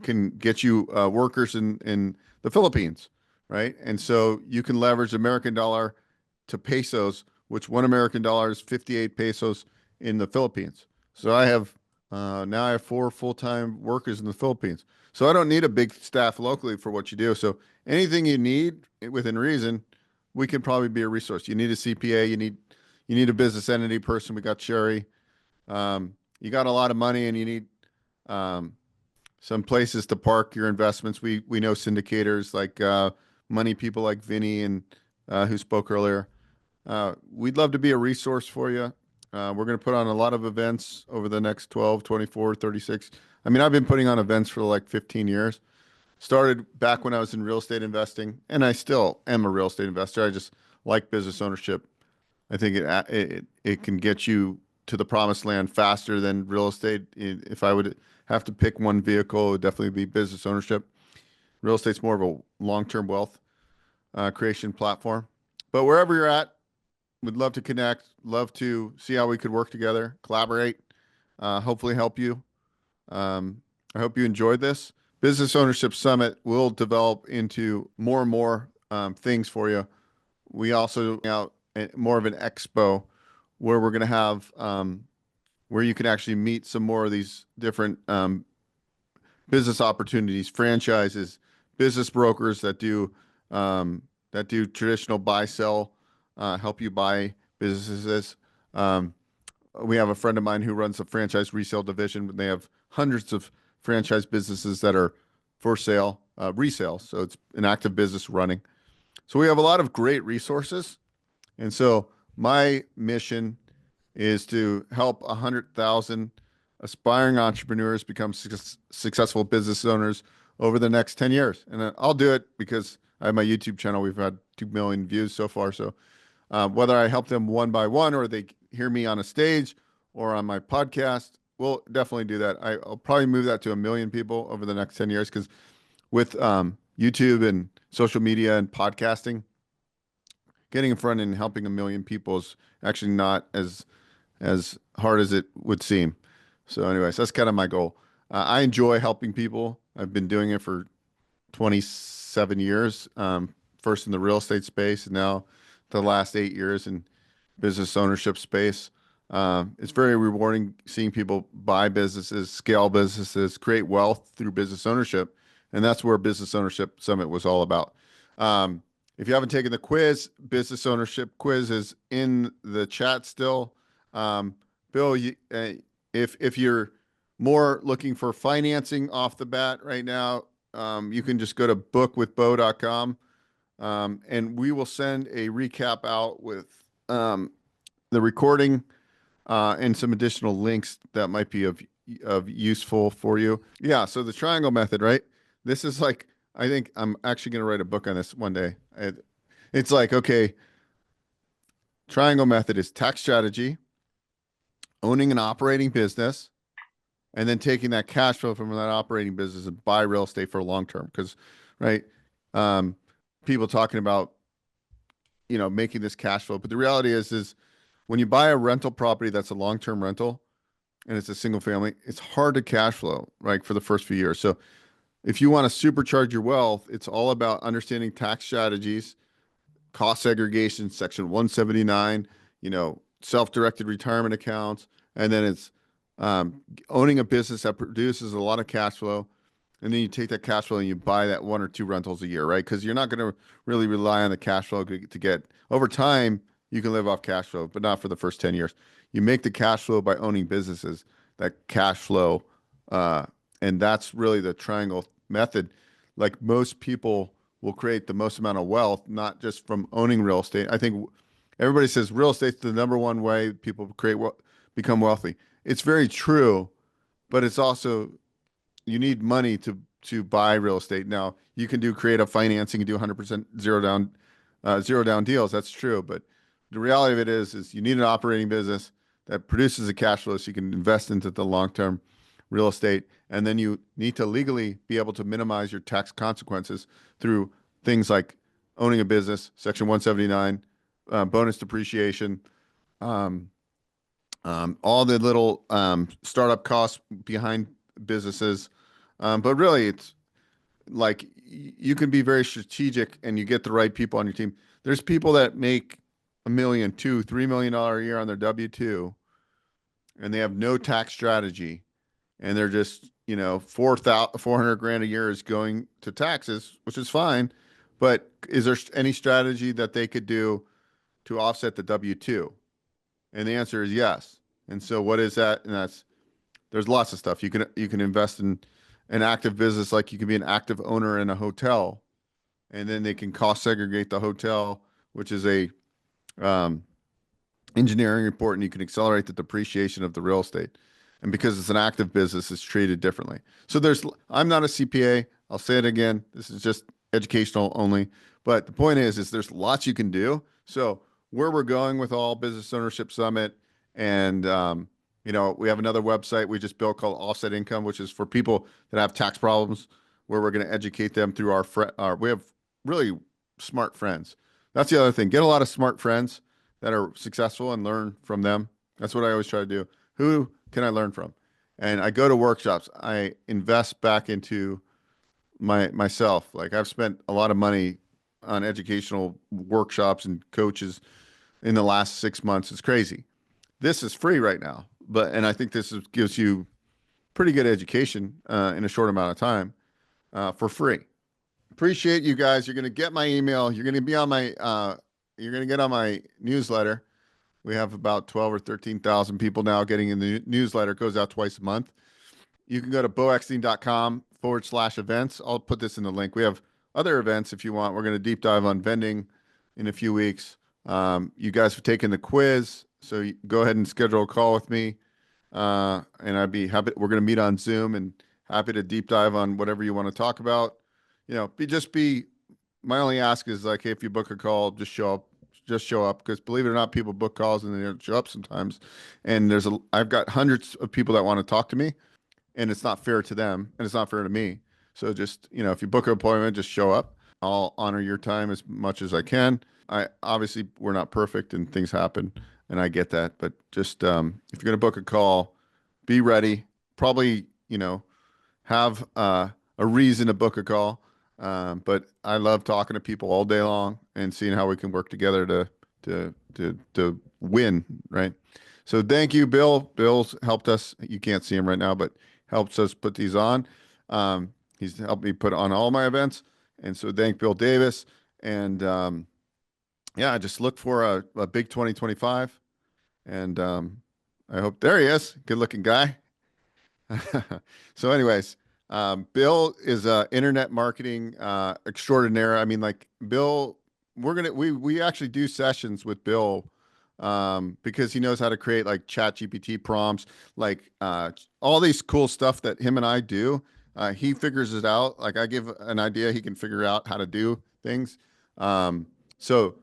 can get you workers in the Philippines, right? And so you can leverage American dollar to pesos, which one American dollar is 58 pesos in the Philippines. So I have now I have 4 full-time workers in the Philippines. So I don't need a big staff locally for what you do. So anything you need within reason, we can probably be a resource. You need a CPA, you need a business entity person. We got Cheri. You got a lot of money and you need some places to park your investments. We know syndicators like money people like Vinney and who spoke earlier. We'd love to be a resource for you. We're going to put on a lot of events over the next 12, 24, 36. I mean, I've been putting on events for like 15 years. Started back when I was in real estate investing, and I still am a real estate investor. I just like business ownership. I think it can get you to the promised land faster than real estate. If I would have to pick one vehicle, it would definitely be business ownership. Real estate's more of a long-term wealth creation platform. But wherever you're at, we'd love to connect, love to see how we could work together, collaborate, hopefully help you. I hope you enjoyed this. Business Ownership Summit will develop into more and more things for you. We also out more of an expo where we're going to have where you can actually meet some more of these different business opportunities, franchises, business brokers that do traditional buy sell, help you buy businesses. We have a friend of mine who runs a franchise resale division. They have hundreds of franchise businesses that are for sale, resale. So it's an active business running. So we have a lot of great resources. And so my mission is to help 100,000 aspiring entrepreneurs become successful business owners over the next 10 years. And I'll do it because I have my YouTube channel. We've had 2 million views so far. So whether I help them one by one or they hear me on a stage or on my podcast, we'll definitely do that. I'll probably move that to 1 million people over the next 10 years because with YouTube and social media and podcasting, getting in front and helping 1 million people is actually not as hard as it would seem. So anyways, that's kind of my goal. I enjoy helping people. I've been doing it for 27 years, first in the real estate space and now the last 8 years in business ownership space. It's very rewarding seeing people buy businesses, scale businesses, create wealth through business ownership. And that's where Business Ownership Summit was all about. If you haven't taken the quiz, Business Ownership Quiz is in the chat still. Bill, if you're more looking for financing off the bat right now, you can just go to bookwithbo.com and we will send a recap out with the recording and some additional links that might be of useful for you. Yeah. So the triangle method, right? This is like, I think I'm actually going to write a book on this one day. It's like, okay, triangle method is tax strategy, owning an operating business, and then taking that cash flow from that operating business and buy real estate for long term. Because, right, people talking about, making this cash flow, but the reality is when you buy a rental property that's a long term rental and it's a single family, it's hard to cash flow, right, for the first few years. So if you want to supercharge your wealth, it's all about understanding tax strategies, cost segregation, Section 179, self-directed retirement accounts, and then it's owning a business that produces a lot of cash flow, and then you take that cash flow and you buy that one or two rentals a year, right? Because you're not going to really rely on the cash flow to get over time. You can live off cash flow, but not for the first 10 years. You make the cash flow by owning businesses that cash flow, and that's really the triangle method. Like most people will create the most amount of wealth, not just from owning real estate. I think everybody says real estate's the number one way people become wealthy. It's very true, but it's also, you need money to buy real estate. Now, you can do creative financing and do 100% zero down deals. That's true, but the reality of it is you need an operating business that produces a cash flow so you can invest into the long-term real estate. And then you need to legally be able to minimize your tax consequences through things like owning a business, Section 179, bonus depreciation, all the little startup costs behind businesses. But really, it's like you can be very strategic and you get the right people on your team. There's people that make $1 million, $2 million, $3 million a year on their W-2, and they have no tax strategy, and they're just, 400 grand a year is going to taxes, which is fine. But is there any strategy that they could do to offset the W-2? And the answer is yes. And so what is that? And there's lots of stuff. You can invest in an active business, like you can be an active owner in a hotel, and then they can cost segregate the hotel, which is a engineering report, and you can accelerate the depreciation of the real estate. And because it's an active business, it's treated differently. So I'm not a CPA. I'll say it again. This is just educational only. But the point is there's lots you can do. So where we're going with All Business Ownership Summit, and we have another website we just built called Offset Income, which is for people that have tax problems, where we're going to educate them through we have really smart friends. That's the other thing. Get a lot of smart friends that are successful and learn from them. That's what I always try to do. Who can I learn from? And I go to workshops. I invest back into myself. Like, I've spent a lot of money on educational workshops and coaches in the last 6 months. It's crazy. This is free right now, and I think gives you pretty good education in a short amount of time for free. Appreciate you guys. You're going to get my email. You're going to be on you're going to get on my newsletter. We have about 12 or 13,000 people now getting in the newsletter. It goes out twice a month. You can go to boeckstein.com/events. I'll put this in the link. We have other events if you want. We're going to deep dive on vending in a few weeks. You guys have taken the quiz, so go ahead and schedule a call with me. And I'd be happy. We're going to meet on Zoom and happy to deep dive on whatever you want to talk about. My only ask is, like, hey, if you book a call, just show up. Just show up, because believe it or not, people book calls and they don't show up sometimes. And I've got hundreds of people that want to talk to me, and it's not fair to them and it's not fair to me. So just, if you book an appointment, just show up. I'll honor your time as much as I can. Obviously we're not perfect and things happen, and I get that, but just, if you're going to book a call, be ready. Probably, have a reason to book a call. But I love talking to people all day long and seeing how we can work together to win, right? So thank you, Bill. Bill's helped us. You can't see him right now, but helps us put these on. He's helped me put on all my events. And so thank Bill Davis. And I just look for a big 2025. And I hope there he is. Good looking guy. So anyways, Bill is a internet marketing extraordinaire. I mean, like, Bill, we actually do sessions with Bill because he knows how to create like chat GPT prompts, like all these cool stuff that him and I do. He figures it out. Like I give an idea, he can figure out how to do things. So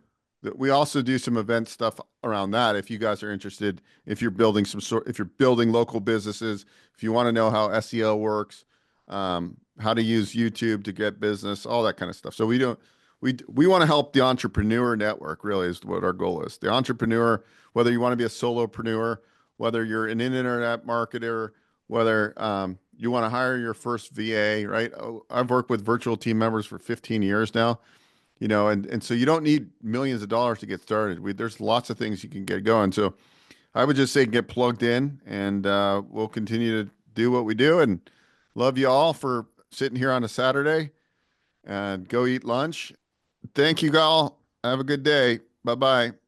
we also do some event stuff around that. If you guys are interested, if you're building if you're building local businesses, if you want to know how SEO works, how to use YouTube to get business, all that kind of stuff. So we want to help the entrepreneur network, really is what our goal is. The entrepreneur, whether you want to be a solopreneur, whether you're an internet marketer, whether you want to hire your first VA, right? I've worked with virtual team members for 15 years now. And so you don't need millions of dollars to get started. There's lots of things you can get going. So I would just say get plugged in, and we'll continue to do what we do. And love you all for sitting here on a Saturday, and go eat lunch. Thank you all. Have a good day. Bye-bye.